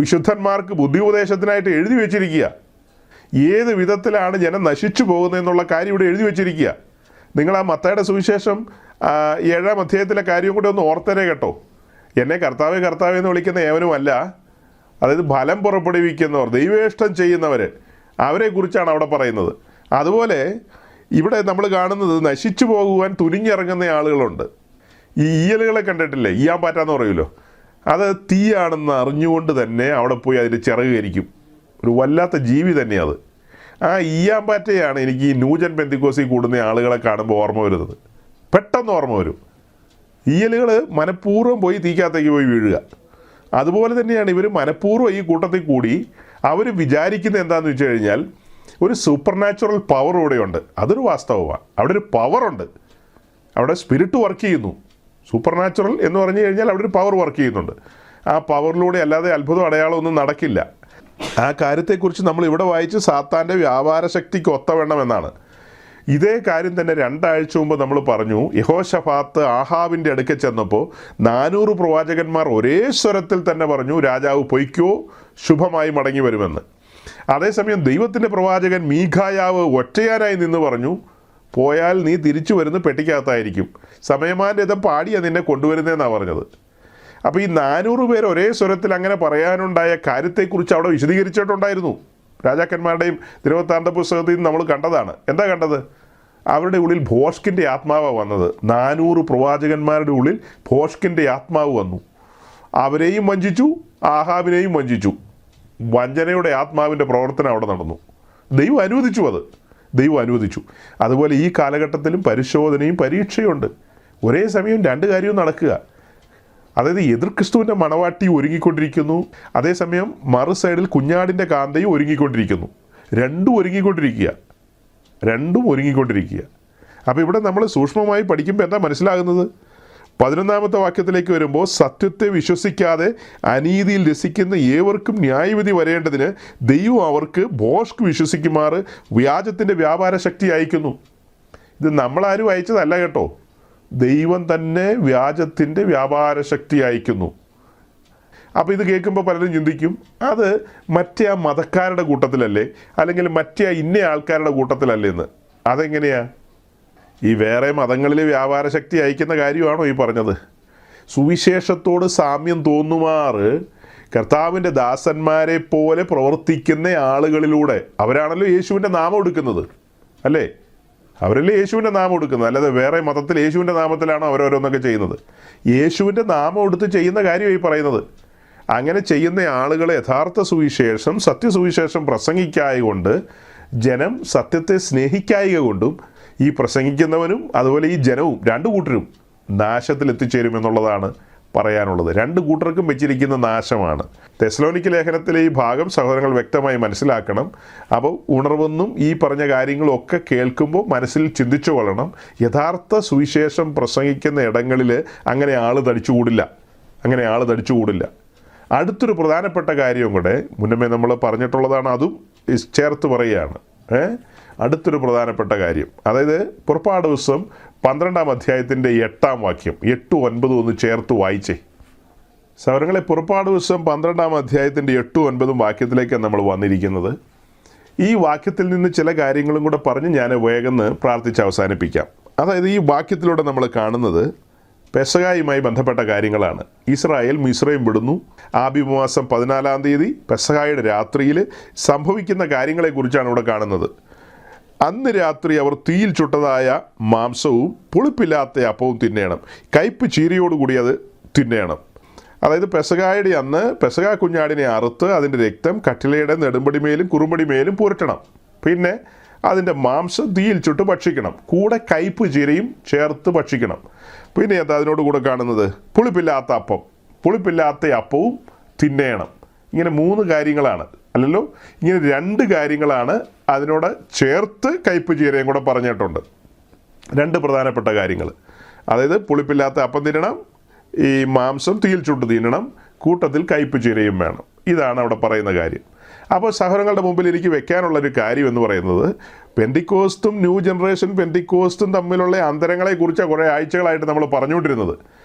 വിശുദ്ധന്മാർക്ക് ബുദ്ധിോപദേശത്തിനായിട്ട് എഴുതി വെച്ചിരിക്കുക. ഏത് വിധത്തിലാണ് ജനം നശിച്ചു പോകുന്നതെന്നുള്ള കാര്യം ഇവിടെ എഴുതി വെച്ചിരിക്കുക. നിങ്ങൾ ആ മത്തായിയുടെ സുവിശേഷം 7-ാം അധ്യായത്തിലെ കാര്യം കൂടെ ഒന്ന് ഓർത്തരേ കേട്ടോ. എന്നെ കർത്താവേ കർത്താവേ എന്ന് വിളിക്കുന്ന ഏവനുമല്ല, അതായത് ഫലം പുറപ്പെടുവിക്കുന്നവർ, ദൈവേഷ്ടം ചെയ്യുന്നവർ, അവരെക്കുറിച്ചാണ് അവിടെ പറയുന്നത്. അതുപോലെ ഇവിടെ നമ്മൾ കാണുന്നത് നശിച്ചു പോകുവാൻ തുനിഞ്ഞിറങ്ങുന്ന ആളുകളുണ്ട്. ഈ ഈയലുകളെ കണ്ടിട്ടില്ലേ, ഈയാൻ പാറ്റാന്ന് പറയുമല്ലോ, അത് തീയാണെന്ന് അറിഞ്ഞുകൊണ്ട് തന്നെ അവിടെ പോയി അതിൻ്റെ ചിറക് കരിക്കും. ഒരു വല്ലാത്ത ജീവി തന്നെയാണ് അത്. ആ ഈയാമ്പാറ്റയാണ് എനിക്ക് ഈ ന്യൂജൻ പെന്തിക്കോസിൽ കൂടുന്ന ആളുകളെ കാണുമ്പോൾ ഓർമ്മ വരുന്നത്. പെട്ടെന്ന് ഓർമ്മ വരും. ഈയലുകൾ മനഃപൂർവ്വം പോയി തീക്കകത്തേക്ക് പോയി വീഴുക. അതുപോലെ തന്നെയാണ് ഇവർ മനഃപൂർവ്വം ഈ കൂട്ടത്തിൽ കൂടി അവർ വിചാരിക്കുന്നത് എന്താണെന്ന് വെച്ച് കഴിഞ്ഞാൽ ഒരു സൂപ്പർ നാച്ചുറൽ പവർ ഇവിടെയുണ്ട്. അതൊരു വാസ്തവമാണ്. അവിടെ ഒരു പവറുണ്ട്, അവിടെ സ്പിരിറ്റ് വർക്ക് ചെയ്യുന്നു. സൂപ്പർ നാച്ചുറൽ എന്ന് പറഞ്ഞു കഴിഞ്ഞാൽ അവിടെ ഒരു പവർ വർക്ക് ചെയ്യുന്നുണ്ട്. ആ പവറിലൂടെ അല്ലാതെ അത്ഭുതം അടയാളമൊന്നും നടക്കില്ല. ആ കാര്യത്തെക്കുറിച്ച് നമ്മൾ ഇവിടെ വായിച്ച് സാത്താൻ്റെ വ്യാപാര ശക്തിക്ക് ഒത്തവണ്ണമെന്നാണ്. ഇതേ കാര്യം തന്നെ 2 ആഴ്ച മുമ്പ് നമ്മൾ പറഞ്ഞു. യഹോശഫാത്ത് ആഹാബിൻ്റെ അടുക്കൽ ചെന്നപ്പോൾ 400 പ്രവാചകന്മാർ ഒരേ സ്വരത്തിൽ തന്നെ പറഞ്ഞു, രാജാവ് പൊയ്ക്കോ, ശുഭമായി മടങ്ങി വരുമെന്ന്. അതേസമയം ദൈവത്തിൻ്റെ പ്രവാചകൻ മീഖായാവ് ഒറ്റയാനായി നിന്ന് പറഞ്ഞു, പോയാൽ നീ തിരിച്ചു വരുന്ന പെട്ടിക്കകത്തായിരിക്കും, സമയമാൻ്റെ രഥം പാടിയാണ് നിന്നെ കൊണ്ടുവരുന്നതെന്നാണ് പറഞ്ഞത്. അപ്പോൾ ഈ 400 പേർ ഒരേ സ്വരത്തിൽ അങ്ങനെ പറയാനുണ്ടായ കാര്യത്തെക്കുറിച്ച് അവിടെ വിശദീകരിച്ചിട്ടുണ്ടായിരുന്നു. രാജാക്കന്മാരുടെയും ദിനവൃത്താന്ത പുസ്തകത്തിൽ നിന്ന് നമ്മൾ കണ്ടതാണ്. എന്താ കണ്ടത്? അവരുടെ ഉള്ളിൽ ഭോഷ്കിൻ്റെ ആത്മാവാണ് വന്നത്. 400 പ്രവാചകന്മാരുടെ ഉള്ളിൽ ഭോഷ്കിൻ്റെ ആത്മാവ് വന്നു. അവരെയും വഞ്ചിച്ചു, ആഹാബിനെയും വഞ്ചിച്ചു. വഞ്ചനയുടെ ആത്മാവിൻ്റെ പ്രവർത്തനം അവിടെ നടന്നു. ദൈവം അനുവദിച്ചു, ദൈവം അനുവദിച്ചു. അതുപോലെ ഈ കാലഘട്ടത്തിലും പരിശോധനയും പരീക്ഷയുണ്ട്. ഒരേ സമയം 2 കാര്യവും നടക്കുക. അതായത് എതിർ ക്രിസ്തുവിൻ്റെ മണവാട്ടി ഒരുങ്ങിക്കൊണ്ടിരിക്കുന്നു, അതേസമയം മറു സൈഡിൽ കുഞ്ഞാടിൻ്റെ കാന്തയും ഒരുങ്ങിക്കൊണ്ടിരിക്കുന്നു. രണ്ടും ഒരുങ്ങിക്കൊണ്ടിരിക്കുക. അപ്പോൾ ഇവിടെ നമ്മൾ സൂക്ഷ്മമായി പഠിക്കുമ്പോൾ എന്താ മനസ്സിലാകുന്നത്? 11-ാമത്തെ വാക്യത്തിലേക്ക് വരുമ്പോൾ, സത്യത്തെ വിശ്വസിക്കാതെ അനീതിയിൽ രസിക്കുന്ന ഏവർക്കും ന്യായവിധി വരേണ്ടതിന് ദൈവം അവർക്ക് ഭോഷ്ക് വിശ്വസിക്കുമാറ് വ്യാജത്തിൻ്റെ വ്യാപാര ശക്തി അയക്കുന്നു. ഇത് നമ്മളാരും അയച്ചതല്ല കേട്ടോ, ദൈവം തന്നെ വ്യാജത്തിൻ്റെ വ്യാപാര ശക്തി അയക്കുന്നു. അപ്പോൾ ഇത് കേൾക്കുമ്പോൾ പലരും ചിന്തിക്കും, അത് മറ്റേ ആ മതക്കാരുടെ കൂട്ടത്തിലല്ലേ, അല്ലെങ്കിൽ മറ്റേ ആ ഇന്ന ആൾക്കാരുടെ കൂട്ടത്തിലല്ലേ എന്ന്. അതെങ്ങനെയാ? ഈ വേറെ മതങ്ങളിൽ വ്യാപാര ശക്തി അയക്കുന്ന കാര്യമാണോ ഈ പറഞ്ഞത്? സുവിശേഷത്തോട് സാമ്യം തോന്നുമാറ് കർത്താവിൻ്റെ ദാസന്മാരെ പോലെ പ്രവർത്തിക്കുന്ന ആളുകളിലൂടെ, അവരാണല്ലോ യേശുവിൻ്റെ നാമം എടുക്കുന്നത്, അല്ലേ? അവരല്ലേ യേശുവിൻ്റെ നാമം എടുക്കുന്നത്, അല്ലാതെ വേറെ മതത്തിൽ യേശുവിൻ്റെ നാമത്തിലാണോ അവരോരോന്നൊക്കെ ചെയ്യുന്നത്? യേശുവിൻ്റെ നാമം എടുത്ത് ചെയ്യുന്ന കാര്യമായി പറയുന്നത്. അങ്ങനെ ചെയ്യുന്ന ആളുകളെ യഥാർത്ഥ സുവിശേഷം, സത്യസുവിശേഷം പ്രസംഗിക്കായകൊണ്ട് ജനം സത്യത്തെ സ്നേഹിക്കായിക കൊണ്ടും ഈ പ്രസംഗിക്കുന്നവനും അതുപോലെ ഈ ജനവും 2 കൂട്ടരും നാശത്തിൽ എത്തിച്ചേരുമെന്നുള്ളതാണ് പറയാനുള്ളത്. 2 കൂട്ടർക്കും വെച്ചിരിക്കുന്ന നാശമാണ്. തെസ്സലോനിക്ക ലേഖനത്തിലെ ഈ ഭാഗം സഹോദരങ്ങൾ വ്യക്തമായി മനസ്സിലാക്കണം. അപ്പോൾ ഉണർവെന്നും ഈ പറഞ്ഞ കാര്യങ്ങളൊക്കെ കേൾക്കുമ്പോൾ മനസ്സിൽ ചിന്തിച്ചു കൊള്ളണം. യഥാർത്ഥ സുവിശേഷം പ്രസംഗിക്കുന്ന ഇടങ്ങളിൽ അങ്ങനെ ആൾ തടിച്ചുകൂടില്ല. അടുത്തൊരു പ്രധാനപ്പെട്ട കാര്യം കൂടെ മുന്നമേ നമ്മൾ പറഞ്ഞിട്ടുള്ളതാണ്, അതും ചേർത്ത് പറയുകയാണ്. അടുത്തൊരു പ്രധാനപ്പെട്ട കാര്യം, അതായത് പുറപ്പാട് ദിവസം 12-ാം അധ്യായത്തിൻ്റെ 8-ാം വാക്യം, 8-9 ഒന്ന് ചേർത്ത് വായിച്ചേ സഹോദരങ്ങളെ. പുറപ്പാട് ദിവസം 12-ാം അധ്യായത്തിൻ്റെ 8-9 വാക്യത്തിലേക്കാണ് നമ്മൾ വന്നിരിക്കുന്നത്. ഈ വാക്യത്തിൽ നിന്ന് ചില കാര്യങ്ങളും കൂടെ പറഞ്ഞ് ഞാൻ വേഗം പ്രാർത്ഥിച്ച് അവസാനിപ്പിക്കാം. അതായത് ഈ വാക്യത്തിലൂടെ നമ്മൾ കാണുന്നത് പെസഹായുമായി ബന്ധപ്പെട്ട കാര്യങ്ങളാണ്. ഇസ്രായേൽ മിസ്രൈം വിടുന്നു. ആബീബ് മാസം 14-ാം തീയതി പെസഹായുടെ രാത്രിയിൽ സംഭവിക്കുന്ന കാര്യങ്ങളെക്കുറിച്ചാണ് ഇവിടെ കാണുന്നത്. അന്ന് രാത്രി അവർ തീയിൽ ചുട്ടതായ മാംസവും പുളിപ്പില്ലാത്ത അപ്പവും തിന്നേണം, കയ്പ് ചീരയോടുകൂടി അത് തിന്നേണം. അതായത് പെസഹായുടെ അന്ന് പെസഹാ കുഞ്ഞാടിനെ അറുത്ത് അതിൻ്റെ രക്തം കട്ടിലയുടെ നെടുമ്പടിമേലും കുറുമ്പടിമേലും പുരട്ടണം. പിന്നെ അതിൻ്റെ മാംസം തീയിൽ ചുട്ട് ഭക്ഷിക്കണം, കൂടെ കയ്പ് ചീരയും ചേർത്ത് ഭക്ഷിക്കണം. പിന്നെ എന്താ അതിനോട് കൂടെ കാണുന്നത്? പുളിപ്പില്ലാത്ത അപ്പവും തിന്നേണം. ഇങ്ങനെ 3 കാര്യങ്ങളാണ്, അല്ലല്ലോ, ഇങ്ങനെ 2 കാര്യങ്ങളാണ് അതിനോട് ചേർത്ത് കയ്പ് ചീരയും കൂടെ പറഞ്ഞിട്ടുണ്ട്. 2 പ്രധാനപ്പെട്ട കാര്യങ്ങൾ, അതായത് പുളിപ്പില്ലാത്ത അപ്പം തിന്നണം, ഈ മാംസം തീയിൽ ചുട്ട് തിന്നണം, കൂട്ടത്തിൽ കയ്പ് ചീരയും വേണം. ഇതാണ് അവിടെ പറയുന്ന കാര്യം. അപ്പോൾ സഹോദരങ്ങളുടെ മുമ്പിൽ എനിക്ക് വെക്കാനുള്ളൊരു കാര്യം എന്ന് പറയുന്നത്, പെന്തിക്കോസ്തും ന്യൂ ജനറേഷൻ പെന്തിക്കോസ്തും തമ്മിലുള്ള അന്തരങ്ങളെക്കുറിച്ച് കുറേ ആഴ്ചകളായിട്ട് നമ്മൾ പറഞ്ഞുകൊണ്ടിരുന്നത്.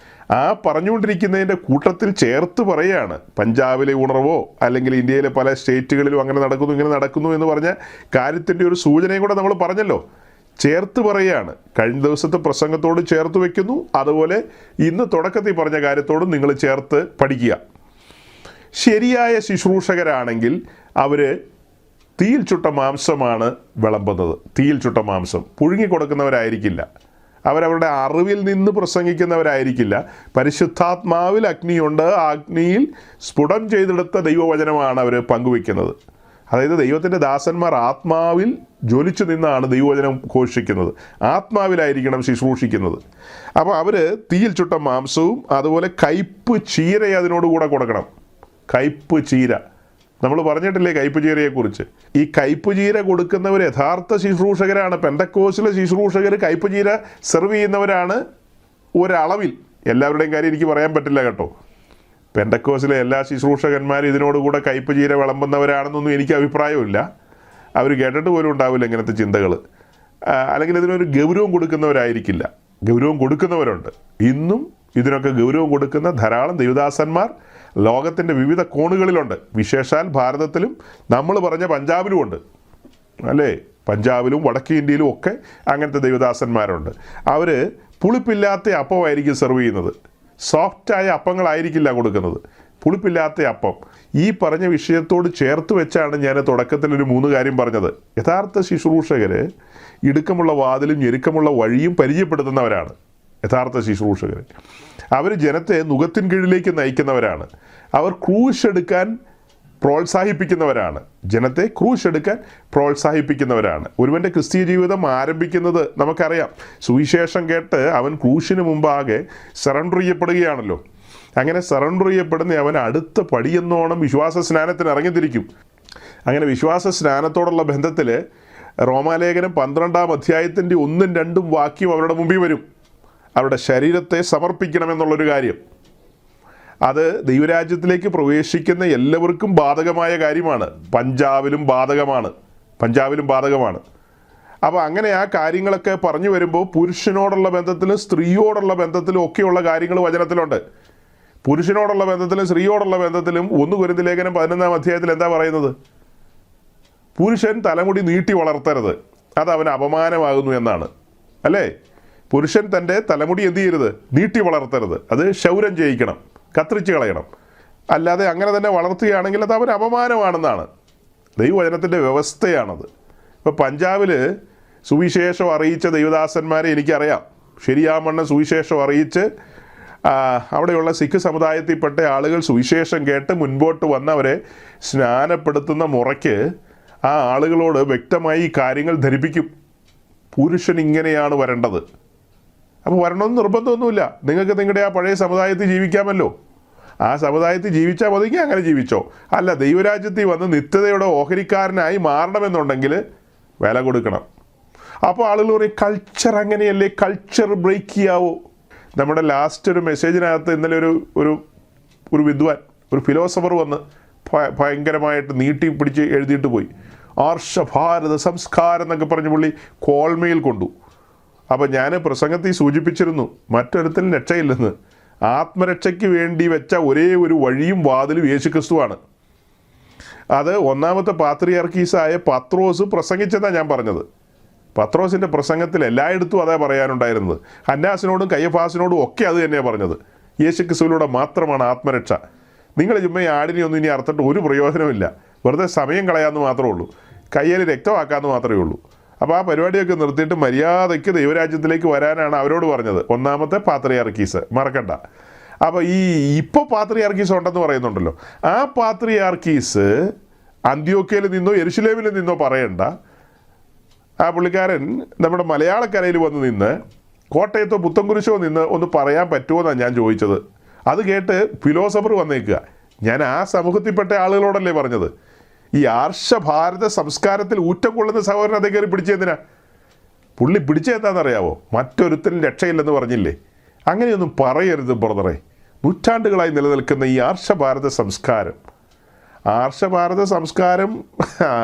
ആ പറഞ്ഞുകൊണ്ടിരിക്കുന്നതിൻ്റെ കൂട്ടത്തിൽ ചേർത്ത് പറയുകയാണ്. പഞ്ചാബിലെ ഉണർവോ അല്ലെങ്കിൽ ഇന്ത്യയിലെ പല സ്റ്റേറ്റുകളിലും അങ്ങനെ നടക്കുന്നു ഇങ്ങനെ നടക്കുന്നു എന്ന് പറഞ്ഞ കാര്യത്തിൻ്റെ ഒരു സൂചനയും കൂടെ നമ്മൾ പറഞ്ഞല്ലോ. ചേർത്ത് പറയുകയാണ്. കഴിഞ്ഞ ദിവസത്തെ പ്രസംഗത്തോട് ചേർത്ത് വയ്ക്കുന്നു. അതുപോലെ ഇന്ന് തുടക്കത്തിൽ പറഞ്ഞ കാര്യത്തോടും നിങ്ങൾ ചേർത്ത് പഠിക്കുക. ശരിയായ ശുശ്രൂഷകരാണെങ്കിൽ അവർ തീയിൽ ചുട്ട മാംസമാണ് വിളമ്പുന്നത്. തീയിൽ ചുട്ട മാംസം പുഴുങ്ങിക്കൊടുക്കുന്നവരായിരിക്കില്ല. അവരവരുടെ അറിവിൽ നിന്ന് പ്രസംഗിക്കുന്നവരായിരിക്കില്ല. പരിശുദ്ധാത്മാവിൽ അഗ്നിയുണ്ട്. ആ അഗ്നിയിൽ സ്ഫുടം ചെയ്തെടുത്ത ദൈവവചനമാണ് അവർ പങ്കുവയ്ക്കുന്നത്. അതായത് ദൈവത്തിൻ്റെ ദാസന്മാർ ആത്മാവിൽ ജ്വലിച്ചു നിന്നാണ് ദൈവവചനം ഘോഷിക്കുന്നത്. ആത്മാവിലായിരിക്കണം ശുശ്രൂഷിക്കുന്നത്. അപ്പോൾ അവർ തീയിൽ ചുട്ട മാംസവും അതുപോലെ കയ്പ് ചീര അതിനോടുകൂടെ കൊടുക്കണം. കയ്പ് ചീര നമ്മൾ പറഞ്ഞിട്ടില്ലേ കയ്പ് ചീരയെക്കുറിച്ച്? ഈ കയ്പ് ചീര കൊടുക്കുന്നവർ യഥാർത്ഥ ശുശ്രൂഷകരാണ്. പെന്തക്കോസ്റ്റിലെ ശുശ്രൂഷകർ കയ്പ് ചീര സെർവ് ചെയ്യുന്നവരാണ് ഒരളവിൽ. എല്ലാവരുടെയും കാര്യം എനിക്ക് പറയാൻ പറ്റില്ല കേട്ടോ. പെന്തക്കോസ്റ്റിലെ എല്ലാ ശുശ്രൂഷകന്മാരും ഇതിനോടുകൂടെ കയ്പ് ചീര വിളമ്പുന്നവരാണെന്നൊന്നും എനിക്ക് അഭിപ്രായമില്ല. അവർ കേട്ടിട്ട് പോലും ഉണ്ടാവില്ല ഇങ്ങനത്തെ ചിന്തകൾ. അല്ലെങ്കിൽ ഇതിനൊരു ഗൗരവം കൊടുക്കുന്നവരായിരിക്കില്ല. ഗൗരവം കൊടുക്കുന്നവരുണ്ട്. ഇന്നും ഇതിനൊക്കെ ഗൗരവം കൊടുക്കുന്ന ധാരാളം ദൈവദാസന്മാർ ലോകത്തിൻ്റെ വിവിധ കോണുകളിലുണ്ട്. വിശേഷാൽ ഭാരതത്തിലും നമ്മൾ പറഞ്ഞ പഞ്ചാബിലും ഉണ്ട് അല്ലേ? പഞ്ചാബിലും വടക്കേ ഇന്ത്യയിലും ഒക്കെ അങ്ങനത്തെ ദൈവദാസന്മാരുണ്ട്. അവർ പുളിപ്പില്ലാത്ത അപ്പമായിരിക്കും സെർവ് ചെയ്യുന്നത്. സോഫ്റ്റായ അപ്പങ്ങളായിരിക്കില്ല കൊടുക്കുന്നത്. പുളിപ്പില്ലാത്ത അപ്പം. ഈ പറഞ്ഞ വിഷയത്തോട് ചേർത്ത് വെച്ചാണ് ഞാൻ തുടക്കത്തിലൊരു 3 കാര്യം പറഞ്ഞത്. യഥാർത്ഥ ശുശ്രൂഷകർ ഇടുക്കമുള്ള വാതിലും ഞെരുക്കമുള്ള വഴിയും പരിചയപ്പെടുത്തുന്നവരാണ്. യഥാർത്ഥ ശുശ്രൂഷകർ അവർ ജനത്തെ നുകത്തിൻ കീഴിലേക്ക് നയിക്കുന്നവരാണ്. അവർ ക്രൂശ് എടുക്കാൻ പ്രോത്സാഹിപ്പിക്കുന്നവരാണ്. ജനത്തെ ക്രൂശ് എടുക്കാൻ പ്രോത്സാഹിപ്പിക്കുന്നവരാണ്. ഒരുവൻ്റെ ക്രിസ്തീയ ജീവിതം ആരംഭിക്കുന്നത് നമുക്കറിയാം. സുവിശേഷം കേട്ട് അവൻ ക്രൂശിന് മുമ്പാകെ സറണ്ടർ ചെയ്യപ്പെടുകയാണല്ലോ. അങ്ങനെ സറണ്ടർ ചെയ്യപ്പെടുന്ന അവൻ അടുത്ത പടിയെന്നോണം വിശ്വാസ സ്നാനത്തിന് ഇറങ്ങിത്തിരിക്കും. അങ്ങനെ വിശ്വാസ സ്നാനത്തോടുള്ള ബന്ധത്തിൽ റോമാലേഖനം 12-ാം അധ്യായത്തിൻ്റെ 1ഉം 2ഉം വാക്യം അവരുടെ മുമ്പിൽ വരും. അവരുടെ ശരീരത്തെ സമർപ്പിക്കണമെന്നുള്ളൊരു കാര്യം. അത് ദൈവരാജ്യത്തിലേക്ക് പ്രവേശിക്കുന്ന എല്ലാവർക്കും ബാധകമായ കാര്യമാണ്. പഞ്ചാബിലും ബാധകമാണ്. അപ്പോൾ അങ്ങനെ ആ കാര്യങ്ങളൊക്കെ പറഞ്ഞു വരുമ്പോൾ പുരുഷനോടുള്ള ബന്ധത്തിലും സ്ത്രീയോടുള്ള ബന്ധത്തിലും ഒക്കെയുള്ള കാര്യങ്ങൾ വചനത്തിലുണ്ട്. പുരുഷനോടുള്ള ബന്ധത്തിലും സ്ത്രീയോടുള്ള ബന്ധത്തിലും 1 കൊരിന്ത്യർ ലേഖനം 11-ാം അധ്യായത്തിൽ എന്താ പറയുന്നത്? പുരുഷൻ തലമുടി നീട്ടി വളർത്തരുത്, അത് അവന് അപമാനമാകുന്നു എന്നാണ് അല്ലേ? പുരുഷൻ തൻ്റെ തലമുടി എന്ത് ചെയ്യരുത്? നീട്ടി വളർത്തരുത്. അത് ക്ഷൗരം ചെയ്യിക്കണം, കത്തിരിച്ച് കളയണം. അല്ലാതെ അങ്ങനെ തന്നെ വളർത്തുകയാണെങ്കിൽ അത് അവന് അപമാനമാണെന്നാണ് ദൈവവചനത്തിൻ്റെ വ്യവസ്ഥയാണത്. ഇപ്പോൾ പഞ്ചാബിൽ സുവിശേഷം അറിയിച്ച ദൈവദാസന്മാരെ എനിക്കറിയാം. ശരിയാമണ്ണം സുവിശേഷം അറിയിച്ച് അവിടെയുള്ള സിഖ് സമുദായത്തിൽപ്പെട്ട ആളുകൾ സുവിശേഷം കേട്ട് മുൻപോട്ട് വന്നവരെ സ്നാനപ്പെടുത്തുന്ന മുറയ്ക്ക് ആ ആളുകളോട് വ്യക്തമായി ഈ കാര്യങ്ങൾ ധരിപ്പിക്കും. പുരുഷൻ ഇങ്ങനെയാണ് വരേണ്ടത്. അപ്പോൾ വരണമെന്ന് നിർബന്ധമൊന്നുമില്ല. നിങ്ങൾക്ക് നിങ്ങളുടെ ആ പഴയ സമുദായത്തിൽ ജീവിക്കാമല്ലോ. ആ സമുദായത്തിൽ ജീവിച്ചാൽ മതിയെങ്കിൽ അങ്ങനെ ജീവിച്ചോ. അല്ല, ദൈവരാജ്യത്തിൽ വന്ന് നിത്യതയുടെ ഓഹരിക്കാരനായി മാറണമെന്നുണ്ടെങ്കിൽ വില കൊടുക്കണം. അപ്പോൾ ആളുകൾ പറയും കൾച്ചർ അങ്ങനെയല്ലേ, കൾച്ചർ ബ്രേക്ക് ചെയ്യാവോ? നമ്മുടെ ലാസ്റ്റ് ഒരു മെസ്സേജിനകത്ത് ഇന്നലെ ഒരു വിദ്വാൻ, ഒരു ഫിലോസഫർ വന്ന് ഭയങ്കരമായിട്ട് നീട്ടി പിടിച്ച് എഴുതിയിട്ട് പോയി. ആർഷഭാരത സംസ്കാരം എന്നൊക്കെ പറഞ്ഞ് പുള്ളി കോൾമയിൽ കൊണ്ടു. അപ്പോൾ ഞാൻ പ്രസംഗത്തിൽ സൂചിപ്പിച്ചിരുന്നു മറ്റൊരുത്തരും രക്ഷയില്ലെന്ന്. ആത്മരക്ഷയ്ക്ക് വേണ്ടി വെച്ച ഒരേ ഒരു വഴിയും വാതിലും യേശുക്രിസ്തുവാണ്. അത് 1-ാമത്തെ പാത്രിയാർക്കീസായ പത്രോസ് പ്രസംഗിച്ചതാണ് ഞാൻ പറഞ്ഞത്. പത്രോസിൻ്റെ പ്രസംഗത്തിൽ എല്ലായിടത്തും അതാ പറയാനുണ്ടായിരുന്നത്. ഹന്നാസിനോടും കയ്യഫാസിനോടും ഒക്കെ അത് തന്നെയാണ് പറഞ്ഞത്. യേശുക്രിസ്തുവിലൂടെ മാത്രമാണ് ആത്മരക്ഷ. നിങ്ങൾ ചുമ്മാ ഈ ആടിനെയൊന്നും ഇനി അറുത്തിട്ട് ഒരു പ്രയോജനമില്ല, വെറുതെ സമയം കളയാമെന്ന് മാത്രമേ ഉള്ളൂ, കയ്യിൽ രക്തമാക്കാമെന്ന് മാത്രമേ ഉള്ളൂ. അപ്പോൾ ആ പരിപാടിയൊക്കെ നിർത്തിയിട്ട് മര്യാദയ്ക്ക് ദൈവരാജ്യത്തിലേക്ക് വരാനാണ് അവരോട് പറഞ്ഞത്. 1-ാമത്തെ പാത്രിയാർക്കീസ് മറക്കണ്ട. അപ്പോൾ ഇപ്പോൾ പാത്രിയാർക്കീസ് ഉണ്ടെന്ന് പറയുന്നുണ്ടല്ലോ, ആ പാത്രിയാർക്കീസ് അന്ത്യോക്യയിൽ നിന്നോ യെരുശലേമിൽ നിന്നോ പറയണ്ട. ആ പുള്ളിക്കാരൻ നമ്മുടെ മലയാളക്കരയിൽ വന്ന് നിന്ന് കോട്ടയത്തോ പുത്തൻകുരിശോ നിന്ന് ഒന്ന് പറയാൻ പറ്റുമോ എന്നാണ് ഞാൻ ചോദിച്ചത്. അത് കേട്ട് ഫിലോസഫർ വന്നേക്കുക. ഞാൻ ആ സമൂഹത്തിൽപ്പെട്ട ആളുകളോടല്ലേ പറഞ്ഞത്. ഈ ആർഷഭാരത സംസ്കാരത്തിൽ ഊറ്റം കൊള്ളുന്ന സഹോദരൻ അതേ കയറി പിടിച്ചെന്തിനാ? പുള്ളി പിടിച്ചെന്താണെന്നറിയാവോ? മറ്റൊരുത്തരും രക്ഷയില്ലെന്ന് പറഞ്ഞില്ലേ? അങ്ങനെയൊന്നും പറയരുത് ബ്രദറെ. നൂറ്റാണ്ടുകളായി നിലനിൽക്കുന്ന ഈ ആർഷഭാരത സംസ്കാരം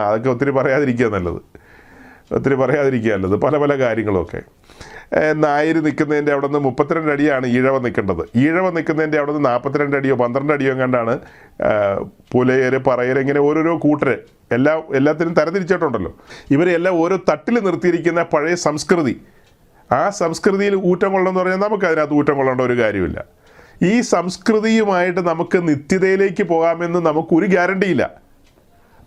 അതൊക്കെ ഒത്തിരി പറയാതിരിക്കുക നല്ലത്. ഒത്തിരി പറയാതിരിക്കുകയല്ലത്, പല പല കാര്യങ്ങളൊക്കെ. നായർ നിൽക്കുന്നതിൻ്റെ അവിടെ നിന്ന് 32 അടിയാണ് ഈഴവ നിൽക്കേണ്ടത്. ഈഴവ നിൽക്കുന്നതിൻ്റെ അവിടെ നിന്ന് 42 അടിയോ 12 അടിയോ കണ്ടാണ് പുലയർ, പറയർ, ഇങ്ങനെ ഓരോരോ കൂട്ടര് എല്ലാത്തിനും തരംതിരിച്ചിട്ടുണ്ടല്ലോ. ഇവരെല്ലാം ഓരോ തട്ടിൽ നിർത്തിയിരിക്കുന്ന പഴയ സംസ്കൃതി, ആ സംസ്കൃതിയിൽ ഊറ്റം കൊള്ളണമെന്ന് പറഞ്ഞാൽ നമുക്ക് അതിനകത്ത് ഊറ്റം കൊള്ളേണ്ട ഒരു കാര്യമില്ല. ഈ സംസ്കൃതിയുമായിട്ട് നമുക്ക് നിത്യതയിലേക്ക് പോകാമെന്ന് നമുക്കൊരു ഗ്യാരണ്ടിയില്ല.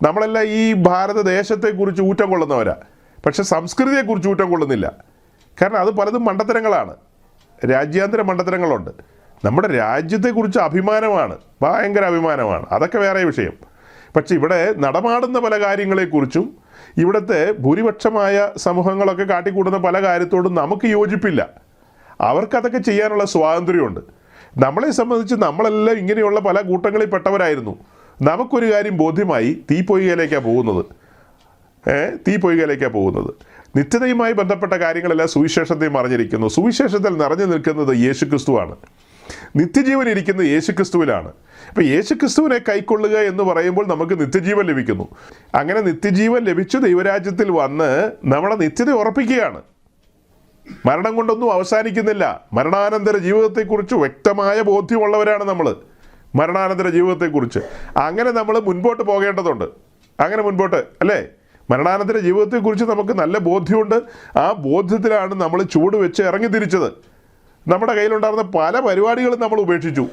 നമ്മളെല്ലാം ഈ ഭാരതദേശത്തെക്കുറിച്ച് ഊറ്റം കൊള്ളുന്നവരാ, പക്ഷെ സംസ്കൃതിയെക്കുറിച്ച് ഊറ്റം കൊള്ളുന്നില്ല. കാരണം അത് പലതും മണ്ടത്തരങ്ങളാണ്, രാജ്യാന്തര മണ്ടത്തരങ്ങളുണ്ട്. നമ്മുടെ രാജ്യത്തെക്കുറിച്ച് അഭിമാനമാണ്, ഭയങ്കര അഭിമാനമാണ്, അതൊക്കെ വേറെ വിഷയം. പക്ഷെ ഇവിടെ നടമാടുന്ന പല കാര്യങ്ങളെക്കുറിച്ചും ഇവിടുത്തെ ഭൂരിപക്ഷമായ സമൂഹങ്ങളൊക്കെ കാട്ടിക്കൂട്ടുന്ന പല കാര്യത്തോടും നമുക്ക് യോജിപ്പില്ല. അവർക്കതൊക്കെ ചെയ്യാനുള്ള സ്വാതന്ത്ര്യമുണ്ട്. നമ്മളെ സംബന്ധിച്ച് നമ്മളെല്ലാം ഇങ്ങനെയുള്ള പല കൂട്ടങ്ങളിൽ പെട്ടവരായിരുന്നു. നമുക്കൊരു കാര്യം ബോധ്യമായി, തീപ്പൊയ്കയിലേക്കാണ് പോകുന്നത്. നിത്യതയുമായി ബന്ധപ്പെട്ട കാര്യങ്ങളെല്ലാം സുവിശേഷത്തെ മറിഞ്ഞിരിക്കുന്നു. സുവിശേഷത്തിൽ നിറഞ്ഞു നിൽക്കുന്നത് യേശുക്രിസ്തുവാണ്. നിത്യജീവൻ ഇരിക്കുന്നത് യേശുക്രിസ്തുവിലാണ്. അപ്പോൾ യേശുക്രിസ്തുവിനെ കൈക്കൊള്ളുക എന്ന് പറയുമ്പോൾ നമുക്ക് നിത്യജീവൻ ലഭിക്കുന്നു. അങ്ങനെ നിത്യജീവൻ ലഭിച്ച് ദൈവരാജ്യത്തിൽ വന്ന് നമ്മുടെ നിത്യത ഉറപ്പിക്കുകയാണ്. മരണം കൊണ്ടൊന്നും അവസാനിക്കുന്നില്ല. മരണാനന്തര ജീവിതത്തെക്കുറിച്ച് വ്യക്തമായ ബോധ്യമുള്ളവരാണ് നമ്മൾ. മരണാനന്തര ജീവിതത്തെക്കുറിച്ച് അങ്ങനെ നമ്മൾ മുൻപോട്ട് പോകേണ്ടതുണ്ട്. അങ്ങനെ മുൻപോട്ട് അല്ലേ, മരണാനന്തര ജീവിതത്തെക്കുറിച്ച് നമുക്ക് നല്ല ബോധ്യമുണ്ട്. ആ ബോധ്യത്തിലാണ് നമ്മൾ ചൂട് വെച്ച് ഇറങ്ങി തിരിച്ചത്. നമ്മുടെ കയ്യിലുണ്ടായിരുന്ന പല പരിപാടികളും നമ്മൾ ഉപേക്ഷിച്ചു.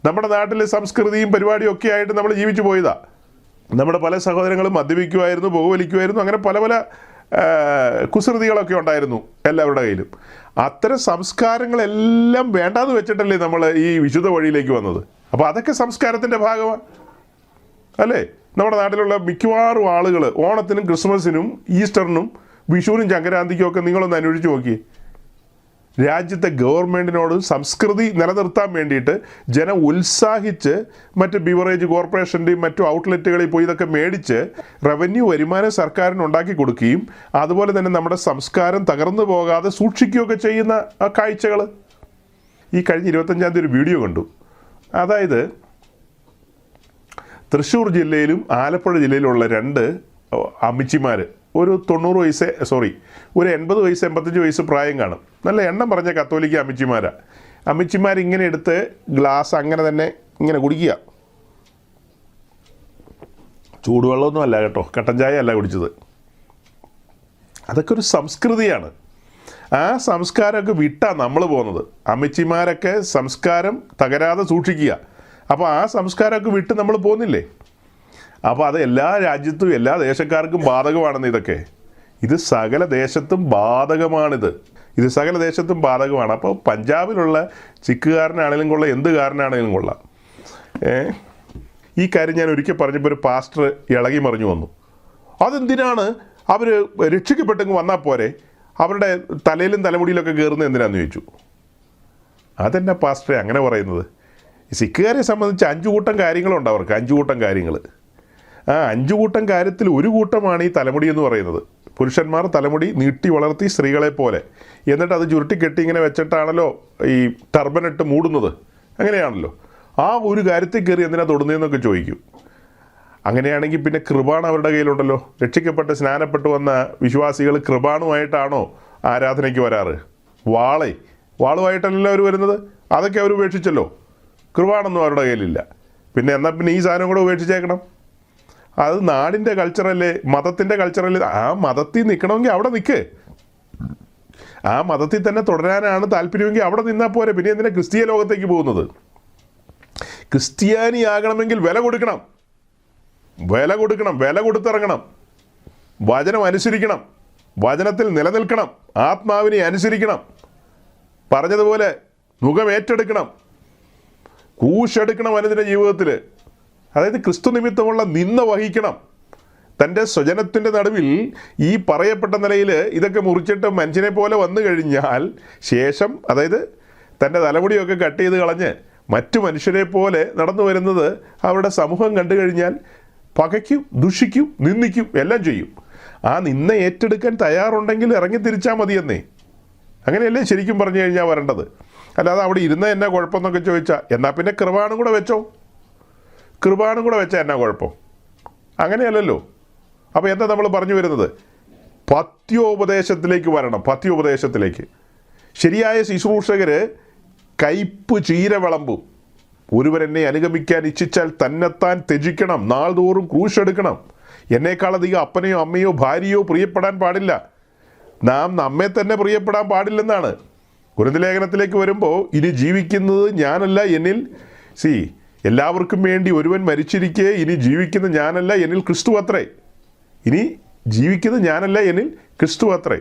നമ്മുടെ നാട്ടിലെ സംസ്കൃതിയും പരിപാടിയും ഒക്കെ ആയിട്ട് നമ്മൾ ജീവിച്ചു പോയതാ. നമ്മുടെ പല സഹോദരങ്ങളും മദ്യപിക്കുമായിരുന്നു, പുകവലിക്കുമായിരുന്നു, അങ്ങനെ പല പല കുസൃതികളൊക്കെ ഉണ്ടായിരുന്നു എല്ലാവരുടെ കയ്യിലും. അത്തരം സംസ്കാരങ്ങളെല്ലാം വേണ്ടാന്ന് വെച്ചിട്ടല്ലേ നമ്മൾ ഈ വിശുദ്ധ വഴിയിലേക്ക് വന്നത്. അപ്പോൾ അതൊക്കെ സംസ്കാരത്തിൻ്റെ ഭാഗമാണ് അല്ലേ. നമ്മുടെ നാട്ടിലുള്ള മിക്കവാറും ആളുകൾ ഓണത്തിനും ക്രിസ്മസിനും ഈസ്റ്ററിനും വിഷുവിനും സംക്രാന്തിക്കും ഒക്കെ നിങ്ങളൊന്ന് അന്വേഷിച്ച് നോക്കിയേ. രാജ്യത്തെ ഗവൺമെൻറ്റിനോട് സംസ്കൃതി നിലനിർത്താൻ വേണ്ടിയിട്ട് ജനം ഉത്സാഹിച്ച് മറ്റ് ബിവറേജ് കോർപ്പറേഷൻ്റെയും മറ്റു ഔട്ട്ലെറ്റുകളിൽ പോയി ഇതൊക്കെ മേടിച്ച് റവന്യൂ വരുമാനം സർക്കാരിന് ഉണ്ടാക്കി കൊടുക്കുകയും അതുപോലെ തന്നെ നമ്മുടെ സംസ്കാരം തകർന്നു പോകാതെ സൂക്ഷിക്കുകയൊക്കെ ചെയ്യുന്ന കാഴ്ചകൾ ഈ കഴിഞ്ഞ 25-ാം തീയതി ഒരു വീഡിയോ കണ്ടു. അതായത് തൃശ്ശൂർ ജില്ലയിലും ആലപ്പുഴ ജില്ലയിലുള്ള 2 അമ്മച്ചിമാർ, ഒരു 90 വയസ്സ് ഒരു 80 വയസ്സ് 85 വയസ്സ് പ്രായം കാണും. നല്ല എണ്ണം പറഞ്ഞ കത്തോലിക്ക അമ്മച്ചിമാരിങ്ങനെ എടുത്ത് ഗ്ലാസ് അങ്ങനെ തന്നെ ഇങ്ങനെ കുടിക്കുക. ചൂടുവെള്ളമൊന്നും അല്ല കേട്ടോ, കട്ടൻ ചായ അല്ല കുടിച്ചത്. അതൊക്കെ ഒരു സംസ്കൃതിയാണ്. ആ സംസ്കാരമൊക്കെ വിട്ടാണ് നമ്മൾ പോകുന്നത്. അമ്മച്ചിമാരൊക്കെ സംസ്കാരം തകരാതെ സൂക്ഷിക്കുക. അപ്പോൾ ആ സംസ്കാരമൊക്കെ വിട്ട് നമ്മൾ പോകുന്നില്ലേ. അപ്പോൾ അത് എല്ലാ രാജ്യത്തും എല്ലാ ദേശക്കാർക്കും ബാധകമാണെന്ന് ഇതൊക്കെ. ഇത് സകല ദേശത്തും ബാധകമാണ്. അപ്പോൾ പഞ്ചാബിലുള്ള സിഖുകാരനാണെങ്കിലും കൊള്ളാം, എന്ത് കാരനാണെങ്കിലും കൊള്ളാം. ഈ കാര്യം ഞാൻ ഒരിക്കൽ പറഞ്ഞപ്പോൾ ഒരു പാസ്റ്റർ ഇളകി മറിഞ്ഞു വന്നു. അതെന്തിനാണ് അവർ രക്ഷിക്കപ്പെട്ടെങ്കിൽ വന്നാൽ പോരെ, അവരുടെ തലയിലും തലമുടിയിലൊക്കെ കയറുന്നത് എന്തിനാന്ന് ചോദിച്ചു. അതെന്നാ പാസ്റ്ററെ അങ്ങനെ പറയുന്നത്? സിഖുകാരെ സംബന്ധിച്ച് 5 കൂട്ടം കാര്യങ്ങളുണ്ട് അവർക്ക്. 5 കൂട്ടം കാര്യങ്ങൾ. ആ 5 കൂട്ടം കാര്യത്തിൽ ഒരു കൂട്ടമാണ് ഈ തലമുടി എന്ന് പറയുന്നത്. പുരുഷന്മാർ തലമുടി നീട്ടി വളർത്തി സ്ത്രീകളെ പോലെ, എന്നിട്ട് അത് ചുരുട്ടിക്കെട്ടി ഇങ്ങനെ വെച്ചിട്ടാണല്ലോ ഈ ടർബനിട്ട് മൂടുന്നത്. അങ്ങനെയാണല്ലോ. ആ ഒരു കാര്യത്തിൽ കയറി എന്തിനാ തൊടുന്നതെന്നൊക്കെ ചോദിക്കും. അങ്ങനെയാണെങ്കിൽ പിന്നെ കൃപാണ് അവരുടെ കയ്യിലുണ്ടല്ലോ. രക്ഷിക്കപ്പെട്ട് സ്നാനപ്പെട്ട് വന്ന വിശ്വാസികൾ കൃപാണുമായിട്ടാണോ ആരാധനയ്ക്ക് വരാറ്? വാളുമായിട്ടല്ലല്ലോ അവർ വരുന്നത്. അതൊക്കെ അവർ ഉപേക്ഷിച്ചല്ലോ. കൃപാണൊന്നും അവരുടെ കയ്യിലില്ല. പിന്നെ എന്നാൽ പിന്നെ ഈ സാധനം കൂടെ ഉപേക്ഷിച്ചേക്കണം. അത് നാടിൻ്റെ കൾച്ചറല്ലേ, മതത്തിൻ്റെ കൾച്ചറല്ലേ. ആ മതത്തിൽ നിൽക്കണമെങ്കിൽ അവിടെ നിൽക്ക്. ആ മതത്തിൽ തന്നെ തുടരാനാണ് താല്പര്യമെങ്കിൽ അവിടെ നിന്നാൽ പോരെ. പിന്നെ എന്തിനാ ക്രിസ്തീയ ലോകത്തേക്ക് പോകുന്നത്? ക്രിസ്ത്യാനിയാകണമെങ്കിൽ വില കൊടുക്കണം, വില കൊടുത്തിറങ്ങണം, വചനം അനുസരിക്കണം, വചനത്തിൽ നിലനിൽക്കണം, ആത്മാവിനെ അനുസരിക്കണം, പറഞ്ഞതുപോലെ മുഖം ഏറ്റെടുക്കണം, കൂശെടുക്കണം അനുദിന ജീവിതത്തിൽ. അതായത് ക്രിസ്തു നിമിത്തമുള്ള നിന്ന വഹിക്കണം. തൻ്റെ സ്വജനത്തിൻ്റെ നടുവിൽ ഈ പറയപ്പെട്ട നിലയിൽ ഇതൊക്കെ മുറിച്ചിട്ട് മനുഷ്യനെ പോലെ വന്നു കഴിഞ്ഞാൽ ശേഷം, അതായത് തൻ്റെ തലമുടിയൊക്കെ കട്ട് ചെയ്ത് കളഞ്ഞ് മറ്റു മനുഷ്യരെ പോലെ നടന്നു വരുന്നത് അവരുടെ സമൂഹം കണ്ടു കഴിഞ്ഞാൽ പകയ്ക്കും, ദുഷിക്കും, നിന്ദിക്കും, എല്ലാം ചെയ്യും. ആ നിന്ന ഏറ്റെടുക്കാൻ തയ്യാറുണ്ടെങ്കിൽ ഇറങ്ങി തിരിച്ചാൽ മതിയെന്നേ. അങ്ങനെയല്ലേ ശരിക്കും പറഞ്ഞു കഴിഞ്ഞാൽ വരേണ്ടത്. അല്ലാതെ അവിടെ ഇരുന്ന എന്നാ കുഴപ്പമെന്നൊക്കെ ചോദിച്ചാൽ എന്നാൽ പിന്നെ കൃപാണും കൂടെ വെച്ചാൽ എന്നാ കുഴപ്പം? അങ്ങനെയല്ലല്ലോ. അപ്പോൾ എന്താ നമ്മൾ പറഞ്ഞു വരുന്നത്? പഥ്യോപദേശത്തിലേക്ക് വരണം. പഥ്യോപദേശത്തിലേക്ക് ശരിയായ ശുശ്രൂഷകർ കയ്പ് ചീര വിളമ്പും. ഒരുവൻ എന്നെ അനുഗമിക്കാൻ ഇച്ഛിച്ചാൽ തന്നെത്താൻ ത്യജിക്കണം, നാൾതോറും ക്രൂശ് എടുക്കണം. എന്നേക്കാളധികം അപ്പനെയോ അമ്മയോ ഭാര്യയോ പ്രിയപ്പെടാൻ പാടില്ല. നാം നമ്മെ തന്നെ പ്രിയപ്പെടാൻ പാടില്ലെന്നാണ്. കൊരിന്ത്യർ ലേഖനത്തിലേക്ക് വരുമ്പോൾ ഇനി ജീവിക്കുന്നത് ഞാനല്ല എന്നിൽ എല്ലാവർക്കും വേണ്ടി ഒരുവൻ മരിച്ചിരിക്കെ ഇനി ജീവിക്കുന്ന ഞാനല്ല എന്നിൽ ക്രിസ്തു അത്രേ. ഇനി ജീവിക്കുന്നത് ഞാനല്ല എന്നിൽ ക്രിസ്തു അത്രേ.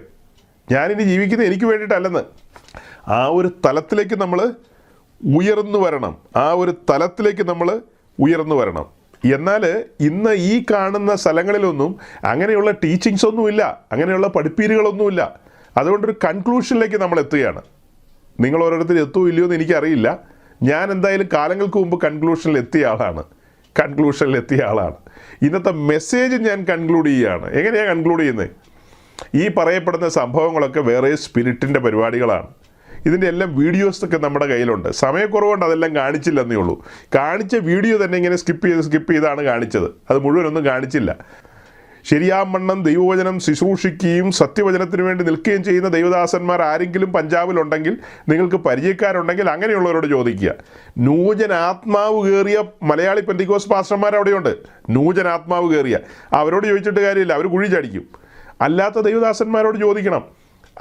ഞാനിനി ജീവിക്കുന്നത് എനിക്ക് വേണ്ടിയിട്ടല്ലെന്ന്. ആ ഒരു തലത്തിലേക്ക് നമ്മൾ ഉയർന്നു വരണം. ആ ഒരു തലത്തിലേക്ക് നമ്മൾ ഉയർന്നു വരണം. എന്നാൽ ഇന്ന് ഈ കാണുന്ന സ്ഥലങ്ങളിലൊന്നും അങ്ങനെയുള്ള ടീച്ചിങ്സ് ഒന്നുമില്ല, അങ്ങനെയുള്ള പഠിപ്പീരുകളൊന്നുമില്ല. അതുകൊണ്ടൊരു കൺക്ലൂഷനിലേക്ക് നമ്മൾ എത്തുകയാണ്. നിങ്ങൾ ഓരോരുത്തർ എത്തുമോ ഇല്ലയോ എന്ന് എനിക്കറിയില്ല. ഞാൻ എന്തായാലും കാലങ്ങൾക്ക് മുമ്പ് കൺക്ലൂഷനിൽ എത്തിയ ആളാണ്. ഇന്നത്തെ മെസ്സേജ് ഞാൻ കൺക്ലൂഡ് ചെയ്യുകയാണ്. എങ്ങനെയാണ് കൺക്ലൂഡ് ചെയ്യുന്നത്? ഈ പറയപ്പെടുന്ന സംഭവങ്ങളൊക്കെ വേറെ സ്പിരിറ്റിൻ്റെ പരിപാടികളാണ്. ഇതിൻ്റെ എല്ലാം വീഡിയോസൊക്കെ നമ്മുടെ കയ്യിലുണ്ട്. സമയക്കുറവുകൊണ്ട് അതെല്ലാം കാണിച്ചില്ലെന്നേ ഉള്ളൂ. കാണിച്ച വീഡിയോ തന്നെ ഇങ്ങനെ സ്കിപ്പ് ചെയ്താണ് കാണിച്ചത്. അത് മുഴുവനൊന്നും കാണിച്ചില്ല. ശരിയാവണ്ണം ദൈവവചനം ശുശ്രൂഷിക്കുകയും സത്യവചനത്തിന് വേണ്ടി നിൽക്കുകയും ചെയ്യുന്ന ദൈവദാസന്മാർ ആരെങ്കിലും പഞ്ചാബിലുണ്ടെങ്കിൽ, നിങ്ങൾക്ക് പരിചയക്കാരുണ്ടെങ്കിൽ അങ്ങനെയുള്ളവരോട് ചോദിക്കുക. നൂജനാത്മാവ് കയറിയ മലയാളി പെന്തിക്കോസ് പാസ്റ്റർമാർ അവിടെയുണ്ട്. നൂജനാത്മാവ് കയറിയ അവരോട് ചോദിച്ചിട്ട് കാര്യമില്ല, അവർ കുഴി ചടിക്കും. അല്ലാത്ത ദൈവദാസന്മാരോട് ചോദിക്കണം,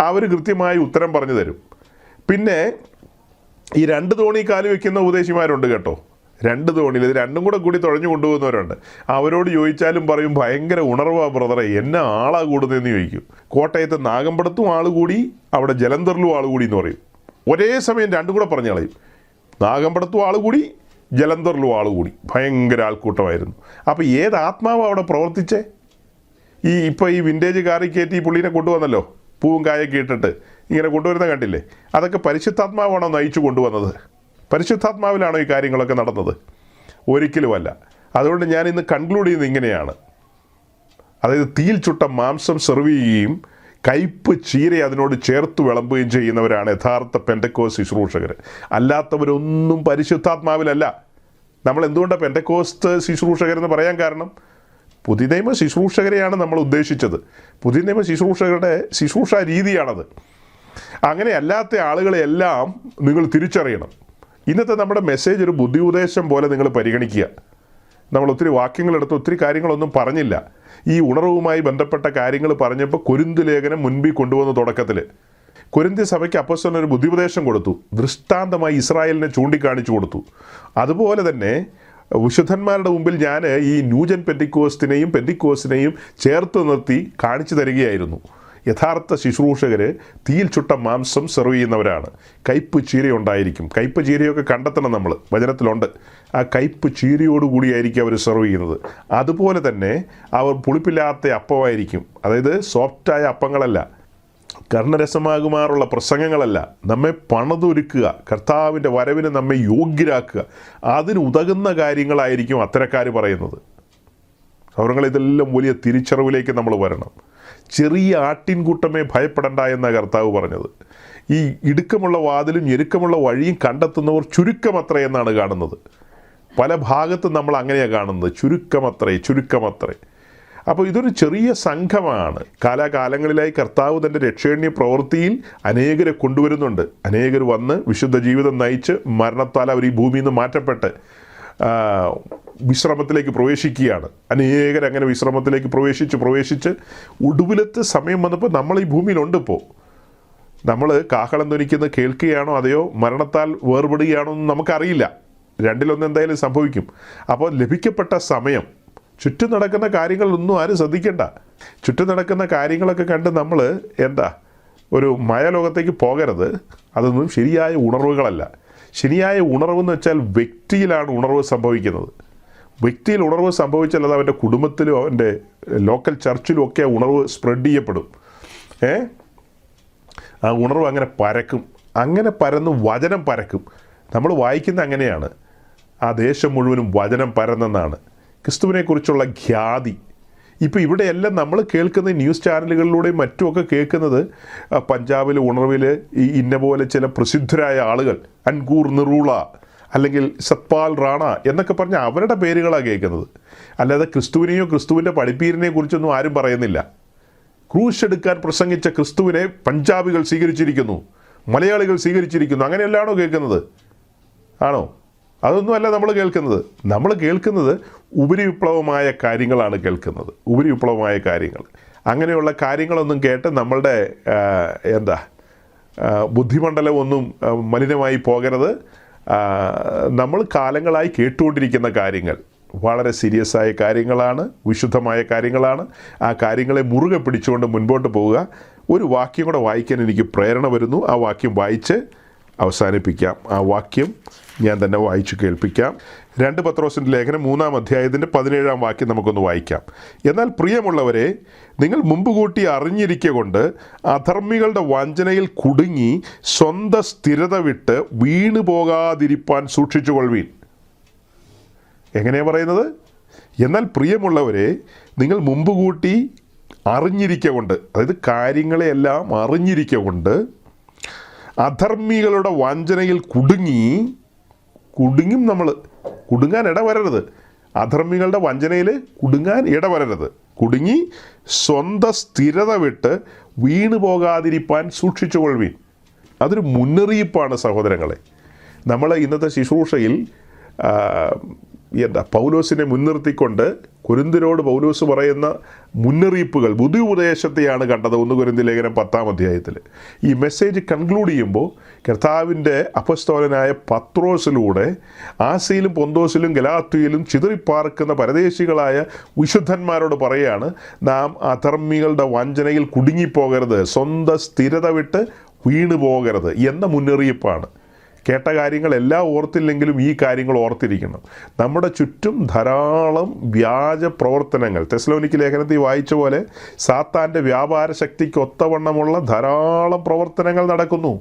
അവർ കൃത്യമായി ഉത്തരം പറഞ്ഞു തരും. പിന്നെ ഈ 2 തോണി കാല് വയ്ക്കുന്ന ഉപദേശിമാരുണ്ട് കേട്ടോ. 2 തോണിയിൽ ഇത് രണ്ടും കൂടി തുഴഞ്ഞു കൊണ്ടുപോകുന്നവരുണ്ട്. അവരോട് ചോദിച്ചാലും പറയും ഭയങ്കര ഉണർവാ ബ്രദറെ, എന്നെ ആളാ കൂടുന്നതെന്ന് ചോദിക്കും. കോട്ടയത്ത് നാഗമ്പടത്തും ആൾ കൂടി, അവിടെ ജലന്ധറിലും ആൾ കൂടി എന്ന് പറയും. ഒരേ സമയം രണ്ടും കൂടെ പറഞ്ഞു കളയും. നാഗമ്പടത്തും ആൾ കൂടി, ജലന്ധറിലും ആൾ കൂടി. ഭയങ്കര ആൾക്കൂട്ടമായിരുന്നു. അപ്പോൾ ഏത് ആത്മാവ് അവിടെ പ്രവർത്തിച്ചേ? ഇപ്പോൾ ഈ വിൻറ്റേജ് കാറിൽ കയറ്റി ഈ പുള്ളീനെ കൊണ്ടുവന്നല്ലോ, പൂവും കായൊക്കെ ഇട്ടിട്ട് ഇങ്ങനെ കൊണ്ടുവരുന്ന കണ്ടില്ലേ? അതൊക്കെ പരിശുദ്ധാത്മാവാണോ നയിച്ചു കൊണ്ടുവന്നത്? പരിശുദ്ധാത്മാവിലാണോ ഈ കാര്യങ്ങളൊക്കെ നടന്നത്? ഒരിക്കലുമല്ല. അതുകൊണ്ട് ഞാൻ ഇന്ന് കൺക്ലൂഡ് ചെയ്യുന്നത് ഇങ്ങനെയാണ്. അതായത് തീയിൽ ചുട്ട മാംസം സെർവ് ചെയ്യുകയും കയ്പ് ചീര അതിനോട് ചേർത്ത് വിളമ്പുകയും ചെയ്യുന്നവരാണ് യഥാർത്ഥ പെന്തക്കോസ് ശുശ്രൂഷകർ. അല്ലാത്തവരൊന്നും പരിശുദ്ധാത്മാവിലല്ല. നമ്മൾ എന്തുകൊണ്ടാണ് പെന്തക്കോസ്ത് ശുശ്രൂഷകരെന്ന് പറയാൻ കാരണം, പുതിയ നിയമ ശുശ്രൂഷകരെയാണ് നമ്മൾ ഉദ്ദേശിച്ചത്. പുതിയ നിയമ ശുശ്രൂഷകരുടെ ശുശ്രൂഷ രീതിയാണത്. അങ്ങനെ അല്ലാത്ത ആളുകളെല്ലാം നിങ്ങൾ തിരിച്ചറിയണം. ഇന്നത്തെ നമ്മുടെ മെസ്സേജ് ഒരു ബുദ്ധി ഉപദേശം പോലെ നിങ്ങൾ പരിഗണിക്കുക. നമ്മൾ ഒത്തിരി വാക്യങ്ങളെടുത്ത് ഒത്തിരി കാര്യങ്ങളൊന്നും പറഞ്ഞില്ല. ഈ ഉണർവുമായി ബന്ധപ്പെട്ട കാര്യങ്ങൾ പറഞ്ഞപ്പോൾ കൊരിന്ത് ലേഖനം മുൻപിൽ കൊണ്ടുവന്ന തുടക്കത്തിൽ കൊരിന്ത്യ സഭയ്ക്ക് അപ്പോസ്തലൻ ഒരു ബുദ്ധിപദേശം കൊടുത്തു. ദൃഷ്ടാന്തമായി ഇസ്രായേലിനെ ചൂണ്ടിക്കാണിച്ചു കൊടുത്തു. അതുപോലെ തന്നെ വിശുദ്ധന്മാരുടെ മുമ്പിൽ ഞാൻ ഈ ന്യൂജൻ പെന്തിക്കോസിനെയും ചേർത്ത് നിർത്തി കാണിച്ചു തരികയായിരുന്നു. യഥാർത്ഥ ശുശ്രൂഷകർ തീയിൽ ചുട്ട മാംസം സെർവ് ചെയ്യുന്നവരാണ്. കയ്പ് ചീരയുണ്ടായിരിക്കും. കയ്പ് ചീരയൊക്കെ കണ്ടെത്തണം, നമ്മൾ വചനത്തിലുണ്ട്. ആ കയ്പ് ചീരയോടുകൂടിയായിരിക്കും അവർ സെർവ് ചെയ്യുന്നത്. അതുപോലെ തന്നെ അവർ പുളിപ്പില്ലാത്ത അപ്പമായിരിക്കും. അതായത് സോഫ്റ്റായ അപ്പങ്ങളല്ല, കർണരസമാകുമാറുള്ള പ്രസംഗങ്ങളല്ല, നമ്മെ പണിതൊരുക്കുക, കർത്താവിൻ്റെ വരവിന് നമ്മെ യോഗ്യരാക്കുക, അതിന് ഉതകുന്ന കാര്യങ്ങളായിരിക്കും അത്തരക്കാർ പറയുന്നത്. സൗരങ്ങളിതെല്ലാം വലിയ തിരിച്ചറിവിലേക്ക് നമ്മൾ വരണം. ചെറിയ ആട്ടിൻകൂട്ടമേ ഭയപ്പെടേണ്ട എന്ന കർത്താവ് പറഞ്ഞത്. ഈ ഇടുക്കമുള്ള വാതിലും ഞെരുക്കമുള്ള വഴിയും കണ്ടെത്തുന്നവർ ചുരുക്കമത്രേ എന്നാണ് കാണുന്നത്. പല ഭാഗത്തും നമ്മൾ അങ്ങനെയാണ് കാണുന്നത്, ചുരുക്കമത്രേ. അപ്പോൾ ഇതൊരു ചെറിയ സംഘമാണ്. കാലാകാലങ്ങളിലായി കർത്താവ് തൻ്റെ രക്ഷണീയ പ്രവൃത്തിയിൽ അനേകരെ കൊണ്ടുവരുന്നുണ്ട്. അനേകർ വന്ന് വിശുദ്ധ ജീവിതം നയിച്ച് മരണത്താൽ അവർ ഈ ഭൂമിയിൽ നിന്ന് മാറ്റപ്പെട്ട് വിശ്രമത്തിലേക്ക് പ്രവേശിക്കുകയാണ്. അനേകരങ്ങനെ വിശ്രമത്തിലേക്ക് പ്രവേശിച്ച് ഒടുവിലത്തെ സമയം വന്നപ്പോൾ നമ്മൾ ഈ ഭൂമിയിലുണ്ട്. ഇപ്പോൾ നമ്മൾ കാഹളം ധ്വനിക്കുന്നത് കേൾക്കുകയാണോ അതെയോ മരണത്താൽ വേർപെടുകയാണോ എന്ന് നമുക്കറിയില്ല. രണ്ടിലൊന്ന് എന്തായാലും സംഭവിക്കും. അപ്പോൾ ലഭിക്കപ്പെട്ട സമയം, ചുറ്റും നടക്കുന്ന കാര്യങ്ങളൊന്നും ആരും ശ്രദ്ധിക്കേണ്ട. ചുറ്റും നടക്കുന്ന കാര്യങ്ങളൊക്കെ കണ്ട് നമ്മൾ ഒരു മായാലോകത്തേക്ക് പോകരുത്. അതൊന്നും ശരിയായ ഉണർവുകളല്ല. ശരിയായ ഉണർവെന്ന് വെച്ചാൽ വ്യക്തിയിലാണ് ഉണർവ് സംഭവിക്കുന്നത്. വ്യക്തിയിൽ ഉണർവ് സംഭവിച്ചാൽ അത് അവൻ്റെ കുടുംബത്തിലും അവൻ്റെ ലോക്കൽ ചർച്ചിലും ഒക്കെ ഉണർവ് സ്പ്രെഡ് ചെയ്യപ്പെടും. ആ ഉണർവ് അങ്ങനെ പരക്കും. അങ്ങനെ പരന്ന് വചനം പരക്കും. നമ്മൾ വായിക്കുന്ന അങ്ങനെയാണ്. ആ ദേശം മുഴുവനും വചനം പരന്നെന്നാണ്. ക്രിസ്തുവിനെക്കുറിച്ചുള്ള ഖ്യാതി. ഇപ്പോൾ ഇവിടെയെല്ലാം നമ്മൾ കേൾക്കുന്ന ന്യൂസ് ചാനലുകളിലൂടെയും മറ്റുമൊക്കെ കേൾക്കുന്നത് പഞ്ചാബിൽ ഉണർവിൽ ഇന്ന പോലെ ചില പ്രസിദ്ധരായ ആളുകൾ, അൻകൂർ നിറൂള അല്ലെങ്കിൽ സത്പാൽ റാണ എന്നൊക്കെ പറഞ്ഞ അവരുടെ പേരുകളാണ് കേൾക്കുന്നത്. അല്ലാതെ ക്രിസ്തുവിനെയോ ക്രിസ്തുവിൻ്റെ പഠിപ്പീരിനെ കുറിച്ചൊന്നും ആരും പറയുന്നില്ല. ക്രൂശ് എടുക്കാൻ പ്രസംഗിച്ച ക്രിസ്തുവിനെ പഞ്ചാബികൾ സ്വീകരിച്ചിരിക്കുന്നു, മലയാളികൾ സ്വീകരിച്ചിരിക്കുന്നു. അങ്ങനെയല്ലാണോ കേൾക്കുന്നത്? ആണോ? അതൊന്നുമല്ല നമ്മൾ കേൾക്കുന്നത്. നമ്മൾ കേൾക്കുന്നത് ഉപരിവിപ്ലവമായ കാര്യങ്ങളാണ് കേൾക്കുന്നത്, ഉപരിവിപ്ലവമായ കാര്യങ്ങൾ. അങ്ങനെയുള്ള കാര്യങ്ങളൊന്നും കേട്ട് നമ്മളുടെ ബുദ്ധിമണ്ഡലം ഒന്നും മലിനമായി പോകരുത്. നമ്മൾ കാലങ്ങളായി കേട്ടുകൊണ്ടിരിക്കുന്ന കാര്യങ്ങൾ വളരെ സീരിയസ് ആയ കാര്യങ്ങളാണ്, വിശുദ്ധമായ കാര്യങ്ങളാണ്. ആ കാര്യങ്ങളെ മുറുകെ പിടിച്ചുകൊണ്ട് മുൻപോട്ട് പോവുക. ഒരു വാക്യം കൂടെ വായിക്കാൻ എനിക്ക് പ്രേരണ വരുന്നു. ആ വാക്യം വായിച്ച് അവസാനിപ്പിക്കാം. ആ വാക്യം ഞാൻ തന്നെ വായിച്ചു കേൾപ്പിക്കാം. 2 പത്രോസിൻ്റെ ലേഖനം 3-ാം അധ്യായത്തിൻ്റെ 17-ാം വാക്യം നമുക്കൊന്ന് വായിക്കാം. എന്നാൽ പ്രിയമുള്ളവരെ, നിങ്ങൾ മുമ്പ് കൂട്ടി അറിഞ്ഞിരിക്കുക കൊണ്ട് അധർമ്മികളുടെ വഞ്ചനയിൽ കുടുങ്ങി സ്വന്തം സ്ഥിരത വിട്ട് വീണു പോകാതിരിപ്പാൻ സൂക്ഷിച്ചുകൊള്ളുവീൻ. എങ്ങനെയാണ് പറയുന്നത്? എന്നാൽ പ്രിയമുള്ളവരെ, നിങ്ങൾ മുമ്പ് കൂട്ടി അറിഞ്ഞിരിക്കുക കൊണ്ട്, അതായത് കാര്യങ്ങളെയെല്ലാം അറിഞ്ഞിരിക്കുക കൊണ്ട് അധർമ്മികളുടെ വഞ്ചനയിൽ കുടുങ്ങും. നമ്മൾ കുടുങ്ങാൻ ഇടവരരുത്. അധർമ്മികളുടെ വഞ്ചനയിൽ കുടുങ്ങാൻ ഇടവരരുത്. കുടുങ്ങി സ്വന്തം സ്ഥിരത വിട്ട് വീണു പോകാതിരിപ്പാൻ സൂക്ഷിച്ചുകൊള്ളുവീൻ. അതൊരു മുന്നറിയിപ്പാണ് സഹോദരങ്ങളെ. നമ്മൾ ഇന്നത്തെ ശുശ്രൂഷയിൽ പൗലോസിനെ മുൻനിർത്തിക്കൊണ്ട് കൊരിന്ത്യരോട് പൗലോസ് പറയുന്ന മുന്നറിയിപ്പുകൾ, ബുദ്ധി ഉപദേശത്തെയാണ് കണ്ടത് 1 കൊരിന്ത്യർ ലേഖനം 10-ാം അധ്യായത്തിൽ. ഈ മെസ്സേജ് കൺക്ലൂഡ് ചെയ്യുമ്പോൾ കർത്താവിൻ്റെ അപ്പസ്തോലനായ പത്രോസിലൂടെ ആസിയിലും പൊന്തോസിലും ഗലാത്യയിലും ചിതറിപ്പാർക്കുന്ന പരദേശികളായ വിശുദ്ധന്മാരോട് പറയാണ്, നാം അധർമ്മികളുടെ വഞ്ചനയിൽ കുടുങ്ങിപ്പോകരുത്, സ്വന്തം സ്ഥിരത വിട്ട് വീണു പോകരുത് എന്ന മുന്നറിയിപ്പാണ്. കേട്ട കാര്യങ്ങളെല്ലാം ഓർത്തില്ലെങ്കിലും ഈ കാര്യങ്ങൾ ഓർത്തിരിക്കണം. നമ്മുടെ ചുറ്റും ധാരാളം വ്യാജ പ്രവർത്തനങ്ങൾ, തെസ്സലോനിക്ക ലേഖനത്തിൽ വായിച്ച പോലെ സാത്താൻ്റെ വ്യാപാര ശക്തിക്ക് ഒത്തവണ്ണമുള്ള ധാരാളം പ്രവർത്തനങ്ങൾ നടക്കുന്നു.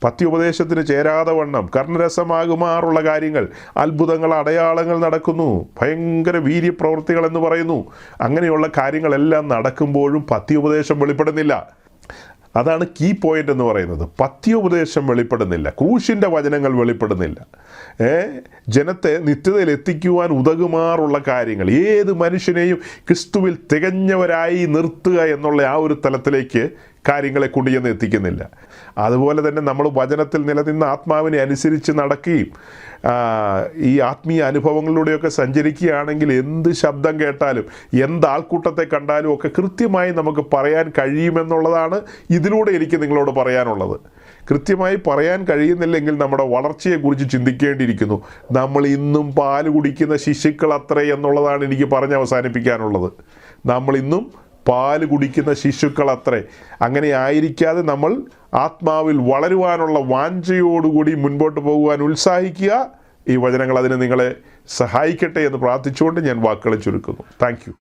പത്യോപദേശത്തിന് ചേരാതെ വണ്ണം കർണരസമാകുമാറുള്ള കാര്യങ്ങൾ, അത്ഭുതങ്ങൾ, അടയാളങ്ങൾ നടക്കുന്നു. ഭയങ്കര വീര്യപ്രവൃത്തികൾ എന്ന് പറയുന്നു. അങ്ങനെയുള്ള കാര്യങ്ങളെല്ലാം നടക്കുമ്പോഴും പത്യോപദേശം വെളിപ്പെടുന്നില്ല. അതാണ് കീ പോയിൻ്റ് എന്ന് പറയുന്നത്. പത്യോപദേശം വെളിപ്പെടുന്നില്ല, ക്രൂശിൻ്റെ വചനങ്ങൾ വെളിപ്പെടുന്നില്ല. ജനത്തെ നിത്യതയിൽ എത്തിക്കുവാൻ ഉതകുമാറുള്ള കാര്യങ്ങൾ, ഏത് മനുഷ്യനെയും ക്രിസ്തുവിൽ തികഞ്ഞവരായി നിർത്തുക എന്നുള്ള ആ ഒരു തലത്തിലേക്ക് കാര്യങ്ങളെ കൊണ്ടുചെന്ന് എത്തിക്കുന്നില്ല. അതുപോലെ തന്നെ നമ്മൾ വചനത്തിൽ നിലനിന്ന ആത്മാവിനെ അനുസരിച്ച് നടക്കുകയും ഈ ആത്മീയ അനുഭവങ്ങളിലൂടെയൊക്കെ സഞ്ചരിക്കുകയാണെങ്കിൽ എന്ത് ശബ്ദം കേട്ടാലും എന്ത് ആൾക്കൂട്ടത്തെ കണ്ടാലും ഒക്കെ കൃത്യമായി നമുക്ക് പറയാൻ കഴിയുമെന്നുള്ളതാണ് ഇതിലൂടെ എനിക്ക് നിങ്ങളോട് പറയാനുള്ളത്. കൃത്യമായി പറയാൻ കഴിയുന്നില്ലെങ്കിൽ നമ്മുടെ വളർച്ചയെക്കുറിച്ച് ചിന്തിക്കേണ്ടിയിരിക്കുന്നു. നമ്മൾ ഇന്നും പാല് കുടിക്കുന്ന ശിശുക്കൾ അത്രേ എന്നുള്ളതാണ് എനിക്ക് പറഞ്ഞ് അവസാനിപ്പിക്കാനുള്ളത്. നമ്മൾ ഇന്നും പാല് കുടിക്കുന്ന ശിശുക്കൾ അത്രേ. അങ്ങനെ ആയിരിക്കാതെ നമ്മൾ ആത്മാവിൽ വളരുവാനുള്ള വാഞ്ചയോടുകൂടി മുൻപോട്ട് പോകുവാൻ ഉത്സാഹിക്കുക. ഈ വചനങ്ങൾ അതിന് നിങ്ങളെ സഹായിക്കട്ടെ എന്ന് പ്രാർത്ഥിച്ചുകൊണ്ട് ഞാൻ വാക്കുകളെ ചുരുക്കുന്നു. Thank you.